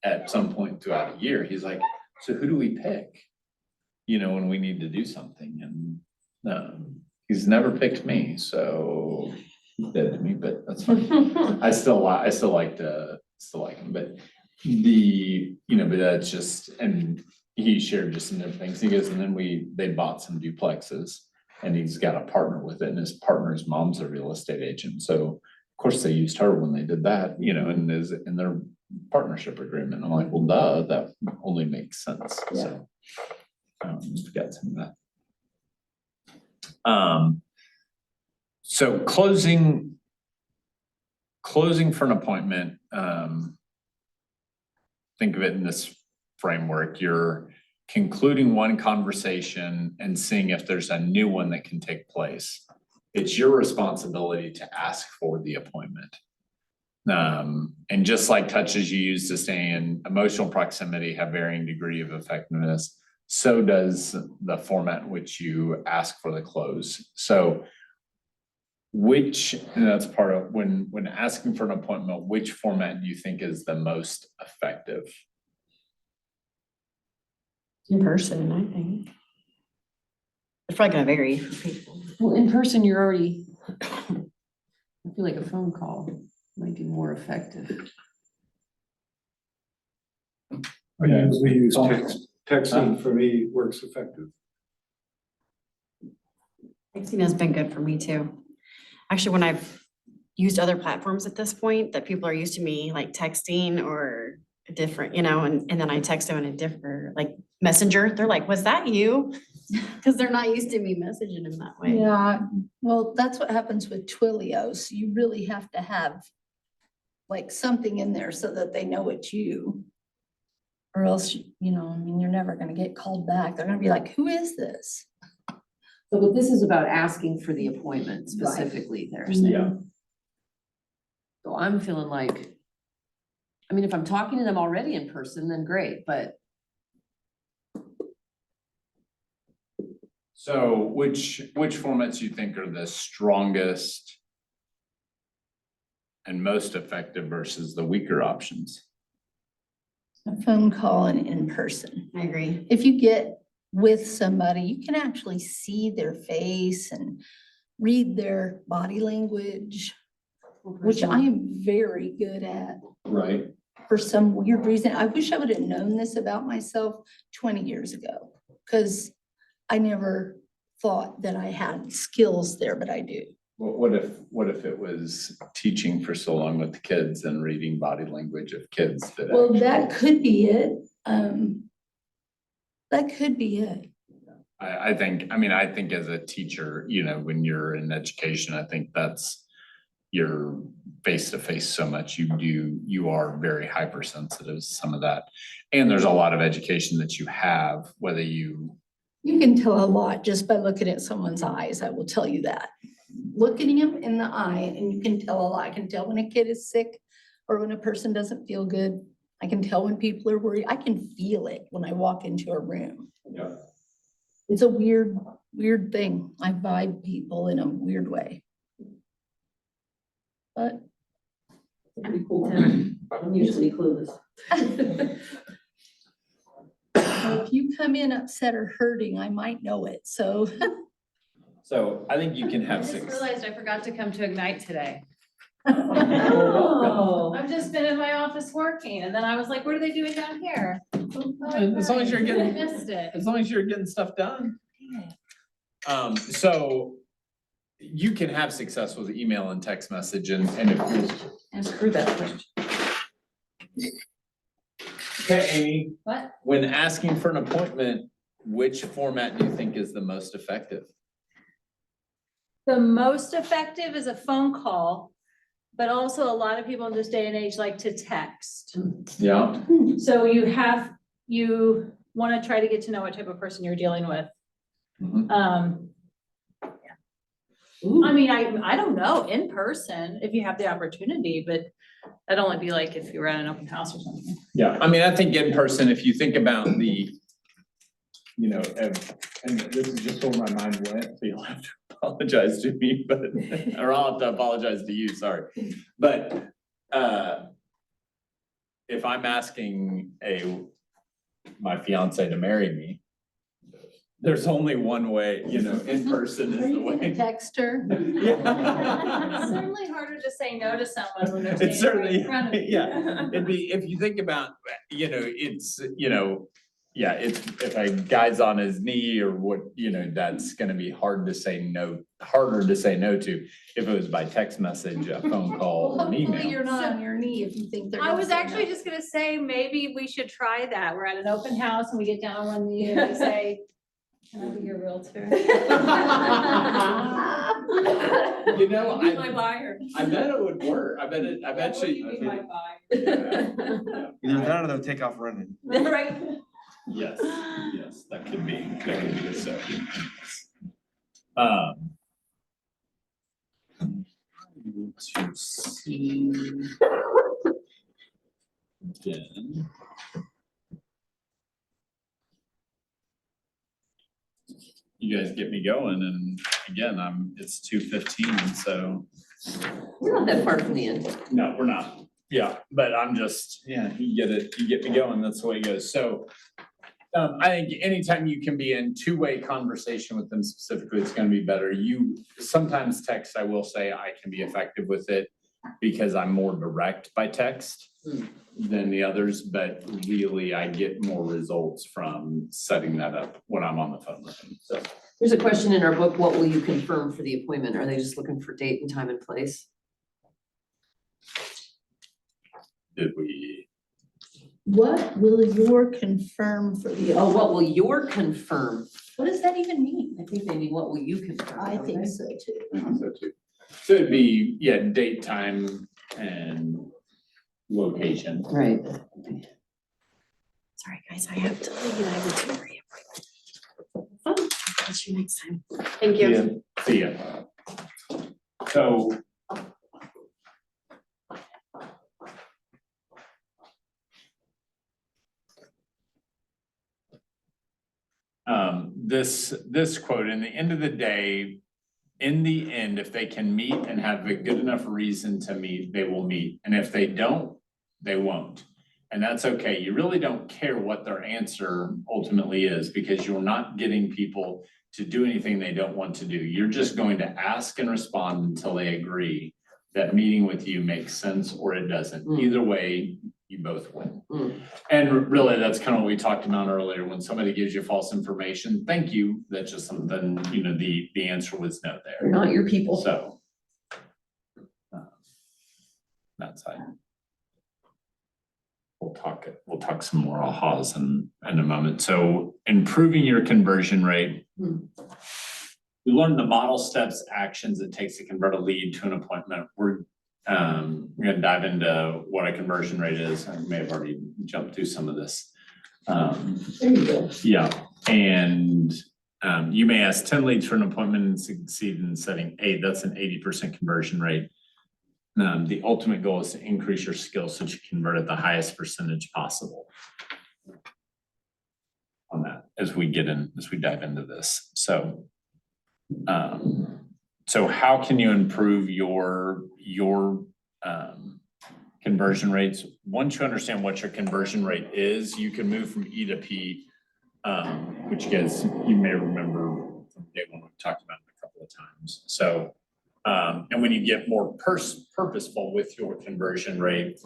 at some point throughout the year, he's like, so who do we pick? You know, when we need to do something, and he's never picked me, so he's dead to me, but that's fine. I still like him, but but that's just, and he shared just some different things. He goes, and then they bought some duplexes, and he's got a partner with it, and his partner's mom's a real estate agent, so of course they used her when they did that, you know, and is in their partnership agreement. I'm like, well, duh, that only makes sense, so. We've got some of that. So closing for an appointment, think of it in this framework. You're concluding one conversation and seeing if there's a new one that can take place. It's your responsibility to ask for the appointment. And just like touches you use to stay in emotional proximity have varying degree of effectiveness, so does the format in which you ask for the close. So and that's part of when asking for an appointment, which format do you think is the most effective? In person, I think. It's probably gonna vary for people. Well, in person, you're already, I feel like a phone call might be more effective. I usually use text. Texting for me works effective. Texting has been good for me too. Actually, when I've used other platforms at this point that people are used to me like texting or a different, you know, and then I text them in a different, like Messenger, they're like, was that you? Because they're not used to me messaging them that way. Yeah, well, that's what happens with Twilio. So you really have to have like something in there so that they know it's you. Or else, you know, I mean, you're never gonna get called back. They're gonna be like, who is this? So, but this is about asking for the appointment specifically, they're saying. Yeah. So I'm feeling like, I mean, if I'm talking to them already in person, then great, but So which formats you think are the strongest and most effective versus the weaker options? A phone call and in person. I agree. If you get with somebody, you can actually see their face and read their body language, which I am very good at. Right. For some weird reason. I wish I would have known this about myself 20 years ago, because I never thought that I had skills there, but I do. What if it was teaching for so long with the kids and reading body language of kids that? Well, actually- that could be it. That could be it. I think as a teacher, you know, when you're in education, I think that's you're face to face so much, you are very hypersensitive to some of that. And there's a lot of education that you have, whether you. You can tell a lot just by looking at someone's eyes. I will tell you that. Looking him in the eye and you can tell a lot. I can tell when a kid is sick or when a person doesn't feel good. I can tell when people are worried. I can feel it when I walk into a room. Yeah. It's a weird thing. I vibe people in a weird way. But Pretty cool, Tim. I'm usually clueless. if you come in upset or hurting, I might know it. So So I think you can I have just six. realized I forgot to come to Ignite today. Oh. I've just been in my office working and then I was like, what are they doing down here? As long as you're I getting, missed it. as long as you're getting stuff done. So you can have success with email and text message and if you. And screw that question. Okay, Amy, What? when asking for an appointment, which format do you think is the most effective? The most effective is a phone call, but also a lot of people in this day and age like to text. Yeah. So you want to try to get to know what type of person you're dealing with. Mhm. I mean, I don't know, in person, if you have the opportunity, but that'd only be like if you were at an open house or something. Yeah, I mean, I think in person, if you think about the, you know, and this is just where my mind went, so you'll have to apologize to me, but, or I'll have to apologize to you, sorry. But, if I'm asking my fiance to marry me, there's only one way, you know, in person is the way. text her. It's Yeah. certainly harder to say no to someone when they're It's standing right certainly, in front of you. yeah, it'd be, if you think about, you know, it's, you know, yeah, it's, if a guy's on his knee or what, you know, that's gonna be harder to say no to. If it was by text message, a phone call, an Hopefully you're email. not on your knee if you think they're. I gonna was say actually no. just gonna say, maybe we should try that. We're at an open house and we get down on one knee and we say, can I be your realtor? You know, You be my buyer. I bet it would work. I bet Will you. you be my buyer? Yeah. Either that or they'll take off running. Right? Yes, that could be so. To see. Again. You guys get me going and again, it's 2:15, so. We're not that far from the end. No, we're not. Yeah, but I'm just, yeah, you get me going, that's the way it goes, so. I think anytime you can be in two-way conversation with them specifically, it's gonna be better. Sometimes text, I will say I can be effective with it because I'm more direct by text than the others, but really I get more results from setting that up when I'm on the phone with them, so. There's a question in our book, what will you confirm for the appointment? Are they just looking for date and time and place? Did we? What will your confirm for the? Oh, what will your confirm? What does that even mean? I think they mean, what will you confirm? I don't think they? so too. So too. So it'd be, yeah, date, time and location. Right. Sorry, guys, I have to leave. I have a temporary appointment. I'll catch you next time. Thank you. See ya. So. This quote, in the end of the day, in the end, if they can meet and have a good enough reason to meet, they will meet. And if they don't, they won't. And that's okay. You really don't care what their answer ultimately is because you're not getting people to do anything they don't want to do. You're just going to ask and respond until they agree that meeting with you makes sense or it doesn't. Either way, you both win. And really, that's kind of what we talked about earlier. When somebody gives you false information, thank you. That's just something, the answer was no there. They're not your people. So. That side. We'll talk some more ahas in a moment. So improving your conversion rate. We learned the model steps, actions it takes to convert a lead to an appointment. We're gonna dive into what a conversion rate is. I may have already jumped through some of this. There you go. Yeah, and you may ask 10 leads for an appointment and succeed in setting 8. That's an 80% conversion rate. The ultimate goal is to increase your skills so that you convert at the highest percentage possible. On that, as we dive into this. So how can you improve your conversion rates? Once you understand what your conversion rate is, you can move from E to P, which you may remember from day one we talked about it a couple of times. So, and when you get more purposeful with your conversion rate,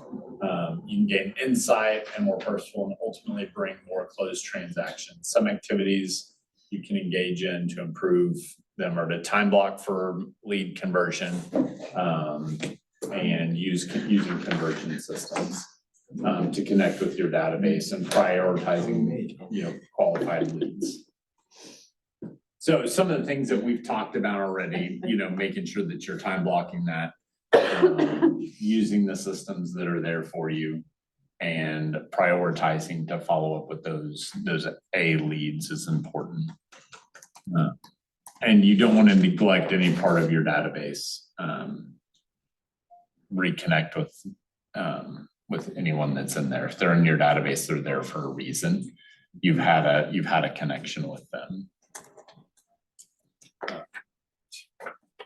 you can gain insight and more purposeful and ultimately bring more closed transactions. Some activities you can engage in to improve them are to time block for lead conversion, and using conversion systems to connect with your database and prioritizing, qualified leads. So some of the things that we've talked about already, making sure that you're time blocking that, using the systems that are there for you and prioritizing to follow up with those A leads is important. And you don't want to neglect any part of your database. Reconnect with anyone that's in there. If they're in your database, they're there for a reason. You've had a connection with them.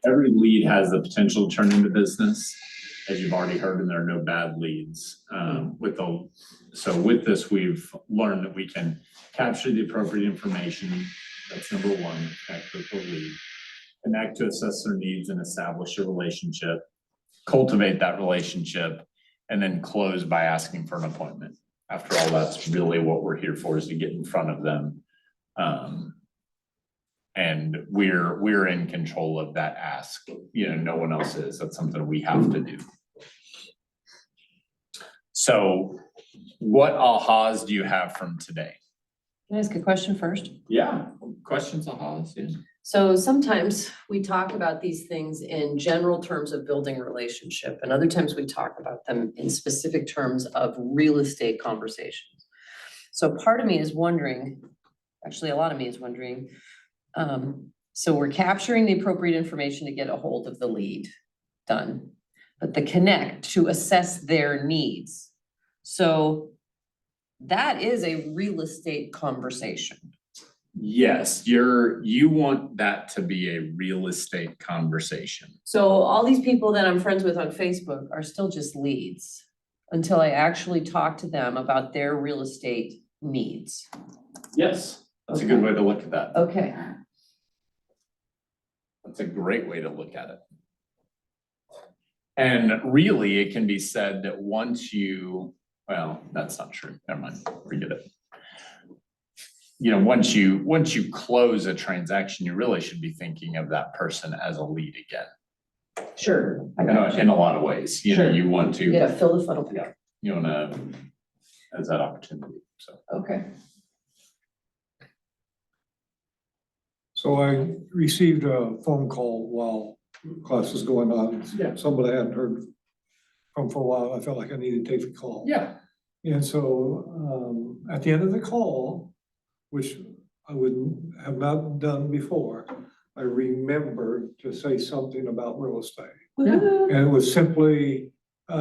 Every lead has the potential to turn into business, as you've already heard, and there are no bad leads. So with this, we've learned that we can capture the appropriate information. That's number one, connect with the lead. Connect to assess their needs and establish a relationship. Cultivate that relationship, and then close by asking for an appointment. After all, that's really what we're here for, is to get in front of them. And we're in control of that ask. No one else is. That's something we have to do. So what ahas do you have from today? Can I ask a question first? Yeah, questions, ahas, yeah. So sometimes we talk about these things in general terms of building a relationship, and other times we talk about them in specific terms of real estate conversations. So part of me is wondering, actually a lot of me is wondering, so we're capturing the appropriate information to get a hold of the lead, done, but the connect to assess their needs. So that is a real estate conversation. Yes, you want that to be a real estate conversation. So all these people that I'm friends with on Facebook are still just leads until I actually talk to them about their real estate needs. Yes, that's a good way to look at that. Okay. That's a great way to look at it. And really, it can be said that well, that's not true. Never mind, forget it. Once you close a transaction, you really should be thinking of that person as a lead again. Sure. In a lot of ways, Sure. You want to. Yeah, fill the funnel. Yeah, you want to, as that opportunity, so. Okay. So I received a phone call while class was going on. Yeah. Somebody I hadn't heard from for a while. I felt like I needed to take the call. Yeah. And so at the end of the call, which I wouldn't have not done before, I remembered to say something about real estate. And it was simply, I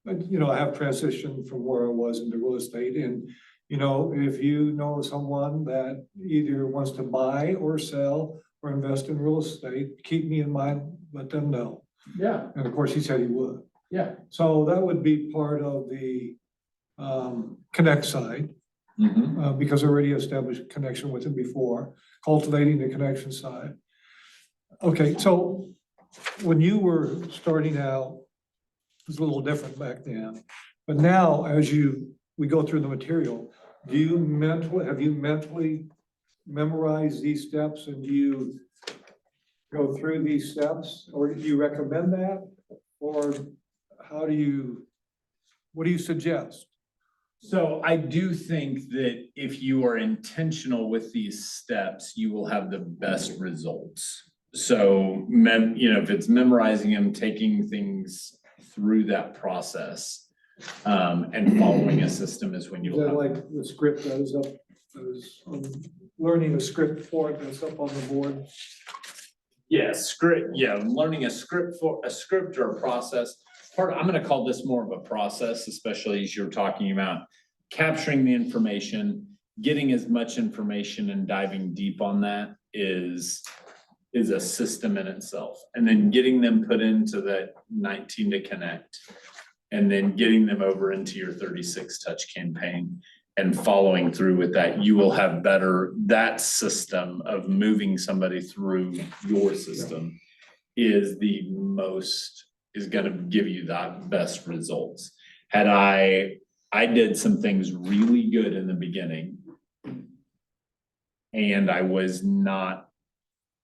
have transitioned from where I was into real estate. And, if you know someone that either wants to buy or sell or invest in real estate, keep me in mind, let them know. Yeah, And of course, he said he would. yeah. So that would be part of the connect side, because I already established a connection with him before, cultivating the connection side. Okay, so when you were starting out, it was a little different back then. But now, as we go through the material, have you mentally memorized these steps, and do you go through these steps, or do you recommend that? Or what do you suggest? So I do think that if you are intentional with these steps, you will have the best results. So if it's memorizing them, taking things through that process, and following a system is when Is you'll that have. like the script that is up, learning a script for it that's up on the board? Yeah, learning a script or a process. I'm gonna call this more of a process, especially as you're talking about capturing the information, getting as much information and diving deep on that is a system in itself. And then getting them put into that 19 to connect, and then getting them over into your 36 touch campaign and following through with that, you will have that system of moving somebody through your system is gonna give you the best results. I did some things really good in the beginning, and I was not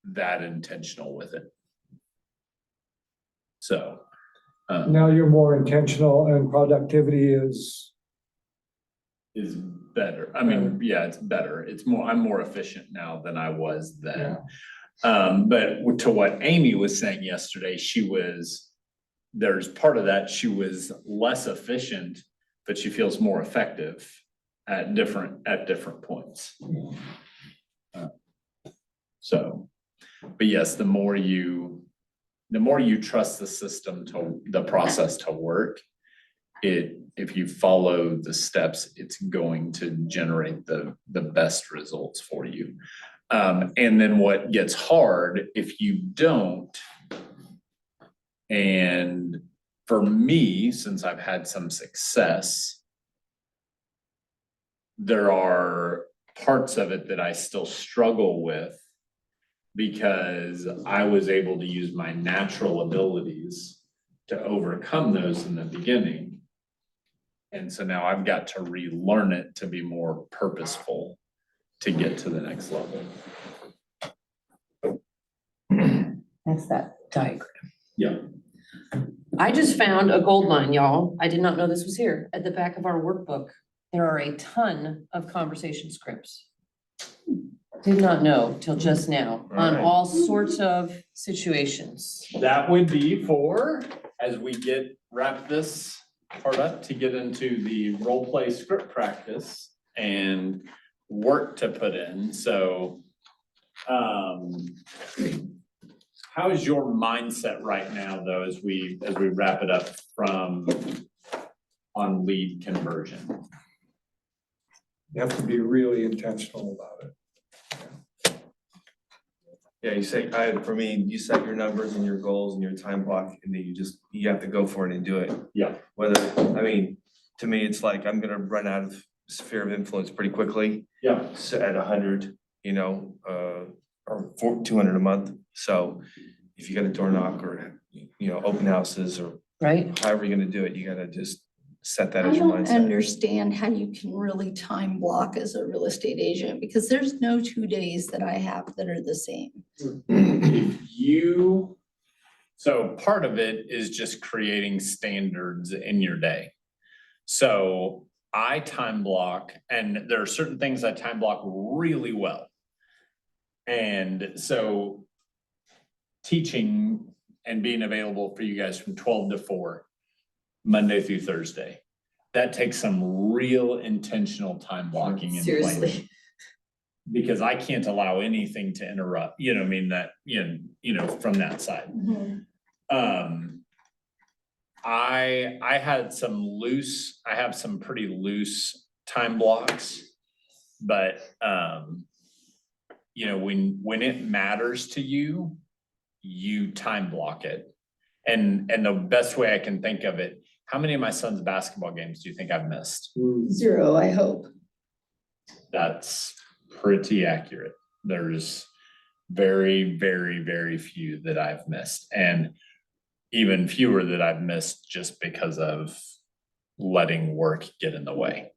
that intentional with it. So. Now you're more intentional and productivity is Better. I mean, yeah, it's better. I'm more efficient now than I was then. But to what Amy was saying yesterday, there's part of that, she was less efficient, but she feels more effective at different points. But yes, the more you trust the system the process to work, if you follow the steps, it's going to generate the best results for you. And then what gets hard if you don't, and for me, since I've had some success, there are parts of it that I still struggle with because I was able to use my natural abilities to overcome those in the beginning. And so now I've got to relearn it to be more purposeful to get to the next level. That's that diagram. Yeah. I just found a gold mine, y'all. I did not know this was here. At the back of our workbook, there are a ton of conversation scripts. Did not know till just now on all sorts of situations. That would be for, as we wrap this part up, to get into the role play script practice and work to put in. So, how is your mindset right now, though, as we wrap it up on lead conversion? You have to be really intentional about it. Yeah, for me, you set your numbers and your goals and your time block, and then you have to go for it and do it. Yeah. To me, it's like, I'm gonna run out of sphere of influence pretty quickly. Yeah. So at 100, or 200 a month. So if you got a door knock or, open houses or Right? however you're gonna do it, you gotta just set that I as your don't mindset. understand how you can really time block as a real estate agent, because there's no 2 days that I have that are the same. So part of it is just creating standards in your day. So I time block, and there are certain things I time block really well. And so teaching and being available for you guys from 12 to 4, Monday through Thursday. That takes some real intentional time blocking and planning. Seriously. Because I can't allow anything to interrupt, from that side. I have some pretty loose time blocks, but you know, when it matters to you, you time block it. And the best way I can think of it, how many of my son's basketball games do you think I've missed? 0, I hope. That's pretty accurate. There's very, very, very few that I've missed, and even fewer that I've missed just because of letting work get in the way.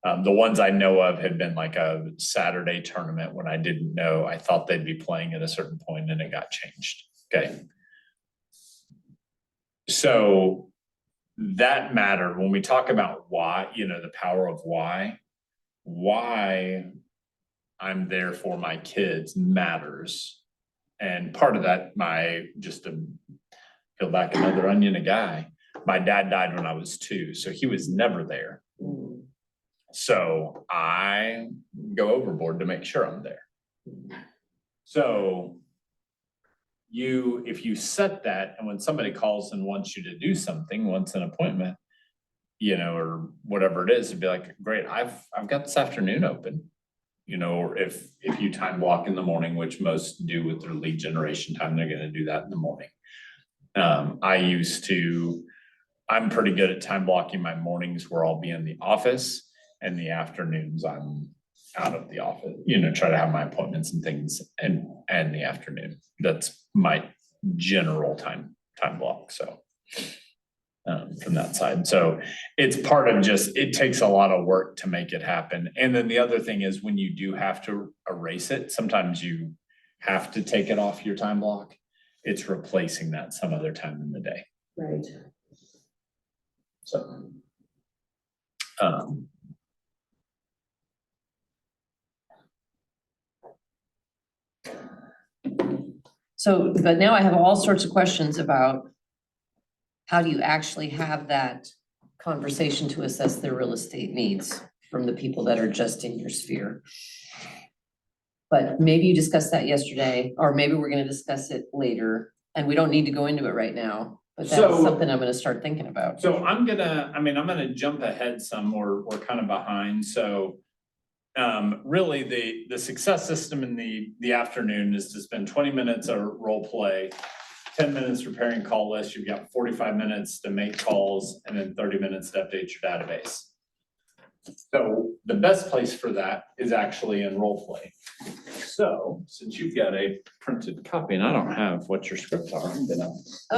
The ones I know of had been like a Saturday tournament when I didn't know, I thought they'd be playing at a certain point and it got changed. Okay. So that mattered when we talk about why, you know, the power of why I'm there for my kids matters. And part of that, just to peel back another onion, a guy, my dad died when I was 2, so he was never there. So I go overboard to make sure I'm there. So if you set that, and when somebody calls and wants you to do something, wants an appointment, you know, or whatever it is, it'd be like, great, I've got this afternoon open. You know, or if you time block in the morning, which most do with their lead generation time, they're gonna do that in the morning. I'm pretty good at time blocking my mornings where I'll be in the office, and the afternoons I'm out of the office, you know, try to have my appointments and things and the afternoon. That's my general time block, so. From that side. So it's part of it takes a lot of work to make it happen. And then the other thing is when you do have to erase it, sometimes you have to take it off your time block. It's replacing that some other time in the day. Right. So. So, but now I have all sorts of questions about how do you actually have that conversation to assess their real estate needs from the people that are just in your sphere? But maybe you discussed that yesterday, or maybe we're gonna discuss it later, and we don't need to go into it right now, but that's So- something I'm gonna start thinking about. So I'm gonna jump ahead some, we're kind of behind, so. Really the success system in the afternoon is to spend 20 minutes of role play, 10 minutes preparing call lists, you've got 45 minutes to make calls, and then 30 minutes to update your database. So the best place for that is actually in role play. So since you've got a printed copy, and I don't have what your scripts are, I'm gonna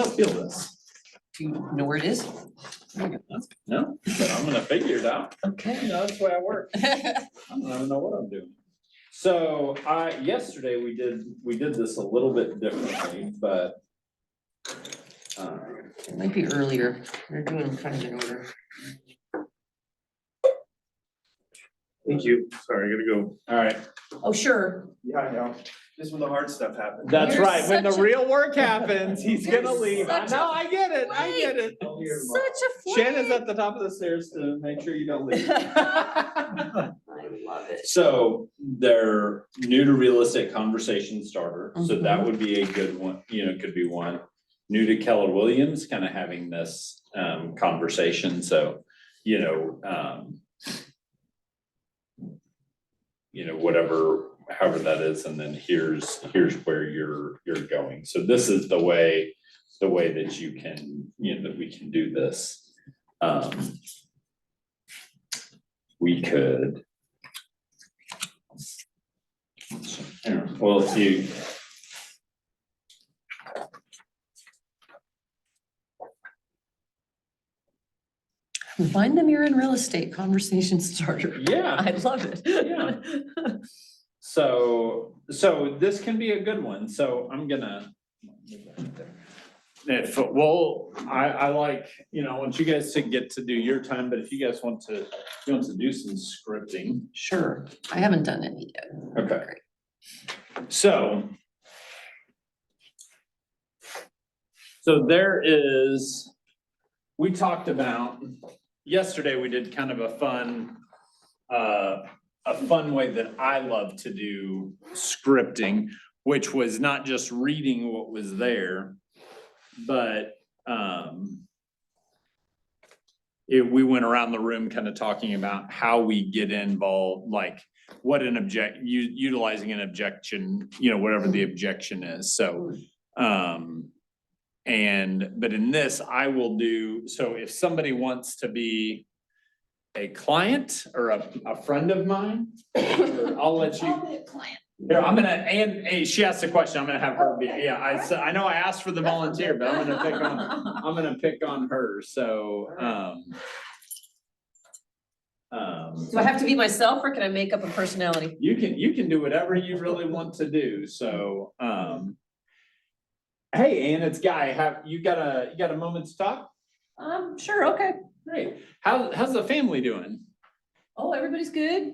steal this. Do you know where it is? No, but I'm gonna figure it out. Okay. You know, that's the way I work. I don't even know what I'm doing. So yesterday we did this a little bit differently, but. It might be earlier. We're doing them kind of in order. Thank you. Sorry, I gotta go. All right. Oh, sure. Yeah, I know. Just when the hard stuff happens. That's You're right. When the such a- real work happens, he's You're gonna leave. such No, a I get it. I get it. Such a flake. Shannon's at the top of the stairs to make sure you don't leave. I love it. So they're new to real estate conversation starter. So that Mhm. would be a good one, you know, could be one. New to Keller Williams, kind of having this conversation. So, you know, whatever, however that is, and then here's where you're going. So this is the way that you can, you know, that we can do this. We could. Well, if you. Find them, you're in real estate conversation starter. Yeah. I love it. Yeah. So this can be a good one, so I'm gonna. I like, you know, I want you guys to get to do your time, but if you guys want to do some scripting. Sure, I haven't done any yet. Okay. So there is, we talked about, yesterday we did kind of a fun way that I love to do scripting, which was not just reading what was there, but we went around the room kind of talking about how we get involved, like what an utilizing an objection, you know, whatever the objection is, so. But in this, I will do, so if somebody wants to be a client or a friend of mine, I'll let you. Here, I'm gonna, and hey, she asked a question, I'm gonna have her be, yeah, I know I asked for the volunteer, but I'm gonna pick on her, so, Do I have to be myself or can I make up a personality? you can do whatever you really want to do, so, hey, Ann, it's Guy, you got a moment to talk? Sure, okay. Great, how's the family doing? Oh, everybody's good.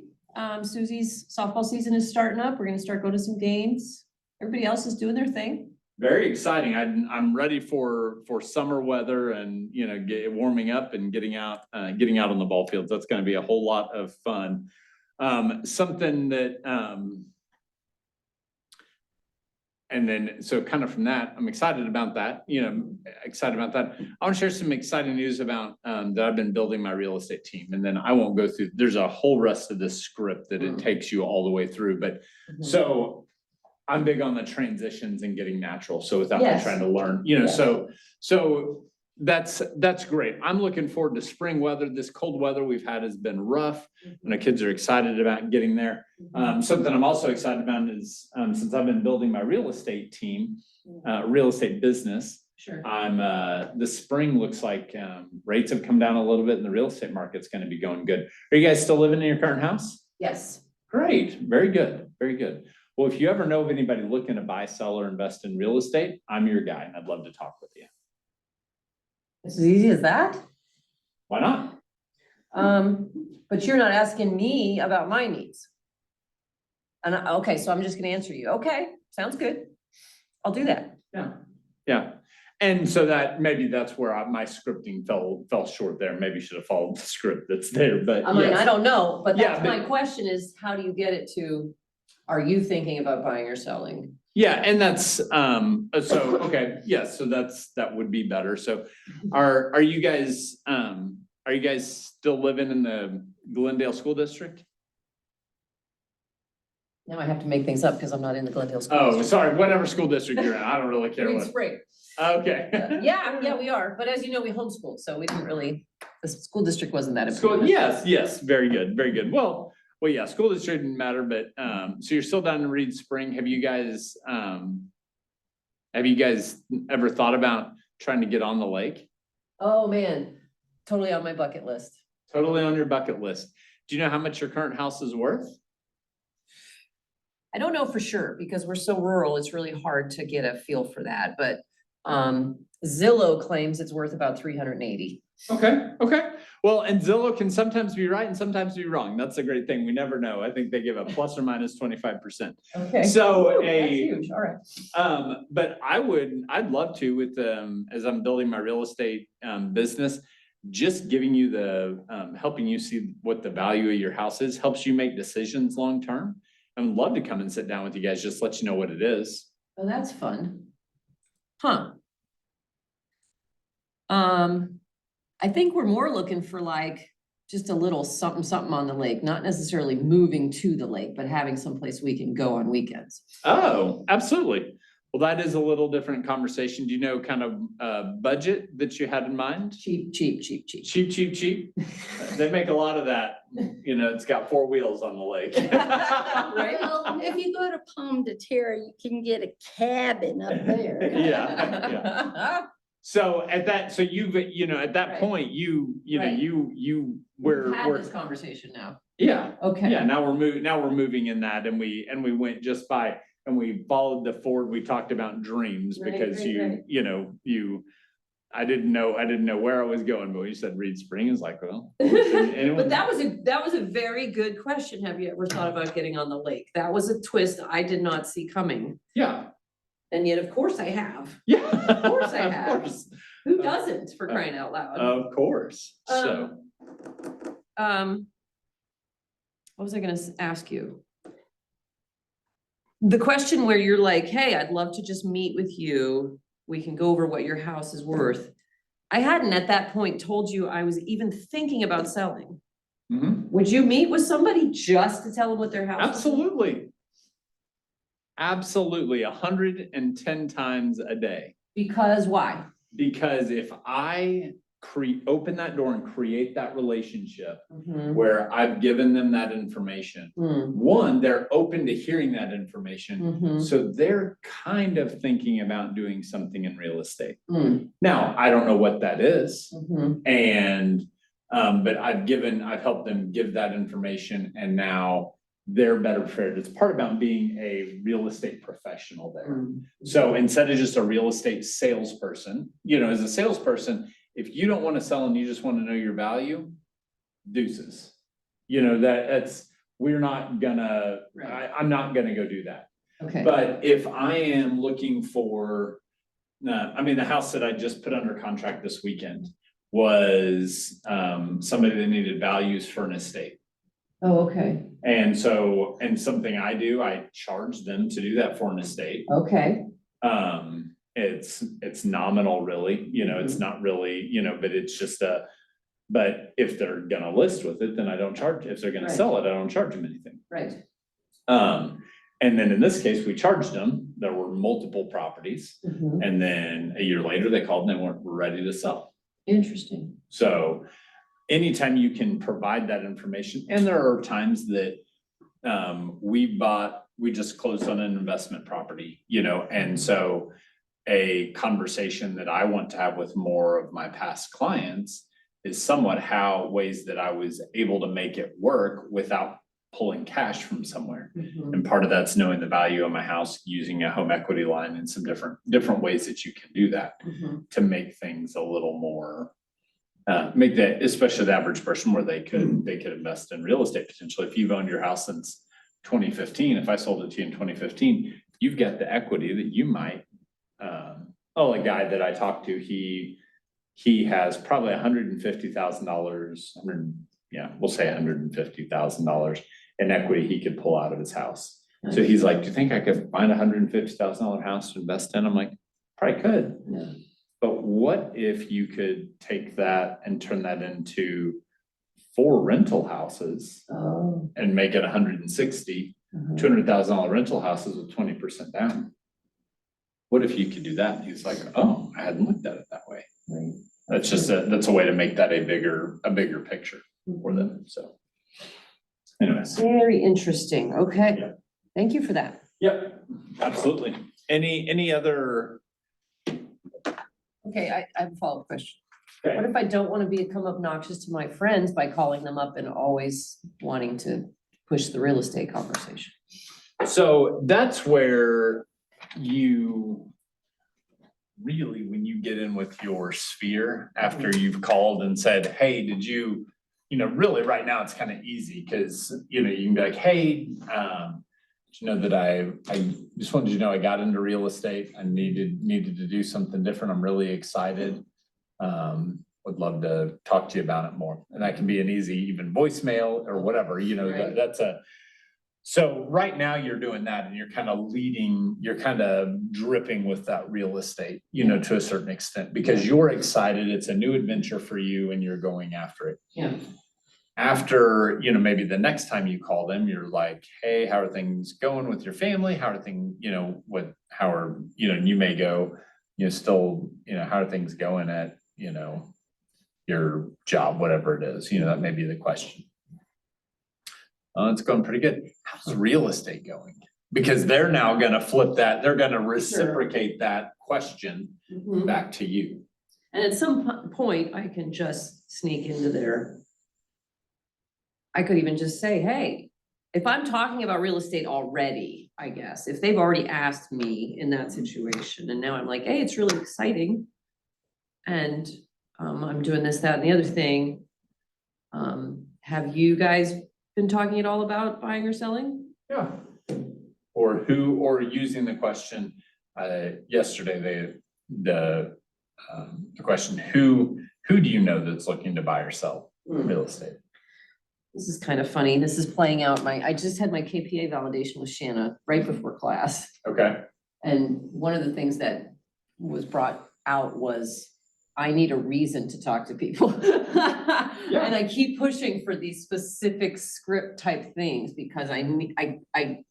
Susie's softball season is starting up. We're gonna start going to some games. Everybody else is doing their thing. Very exciting. I'm ready for summer weather and, you know, warming up and getting out on the ball fields. That's gonna be a whole lot of fun. Something that, and then, so kind of from that, I'm excited about that, you know, excited about that. I want to share some exciting news about, that I've been building my real estate team, and then I won't go through, there's a whole rest of this script that it takes you all the way through, but so I'm big on the transitions and getting natural, so without me Yes. trying to learn, you know, Yes. so that's great. I'm looking forward to spring weather. This cold weather we've had has been rough, and the kids are excited about getting there. Something I'm also excited about is, since I've been building my real estate team, real estate business, Sure. the spring looks like, rates have come down a little bit and the real estate market's gonna be going good. Are you guys still living in your current house? Yes. Great, very good, very good. Well, if you ever know of anybody looking to buy, sell, or invest in real estate, I'm your guy and I'd love to talk with you. It's as easy as that? Why not? But you're not asking me about my needs. And okay, so I'm just gonna answer you. Okay, sounds good. I'll do that. Yeah, and so maybe that's where my scripting fell short there. Maybe should have followed the script that's there, but I mean, yes. I don't know, but Yeah, that's my question is, how do you get it to, are you thinking about buying or selling? Yeah, and that's, so, okay, yes, so that would be better. So are you guys still living in the Glendale School District? Now I have to make things up because I'm not in the Glendale School Oh, District. sorry, whatever school district you're in, I don't really care Green what. Spring. Okay. Yeah, we are. But as you know, we homeschooled, so we didn't really, the school district wasn't that School, important. yes, very good, very good. Well, yeah, school district didn't matter, but, so you're still down in Reed Spring. Have you guys ever thought about trying to get on the lake? Oh, man, totally on my bucket list. Totally on your bucket list. Do you know how much your current house is worth? I don't know for sure because we're so rural, it's really hard to get a feel for that, but Zillow claims it's worth about 380. Okay. Well, and Zillow can sometimes be right and sometimes be wrong. That's a great thing. We never know. I think they give a plus or minus 25%. Okay. So Ooh, that's huge, all right. But I'd love to with, as I'm building my real estate, business, just giving you helping you see what the value of your house is, helps you make decisions long-term. I would love to come and sit down with you guys, just let you know what it is. Oh, that's fun. Huh. I think we're more looking for like just a little something on the lake, not necessarily moving to the lake, but having someplace we can go on weekends. Oh, absolutely. Well, that is a little different conversation. Do you know kind of budget that you had in mind? Cheap. Cheap. They make a lot of that, you know, it's got 4 wheels on the lake. Right? Well, if you go to Palm de Terre, you can get a cabin up there. Yeah. So at that, so you've, you know, at that Right. point, you know, Right. we're, Had this conversation now. yeah. Okay. Yeah, now we're moving in that and we went just by and we followed the forward, we talked about dreams Right, because right. you know, I didn't know where I was going, but when you said Reed Spring, is like, well. But that was a very good question. Have you ever thought about getting on the lake? That was a twist I did not see coming. Yeah. And yet, of course I have. Yeah. Of course I have. Of course. Who doesn't, for crying out loud? Of course, so. What was I gonna ask you? The question where you're like, hey, I'd love to just meet with you. We can go over what your house is worth. I hadn't at that point told you I was even thinking about selling. Would you meet with somebody just to tell them what their house is? Absolutely. Absolutely, 110 times a day. Because why? Because if I open that door and create that relationship Mhm. where I've given them that information, Mm, one, they're open to hearing that information. mhm, So they're kind of thinking about doing something in real estate. mm, Now, I don't know what that is. mhm. And, but I've helped them give that information and now they're better prepared. It's part about being a real estate professional there. Mm. So instead of just a real estate salesperson, as a salesperson, if you don't want to sell and you just want to know your value, deuces. We're not gonna, Right. I'm not gonna go do that. Okay, But if I am looking for, the house that I just put under contract this weekend was somebody that needed values for an estate. oh, okay, And something I do, I charge them to do that for an estate. okay, It's nominal really, it's not really, but it's just but if they're gonna list with it, then I don't charge. If they're gonna Right. sell it, I don't charge them anything. right. And then in this case, we charged them. There were multiple properties. Mhm. And then a year later, they called and they weren't ready to sell. Interesting. So anytime you can provide that information, and there are times that we just closed on an investment property, and so a conversation that I want to have with more of my past clients is somewhat ways that I was able to make it work without pulling cash from somewhere. Mhm. And part of that's knowing the value of my house, using a home equity line and some different ways that you can do that Mhm. to make things a little more, make that, especially the average person where they could invest in real estate potentially. If you've owned your house since 2015, if I sold it to you in 2015, you've got the equity that you might, a guy that I talked to, he has probably $150,000, we'll say $150,000 in equity he could pull out of his house. So he's like, do you think I could find $150,000 house to invest in? I'm like, probably could. Yeah. But what if you could take that and turn that into 4 rental houses Oh. and make it 160, Mhm. $200,000 rental houses with 20% down? What if you could do that? And he's like, oh, I hadn't looked at it that way. Right. That's a way to make that a bigger picture for them, so. Anyways, Very interesting, okay. Yeah. Thank you for that. yep, absolutely. Any other? Okay, I have a follow-up question. Okay. What if I don't want to become obnoxious to my friends by calling them up and always wanting to push the real estate conversation? So that's where you really, when you get in with your sphere, after you've called and said, hey, did you, really right now it's kind of easy because, you can be like, hey, that I just wanted you to know I got into real estate. I needed to do something different. I'm really excited. Would love to talk to you about it more. And that can be an easy even voicemail or whatever, Right. so right now you're doing that and you're kind of dripping with that real estate, to a certain extent, because you're excited. It's a new adventure for you and you're going after it. Yeah. After, maybe the next time you call them, you're like, hey, how are things going with your family? How are things, you may go, still, how are things going at, your job, whatever it is, that may be the question. It's going pretty good. How's real estate going? Because they're now gonna flip that, they're gonna reciprocate that question Mhm. back to you. And at some point, I can just sneak into there. I could even just say, hey, if I'm talking about real estate already, I guess, if they've already asked me in that situation, and now I'm like, hey, it's really exciting. And I'm doing this, that, and the other thing. Have you guys been talking at all about buying or selling? Yeah. Or using the question, yesterday, the question, who do you know that's looking to buy or sell real estate? This is kind of funny. This is playing out I just had my KPA validation with Shanna right before class. Okay, And one of the things that was brought out was I need a reason to talk to people. And I keep pushing for these specific script type things because I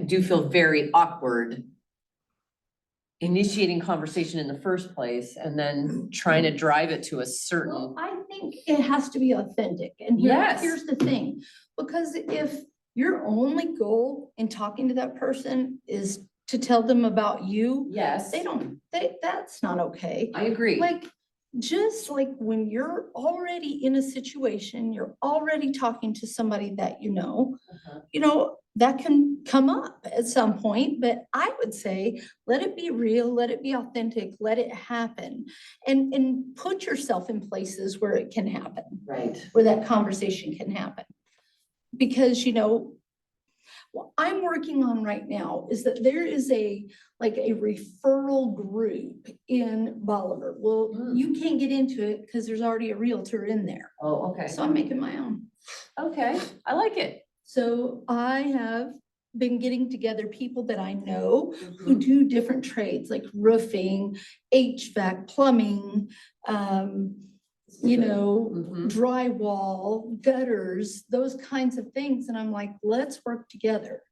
do feel very awkward initiating conversation in the first place and then trying to drive it to a certain, Well, I think it has to be authentic, and Yes. here's the thing, because if your only goal in talking to that person is to tell them about you, yes, that's not okay. I agree. Like, just like when you're already in a situation, you're already talking to somebody that Uh-huh. that can come up at some point, but I would say, let it be real, let it be authentic, let it happen. And put yourself in places where it can happen, Right. where that conversation can happen. Because, what I'm working on right now is that there is a referral group in Bolivar. Well, Mm. you can't get into it because there's already a realtor in there. Oh, okay. So I'm making my own. Okay, I like it. So I have been getting together people that I know Mm-hmm. who do different trades like roofing, HVAC, plumbing, Mhm. drywall, gutters, those kinds of things. And I'm like, let's work together.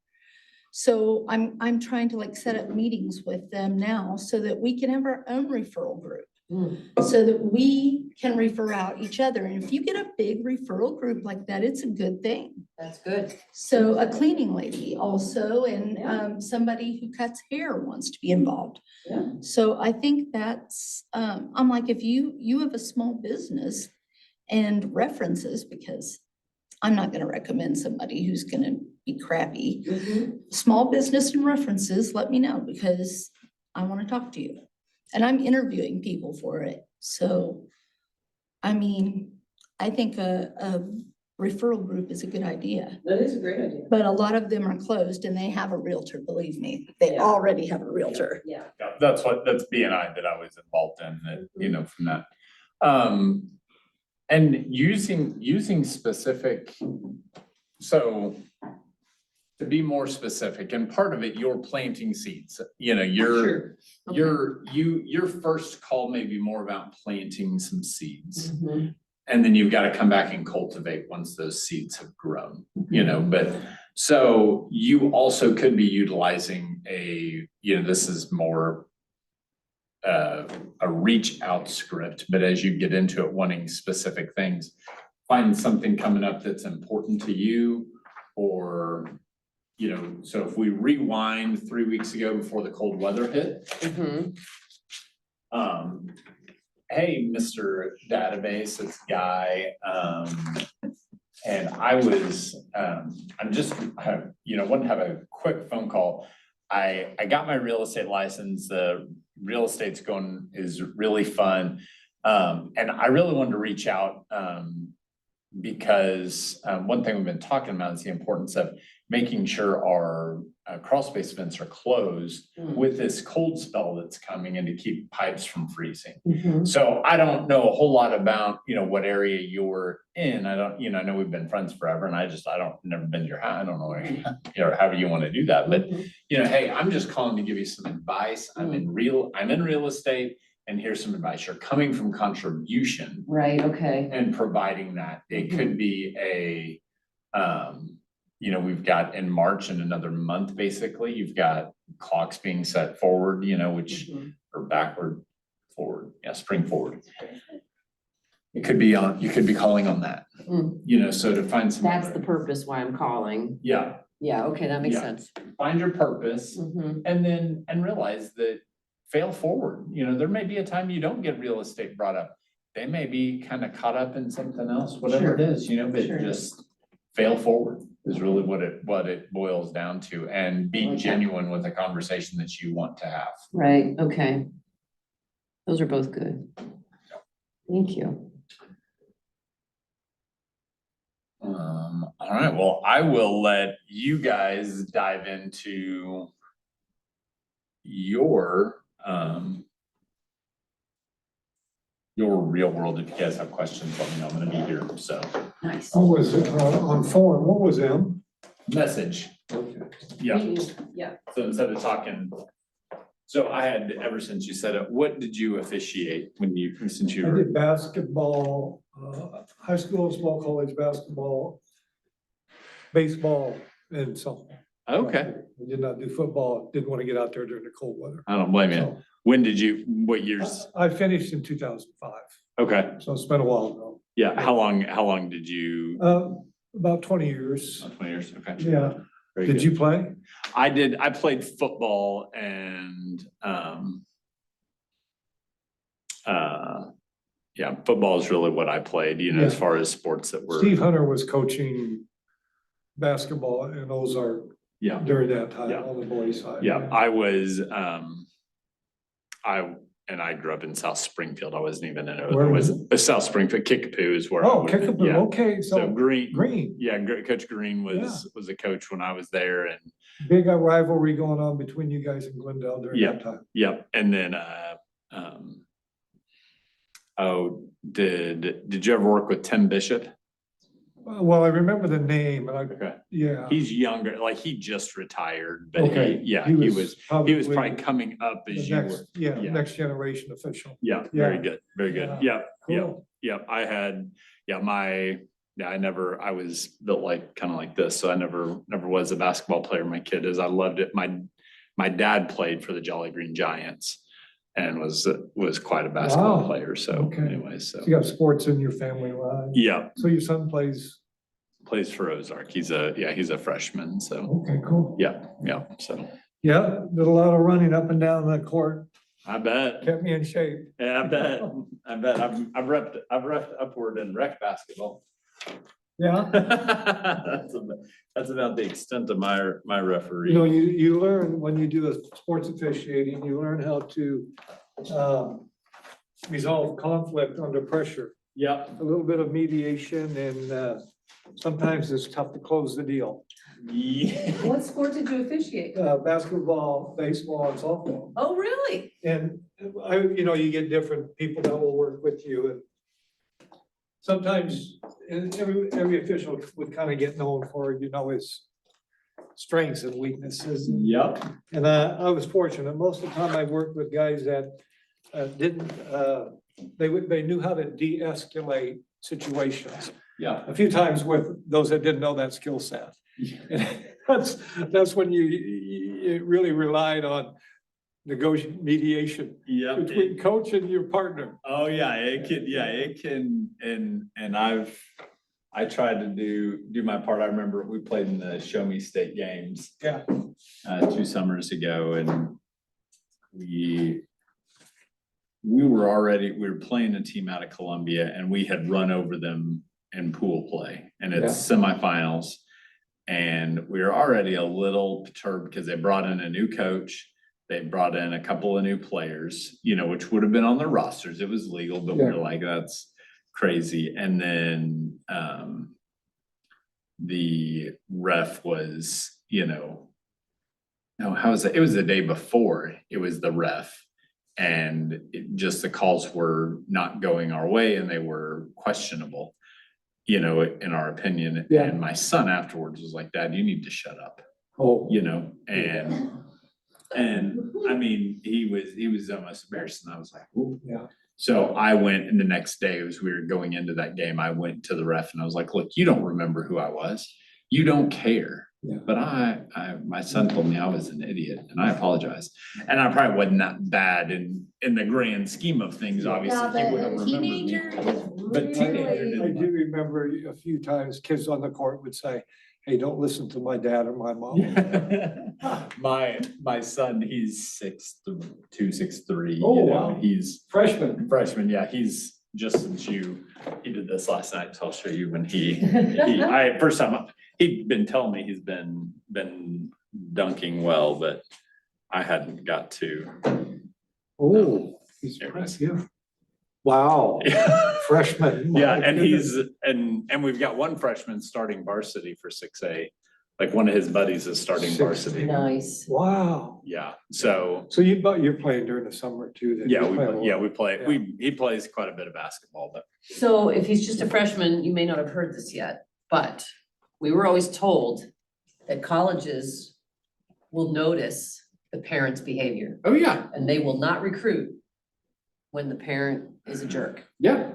So I'm trying to set up meetings with them now so that we can have our own referral group. Mm. So that we can refer out each other. And if you get a big referral group like that, it's a good thing. That's good. So a cleaning lady also, and somebody who cuts hair wants to be involved. Yeah. So I think that's, I'm like, if you have a small business and references, because I'm not gonna recommend somebody who's gonna be crappy. Mhm. Small business and references, let me know, because I wanna talk to you. And I'm interviewing people for it. So, I think a referral group is a good idea. That is a great idea. But a lot of them are closed and they have a realtor, believe me. They Yeah. already have a realtor. Yeah. Yeah, that's BNI that I was involved in, that, from that. And using specific, so to be more specific, and part of it, you're planting seeds, Sure. Okay. your first call may be more about planting some seeds. Mhm. And then you've got to come back and cultivate once those seeds have grown, but so you also could be utilizing this is more a reach out script, but as you get into it, wanting specific things, find something coming up that's important to you, or, so if we rewind 3 weeks ago before the cold weather hit, Mhm. hey, Mr. Database, it's Guy, and I was, I'm just, want to have a quick phone call. I got my real estate license, the real estate's is really fun. And I really wanted to reach out, because, one thing we've been talking about is the importance of making sure our crawl space vents are closed Mm. with this cold spell that's coming in to keep pipes from freezing. Mhm. So I don't know a whole lot about, what area you're in. I don't, I know we've been friends forever and never been to your house. I don't know where, however you want to do that, but Mhm. hey, I'm just calling to give you some advice. I'm in real estate, and here's some advice. You're coming from contribution Right, okay. and providing that. It could be we've got in March, in another month, basically, you've got clocks being set forward, which Mhm. are backward, forward, spring forward. You could be calling on that, Mm. so to find some. That's the purpose why I'm calling. Yeah, Yeah, okay, that makes Yeah. sense. find your purpose. Mhm. And realize that fail forward, there may be a time you don't get real estate brought up. They may be kind of caught up in something else, whatever it is, but Sure. just fail forward is really what it boils down to, and be Okay. genuine with the conversation that you want to have. Right, okay. Those are both good. Thank you. All right, well, I will let you guys dive into your real world. If you guys have questions, let me know. I'm gonna be here, so. Nice. What was, on form, what was M? Message, Okay. yeah, Yeah. so instead of talking So I had, ever since you said it, what did you officiate since you I were? did basketball, high school, small college basketball, baseball, and softball. Okay, I did not do football, didn't want to get out there during the cold weather. I don't blame you. So, What years? I finished in 2005, Okay, so it's been a while ago. yeah, how long did you? About 20 years. 20 years, okay. Yeah. Very Did good. you play? I played football and, yeah, football is really what I played, as Yeah. far as sports that were. Steve Hunter was coaching basketball in Ozark Yeah, during that time Yeah. on the boys side. yeah, I was, I grew up in South Springfield. I wasn't even in, Where it was was South Springfield, Kickapoo is where. I Oh, was. Kickapoo, Yeah. okay, So so Green, Yeah, Coach Green was a coach when I was there and, big rivalry going on between you guys and Glendale during that time. yep, and then, did you ever work with Tim Bishop? Well, I remember the name, and Okay. yeah. He's younger, like he just retired, but Okay. he was probably probably coming up the as you were. next- Yeah, yeah. next generation official. Yeah, very Yeah. good, very good. Yeah. Yeah, Cool. yeah, I had, I was built like, kind of like this, so I never was a basketball player. My kid is, I loved it. My dad played for the Jolly Green Giants and was quite a basketball Wow. player, so Okay. anyway, so. So you got sports in your family line. Yeah, So your son plays, plays for Ozark. He's a freshman, so, okay, cool. yeah, so, Yeah, did a lot of running up and down the court, I bet. kept me in shape. Yeah, I bet. I've repped upward in rec basketball. Yeah. That's about the extent of my referee. You know, you learn when you do a sports officiating, you learn how to resolve conflict under pressure. Yep. A little bit of mediation and sometimes it's tough to close the deal. Yeah. What sport did you officiate? Basketball, baseball and softball. Oh, really? And you get different people that will work with you and sometimes every official would kind of get known for, his strengths and weaknesses. Yep. And I was fortunate. Most of the time I worked with guys that didn't, they knew how to de-escalate situations. Yeah. A few times with those that didn't know that skill set. And that's when you really relied on mediation Yeah. between coach and your partner. Oh, yeah, it can, and I tried to do my part. I remember we played in the Show Me State games. Yeah. 2 summers ago and we were playing a team out of Columbia and we had run over them in pool play and it's semifinals. And we were already a little perturbed because they brought in a new coach. They brought in a couple of new players, which would have been on their rosters. It was legal, but we were like, that's crazy. And then the ref was, no, how was it? It was the day before it was the ref. And the calls were not going our way and they were questionable, in our opinion. Yeah. And my son afterwards was like, Dad, you need to shut up, Oh. and I mean, he was almost embarrassed and I was like, ooh. Yeah. So I went and the next day as we were going into that game, I went to the ref and I was like, look, you don't remember who I was. You don't care. Yeah. But my son told me I was an idiot and I apologize. And I probably wasn't that bad in the grand scheme of things, obviously. Yeah, He but wouldn't a remember me. teenager But is teenager really. didn't I do remember a few times kids on the court would say, hey, don't listen to my dad or my mom. My son, he's 6'2", 6'3". Oh, wow. He's Freshman. yeah, he's just since he did this last night, so I'll show you when first time, he'd been telling me he's been dunking well, but I hadn't got to. Oh, he's There it is. impressive. Wow, freshman. Yeah, My and goodness. and we've got one freshman starting varsity for 6A, like one of his buddies is starting 6A. varsity. Nice. Wow. Yeah, so, So you're playing during the summer too? then? yeah, You play a lot. we play, Yeah. he plays quite a bit of basketball, but. So if he's just a freshman, you may not have heard this yet, but we were always told that colleges will notice the parent's behavior, Oh, yeah, and they will not recruit when the parent is a jerk. yeah.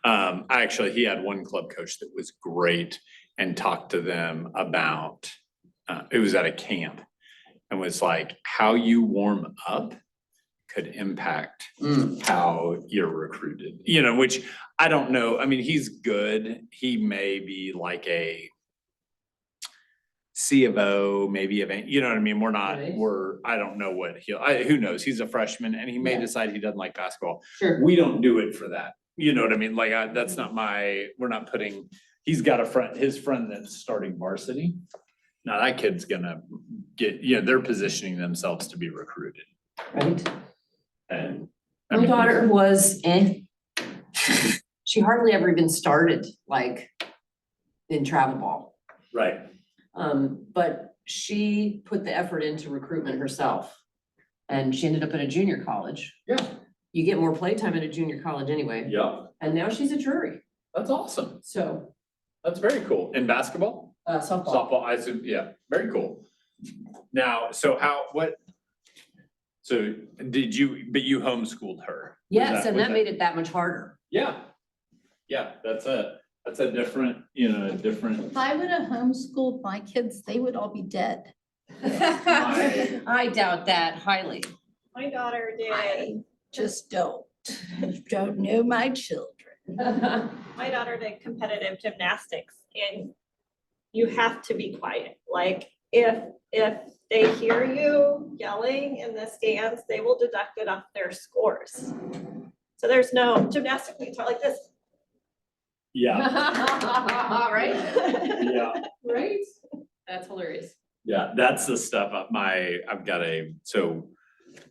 He had one club coach that was great and talked to them about, it was at a camp. And was like, how you warm up could impact how you're recruited, which I don't know. I mean, he's good. He may be like a C of O, maybe you know what I mean? Right. I don't know what who knows? He's a freshman and he may Yeah. decide he doesn't like basketball. Sure. We don't do it for that. You know what I mean? Like, that's not he's got his friend that's starting varsity. Now that kid's gonna get, they're positioning themselves to be recruited Right? and. My daughter was, she hardly ever even started like in travel ball. Right, But she put the effort into recruitment herself. And she ended up at a junior college. yeah, You get more playtime at a junior college anyway. yeah, And now she's a jury, that's awesome. so, That's very cool. In basketball? softball. Softball, I assume, yeah, very cool. Now, so but you homeschooled her? Yes, and that made it that much harder. Yeah. Yeah, that's a different, If I would have homeschooled my kids, they would all be dead. I doubt that highly. My daughter did. I just don't know my children. My daughter did competitive gymnastics and you have to be quiet. Like if they hear you yelling in the stands, they will deduct it off their scores. So there's no gymnastics meets are like this. Yeah, Right? yeah, Right? That's hilarious. yeah, that's the stuff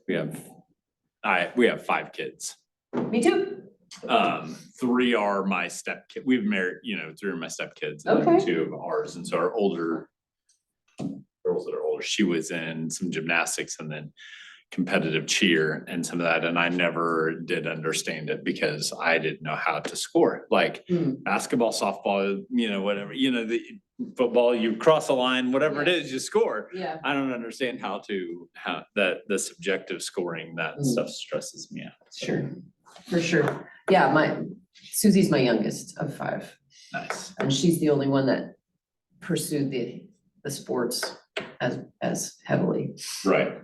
we have 5 kids. Me too. 3 are my step kid. We've married, 3 are my step kids and then Okay. 2 of ours. And so our older girls that are older, she was in some gymnastics and then competitive cheer and some of that. And I never did understand it because I didn't know how to score. Like basketball, softball, whatever, the football, you cross a line, whatever it is, you score. Yeah. I don't understand how the subjective scoring, that stuff stresses me out. Sure, for sure. Yeah, Susie's my youngest of 5, Nice. and she's the only one that pursued the sports as heavily. Right.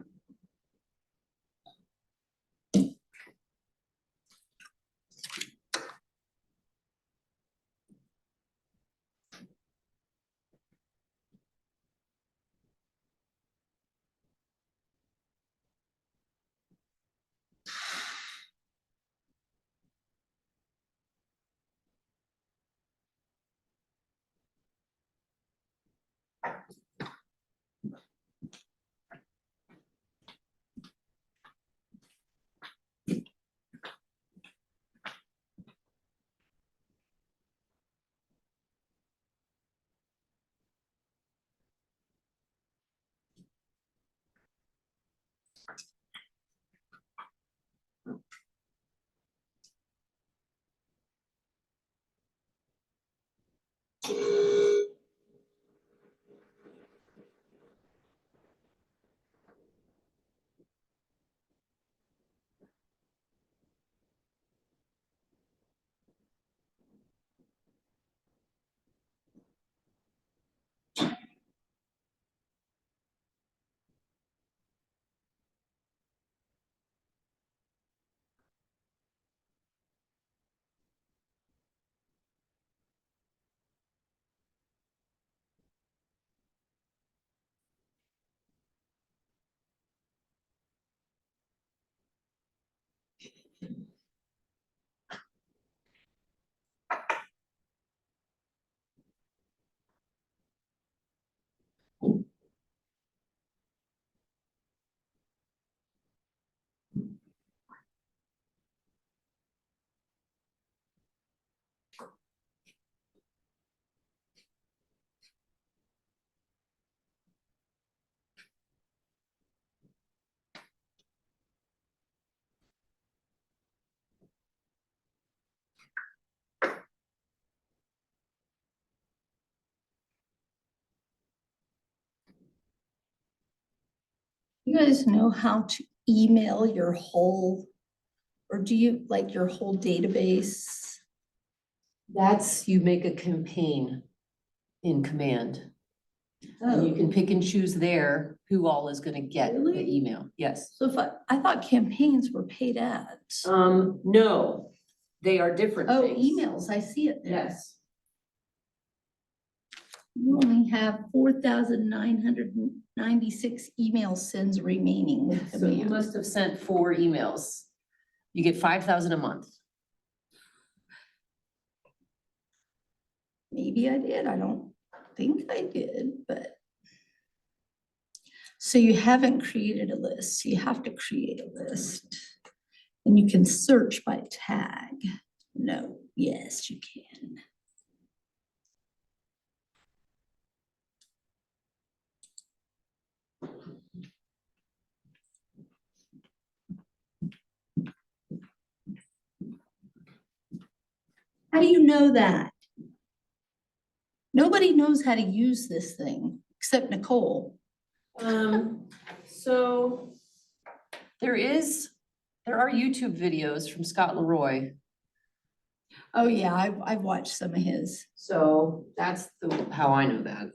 You guys know how to email your whole, or do you like your whole database? That's, you make a campaign in Command. And you can pick and choose there who all is gonna get the Really? email, yes. So if I thought campaigns were paid ads. No, they are different Oh, things. emails, I see it there. Yes. You only have 4,996 email sends remaining with So you command. must have sent 4 emails. You get 5,000 a month. Maybe I did, I don't think I did, but. So you haven't created a list, you have to create a list. And you can search by tag. No, yes, you can. How do you know that? Nobody knows how to use this thing except Nicole. So there are YouTube videos from Scott Leroy. Oh, yeah, I've watched some of his. So that's how I know that.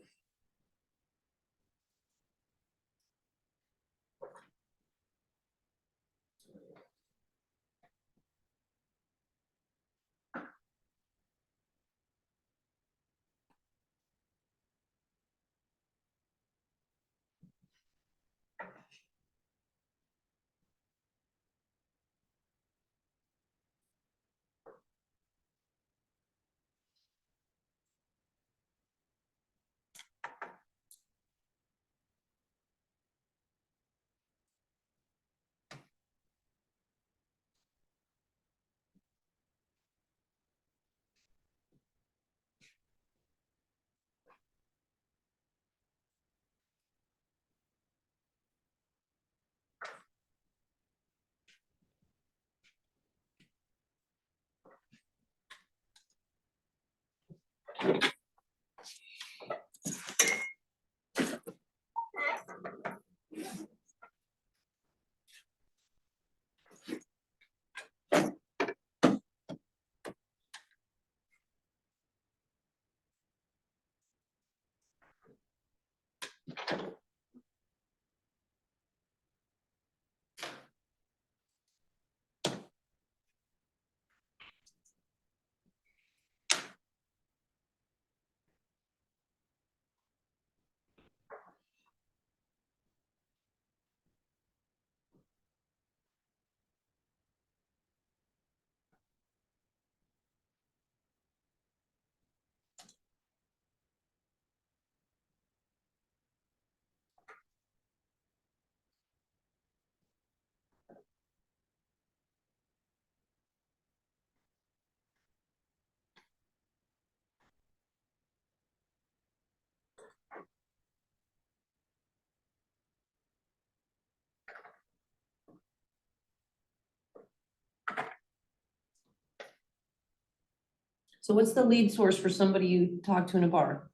So what's the lead source for somebody you talk to in a bar?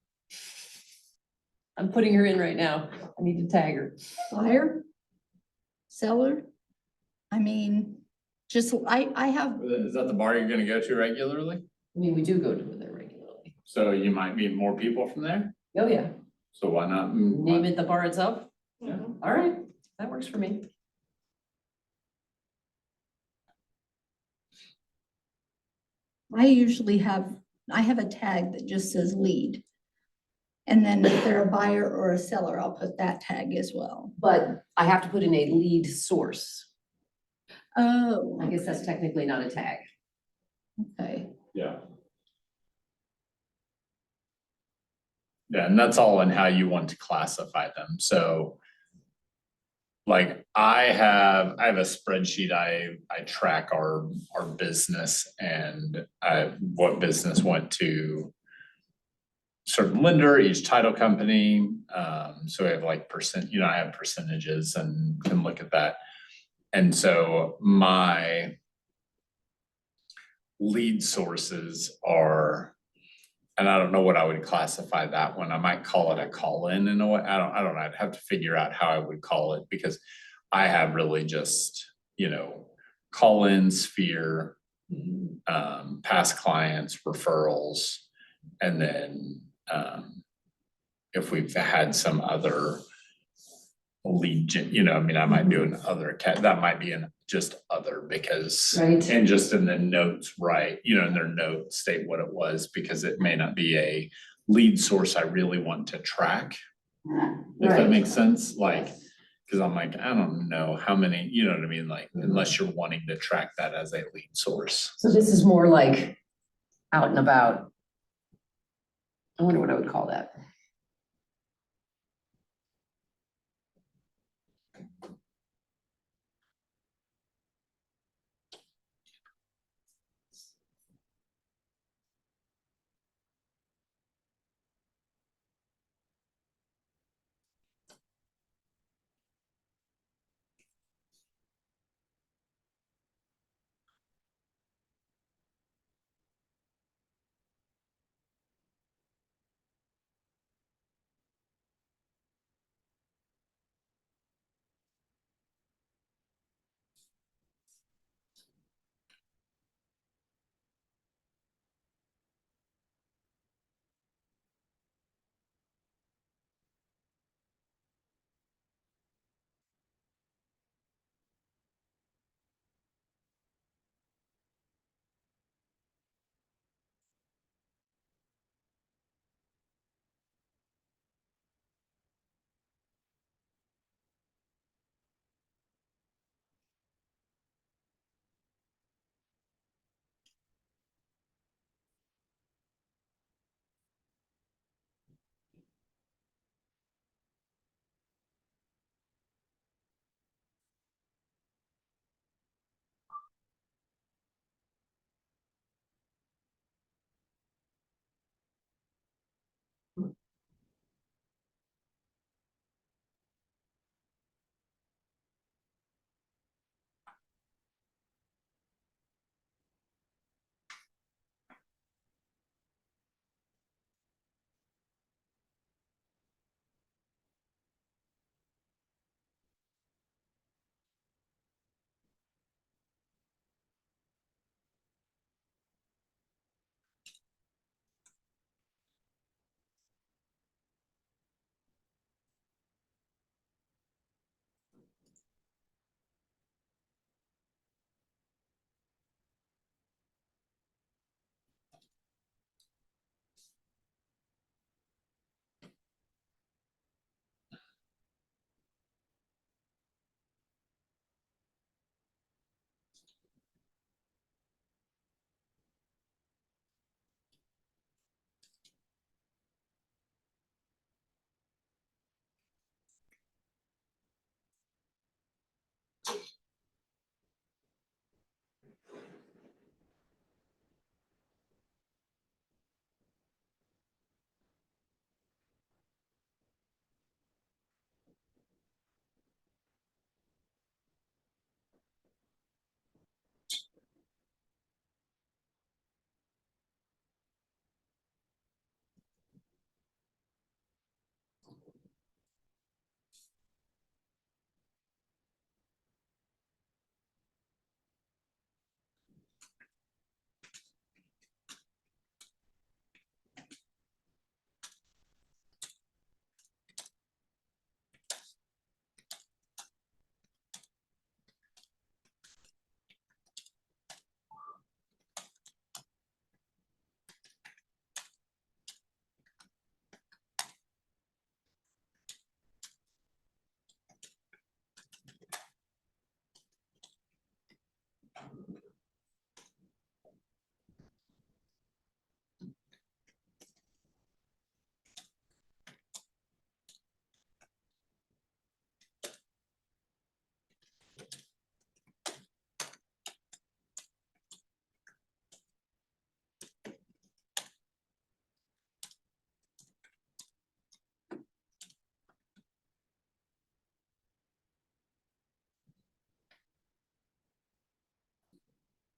I'm putting her in right now. I need to tag her. Buyer? Seller? I mean, just, I have, Is that the bar you're gonna go to regularly? I mean, we do go to there regularly. So you might meet more people from there? Oh, yeah. So why not? Name it the bar itself? Yeah. All right, that works for me. I usually have, I have a tag that just says lead. And then if they're a buyer or a seller, I'll put that tag as well. But I have to put in a lead source. Oh, I guess that's technically not a tag. okay. Yeah. Yeah, and that's all in how you want to classify them, so. Like I have a spreadsheet, I track our business and what business went to. Certain lender, each title company, so I have like I have percentages and can look at that. And so my lead sources are and I don't know what I would classify that one. I might call it a call-in in a way. I don't know. I'd have to figure out how I would call it because I have really just, call-in sphere, past clients, referrals, and then, if we've had some other lead gen, I mean, I might do an other that might be an just other because. Right. And just in the notes, right, in their notes state what it was, because it may not be a lead source I really want to track. If that Right. makes sense, like, cause I'm like, I don't know how many, you know what I mean, like, unless you're wanting to track that as a lead source. So this is more like out and about. I wonder what I would call that.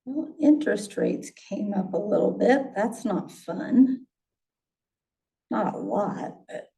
Well, interest rates came up a little bit. That's not fun. not a lot, but.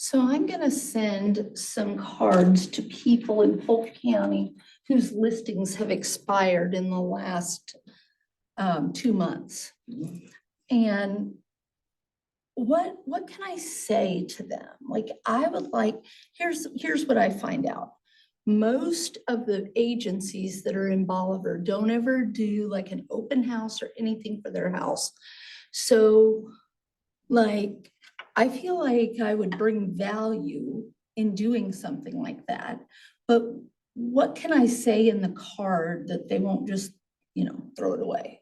So I'm gonna send some cards to people in Polk County whose listings have expired in the last 2 months. And what can I say to them? Like, I would like, here's what I find out. Most of the agencies that are in Bolivar don't ever do like an open house or anything for their house. So like, I feel like I would bring value in doing something like that. But what can I say in the card that they won't just, throw it away?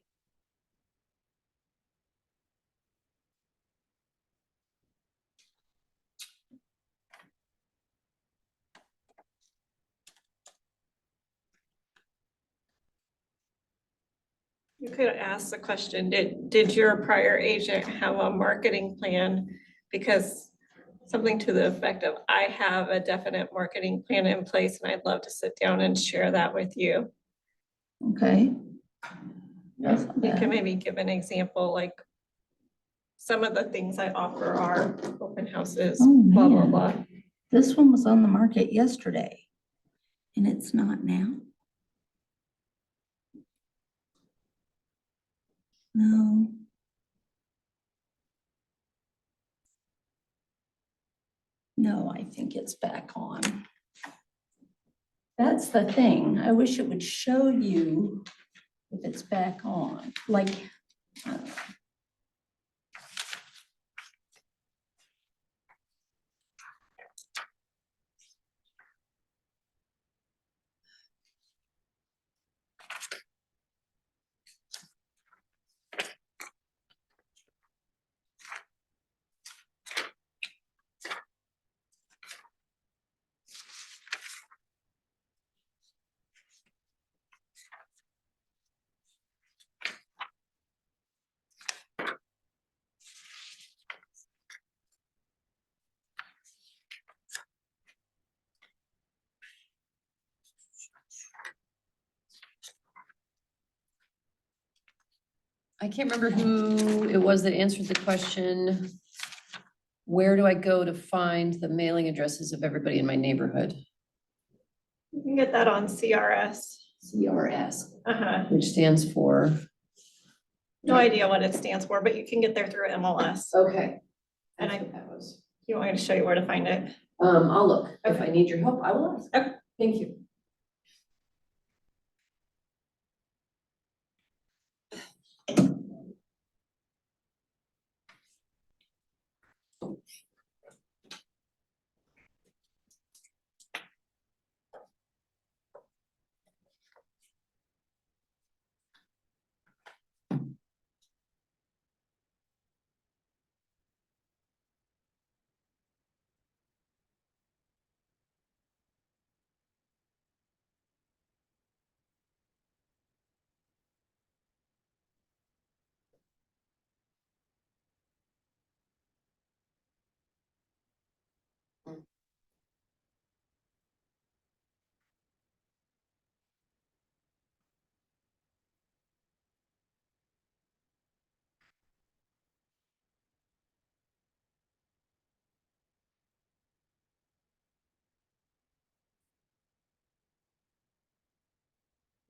You could ask the question, did your prior agent have a marketing plan? Because something to the effect of, I have a definite marketing plan in place and I'd love to sit down and share that with you. Okay. That's not You can bad. maybe give an example, like some of the things I offer are open houses, Oh, blah, blah, man. blah. This one was on the market yesterday and it's not now. No. No, I think it's back on. That's the thing. I wish it would show you if it's back on, like. I don't know. I can't remember who it was that answered the question. Where do I go to find the mailing addresses of everybody in my neighborhood? You can get that on CRS. CRS, Which which stands for, no idea what it stands for, but you can get there through MLS. okay. And That's what that was. You want me to show you where to find it? I'll look. If I need your help, I will ask. Okay. Thank you.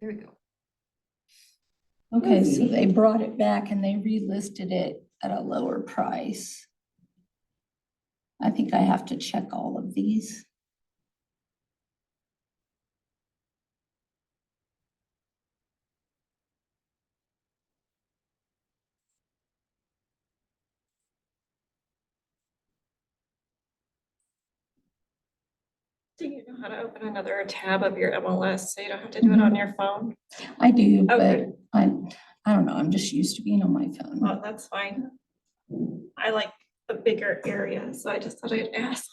There we go. Okay, so they brought it back and they relisted it at a lower price. I think I have to check all of these. Do you know how to open another tab of your MLS so you don't have to do it on your phone? I do, but Okay. I don't know, I'm just used to being on my phone. Oh, that's fine. I like a bigger area, so I just thought I'd ask.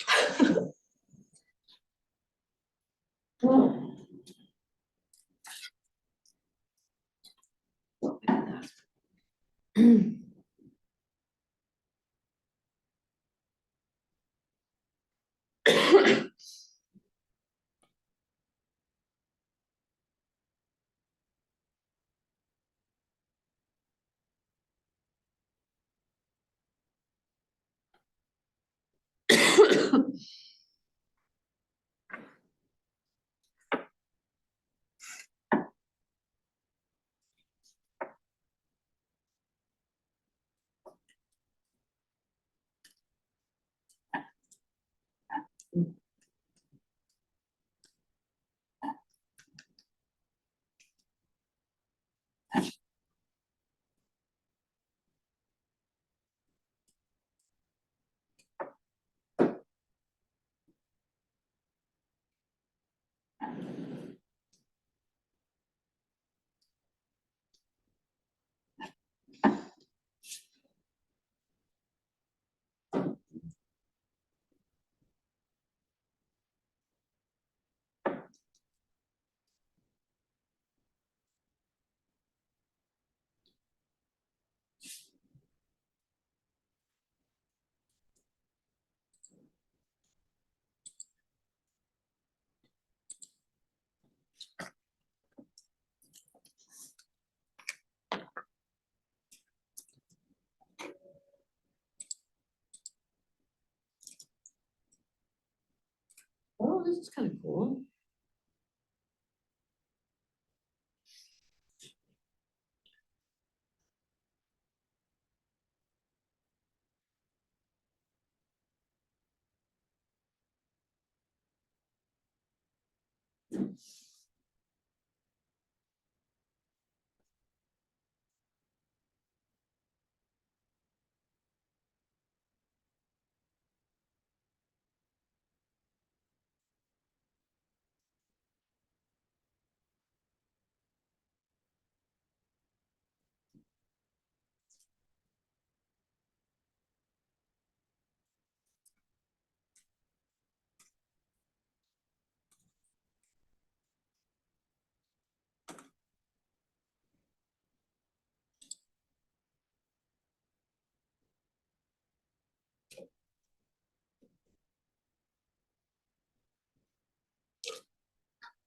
Oh, this is kind of cool.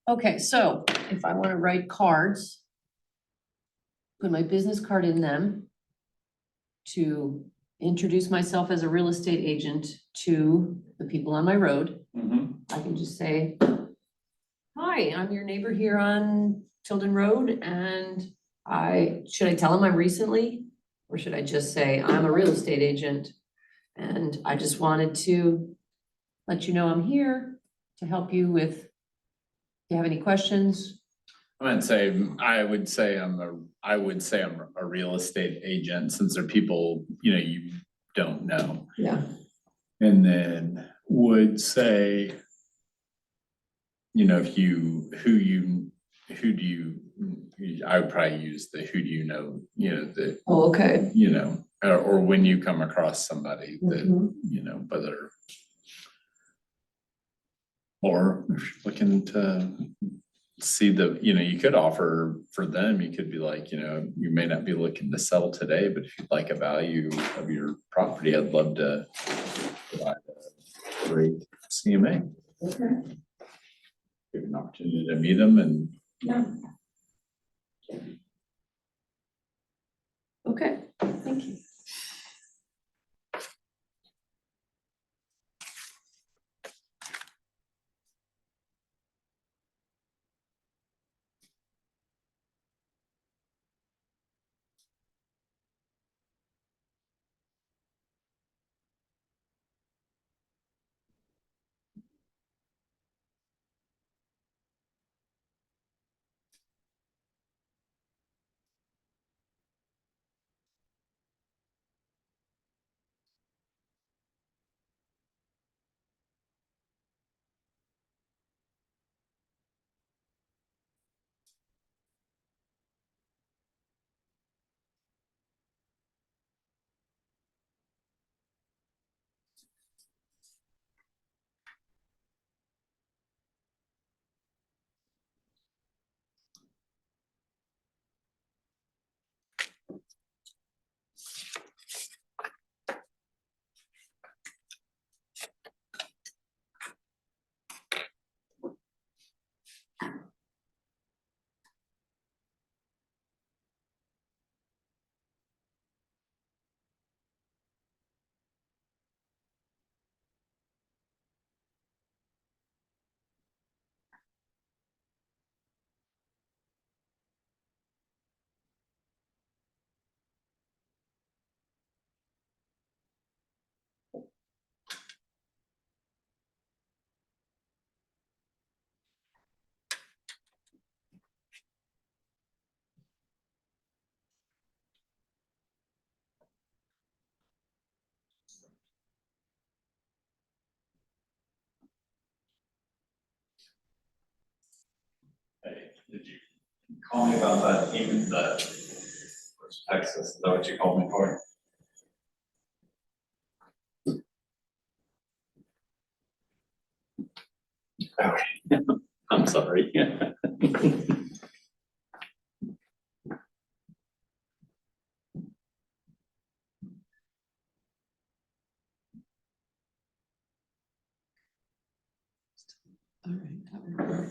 Okay, so if I wanna write cards, put my business card in them to introduce myself as a real estate agent to the people on my road, I can just say, hi, I'm your neighbor here on Tilden Road, and should I tell them I'm recently? Or should I just say, I'm a real estate agent, and I just wanted to let you know I'm here to help you with, if you have any questions. I would say I'm a real estate agent, since they're people, you don't know. Yeah. And then would say, who do you, I would probably use the who do you know, Oh, okay. or when you come across somebody that, Mhm. whether. Or if you're looking to see you could offer for them, you could be like, you may not be looking to sell today, but if you'd like a value of your property, I'd love to provide a great CMA. Okay. Give an opportunity to meet them and. Yeah. Okay, thank you. Tell me about that, even Texas, is that what you called me for? Okay, I'm sorry. All right, that would work.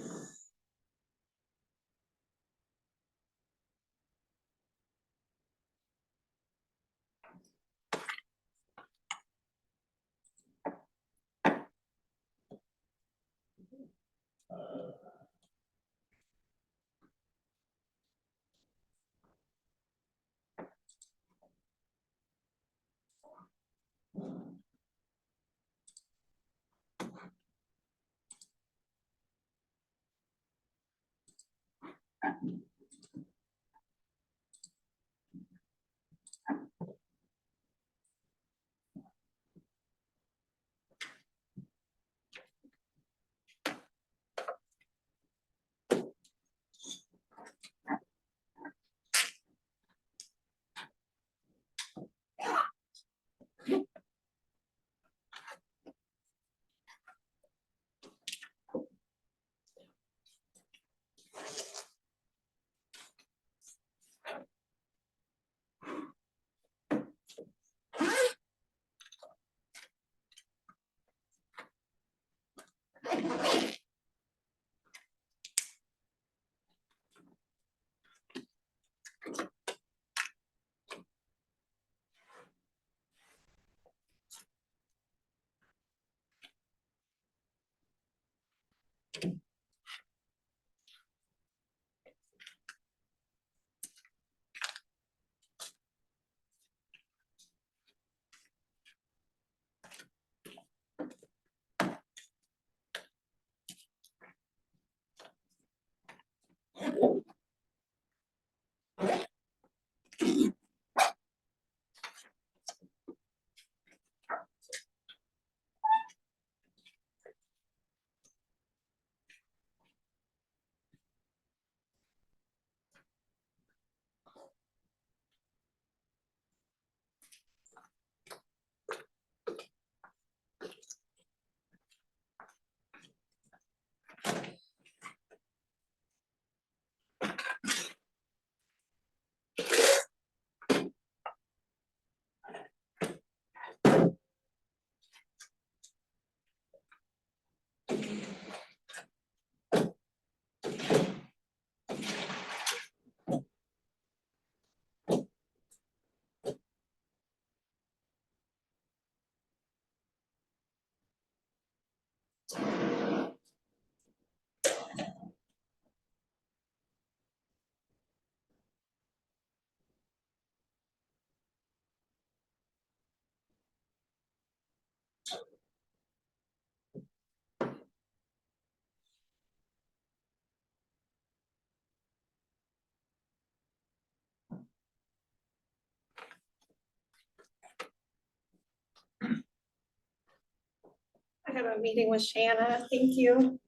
I have a meeting with Shanna. Thank you.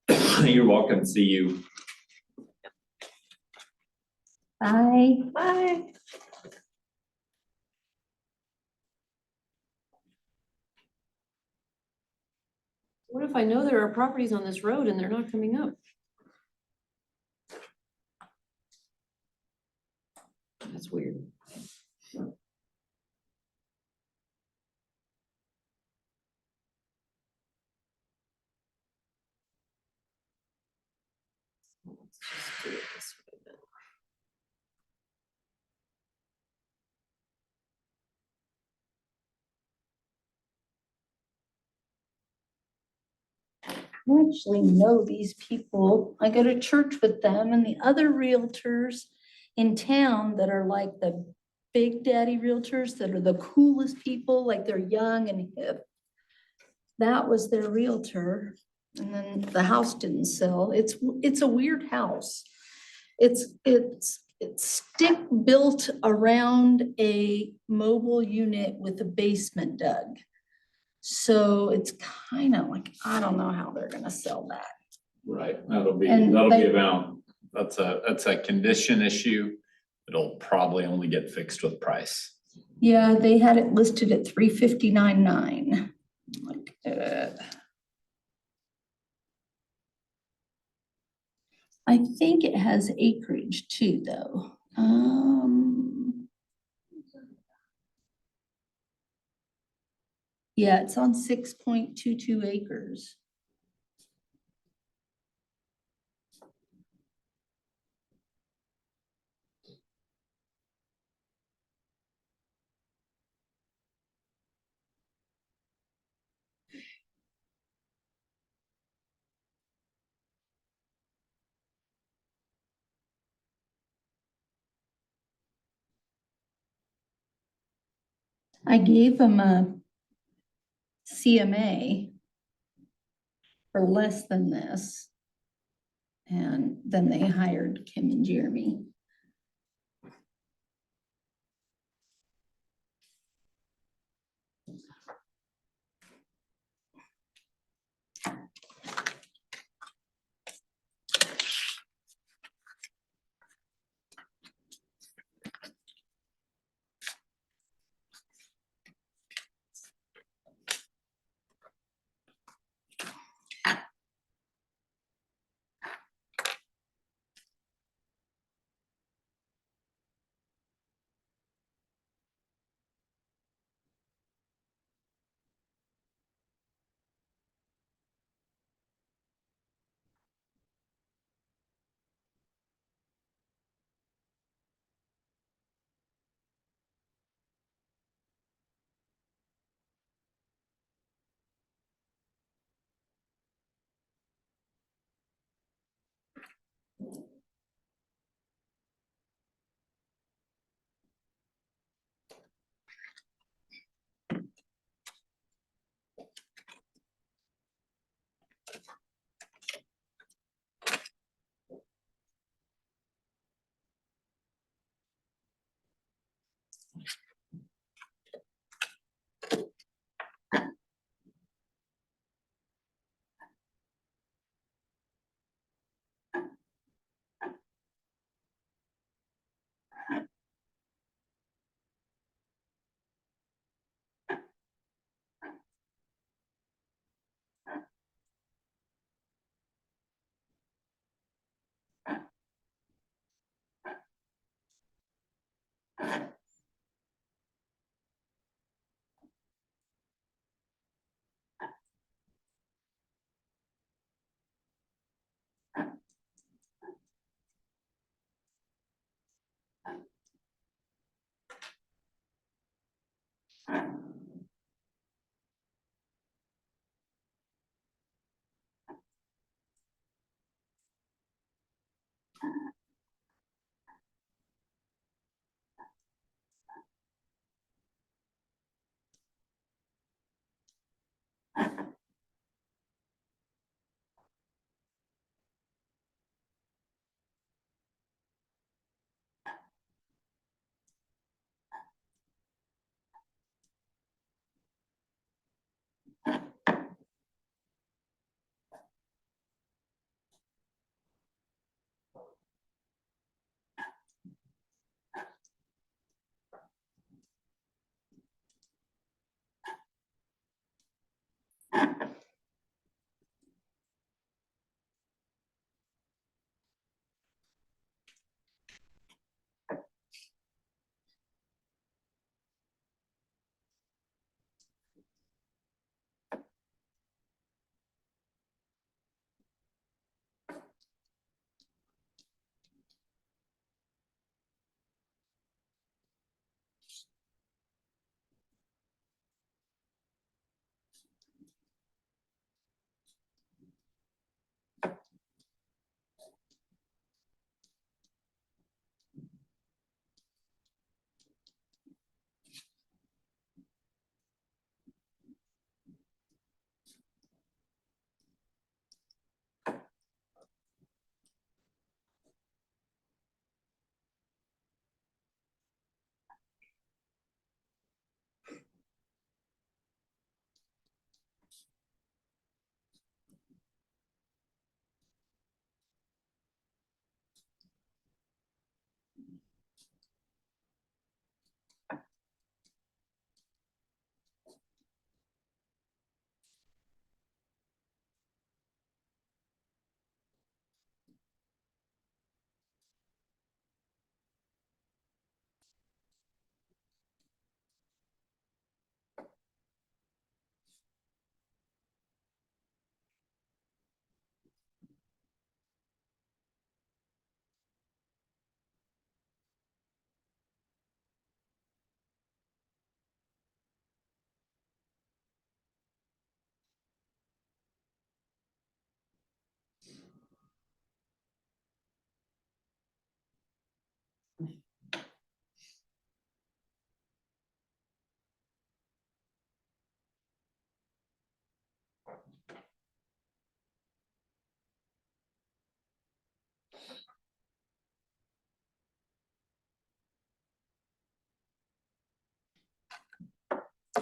You're welcome, see you. Bye. Bye. What if I know there are properties on this road and they're not coming up? That's weird. Let's just do it this way then. I actually know these people. I go to church with them and the other realtors in town that are like the big daddy realtors that are the coolest people, like they're young and hip. That was their realtor. And then the house didn't sell. It's a weird house. It's stick built around a mobile unit with a basement dug. So it's kind of like, I don't know how they're gonna sell that. Right, that'll be, And that'll be they- about That's a condition issue. It'll probably only get fixed with price. Yeah, they had it listed at 359.9. Like, I think it has acreage too, though. Yeah, it's on 6.22 acres. I gave them a CMA for less than this. And then they hired Kim and Jeremy.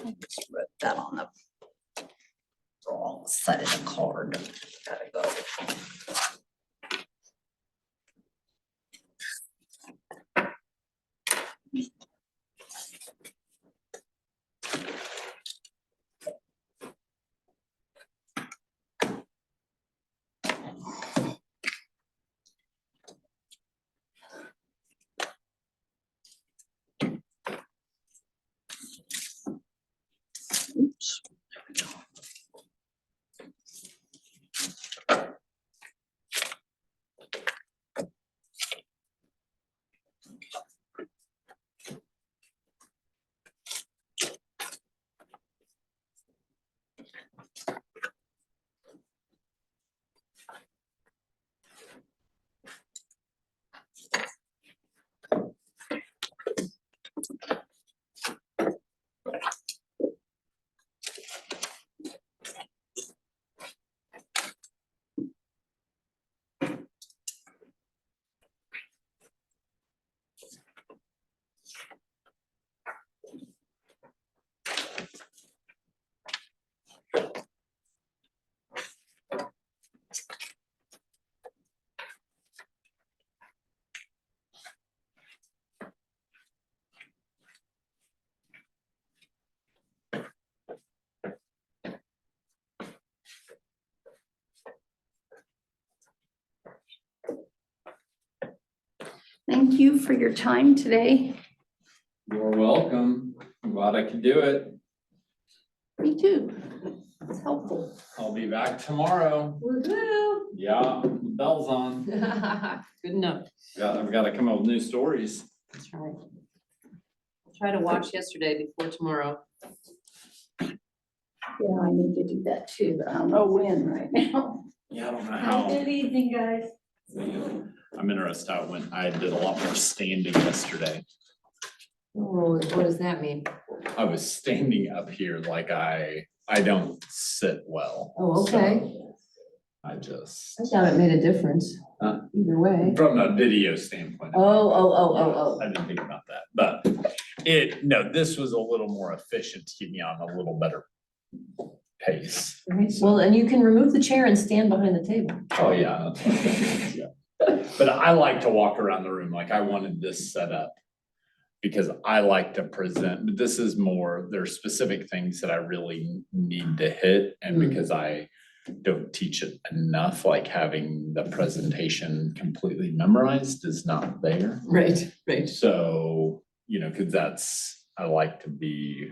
I just wrote that on the wrong side of the card. Gotta go. Oops. There we go. Thank you for your time today. You're welcome. I'm glad I could do it. Me too. It's helpful. I'll be back tomorrow. Woohoo. Yeah, the bell's on. Good enough. I've got to come up with new stories. That's right. I'll try to watch yesterday before tomorrow. Yeah, I need to do that too, but I don't know when right now. Yeah, I don't know how. Good evening, guys. I'm interested how it went. I did a lot more standing yesterday. Oh, what does that mean? I was standing up here like I don't sit well. Oh, okay. So I just, I thought it made a difference. Huh? Either way. from a video standpoint. Oh. I didn't think about that, but no, this was a little more efficient to keep me on a little better pace. Right. Well, and you can remove the chair and stand behind the table. Oh, yeah. That's what it is, yeah. But I like to walk around the room, like I wanted this set up because I like to present, but this is more, there's specific things that I really need to hit. And because I don't teach it enough, like having the presentation completely memorized is not there. Right. So, cause I like to be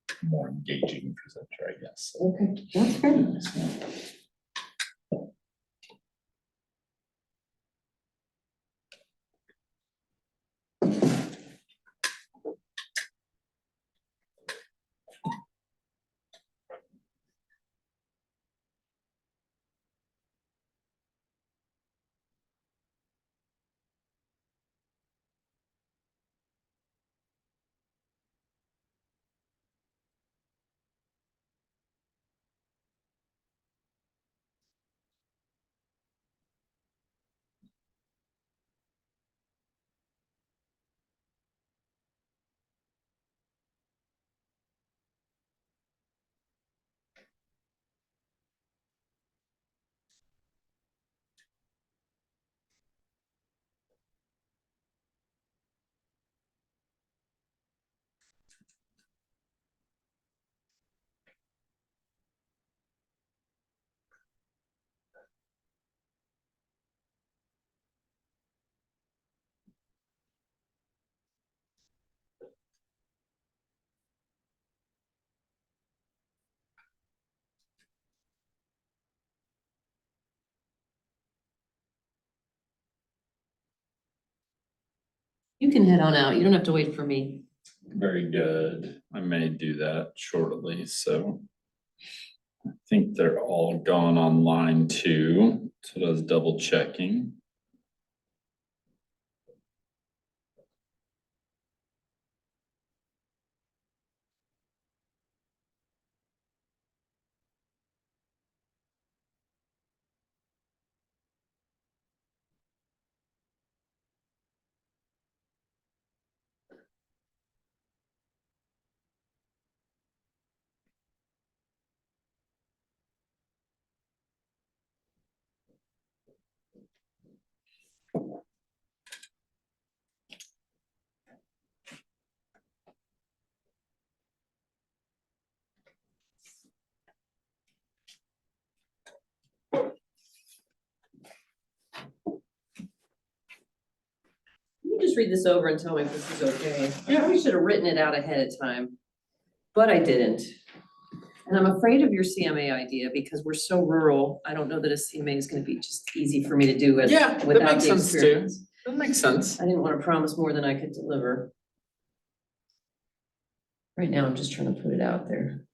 a more engaging presenter, I guess. Okay, that's fair. You can head on out. You don't have to wait for me. Very good. I may do that shortly, so. I think they're all gone online too, so I was double checking. you just read this over and tell me if this is okay? I probably should have written it out ahead of time, but I didn't. And I'm afraid of your CMA idea because we're so rural. I don't know that a CMA is gonna be just easy for me to do Yeah, that without makes the sense too. experience. That makes sense. I didn't wanna promise more than I could deliver. Right now, I'm just trying to put it out there.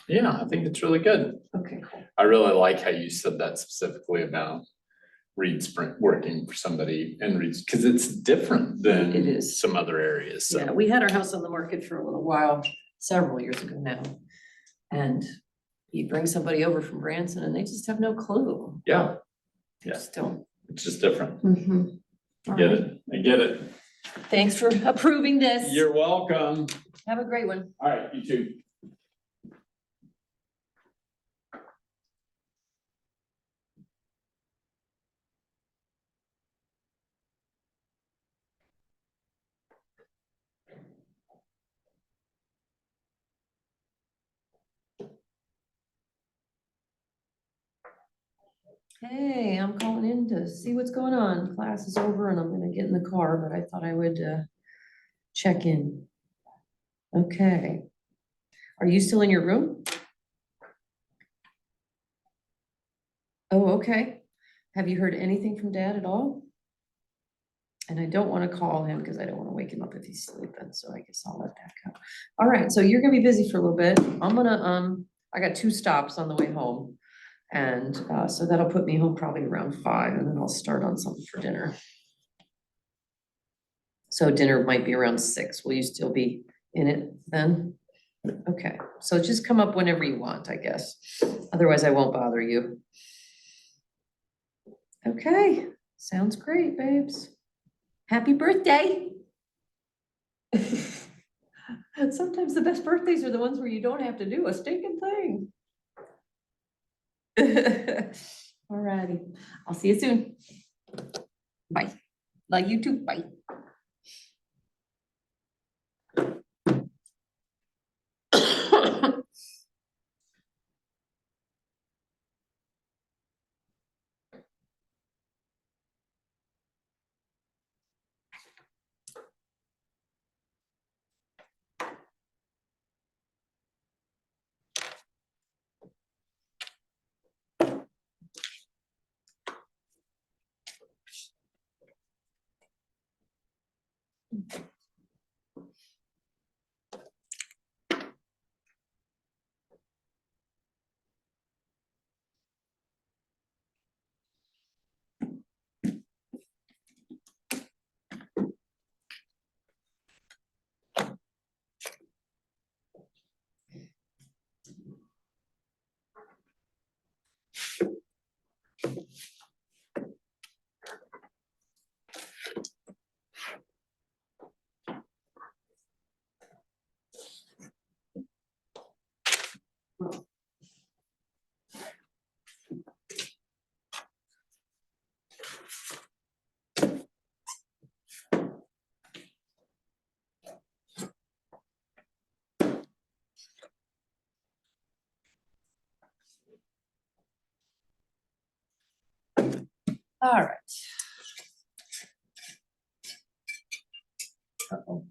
Yeah, I think it's really good. Okay, cool. I really like how you said that specifically about Reed Sprint working for somebody in Reed's, because it's different than It is. some other areas, Yeah, so. we had our house on the market for a little while, several years ago now. And you bring somebody over from Branson and they just have no clue. Yeah, They Yeah. just don't. it's just different. Mhm. All Get right. it? I get it. Thanks for approving this. You're welcome. Have a great one. All right, you too. Hey, I'm calling in to see what's going on. Class is over and I'm gonna get in the car, but I thought I would check in. Okay. Are you still in your room? Oh, okay. Have you heard anything from Dad at all? And I don't wanna call him because I don't wanna wake him up if he's sleeping, so I guess I'll let that go. All right, so you're gonna be busy for a little bit. I'm gonna, I got 2 stops on the way home. And so that'll put me home probably around 5 and then I'll start on something for dinner. So dinner might be around 6. Will you still be in it then? Okay, so just come up whenever you want, I guess. Otherwise, I won't bother you. Okay, sounds great, babes. Happy birthday. Sometimes the best birthdays are the ones where you don't have to do a stinking thing. Alrighty, I'll see you soon. Bye. Love you too, bye. All right. Uh-oh.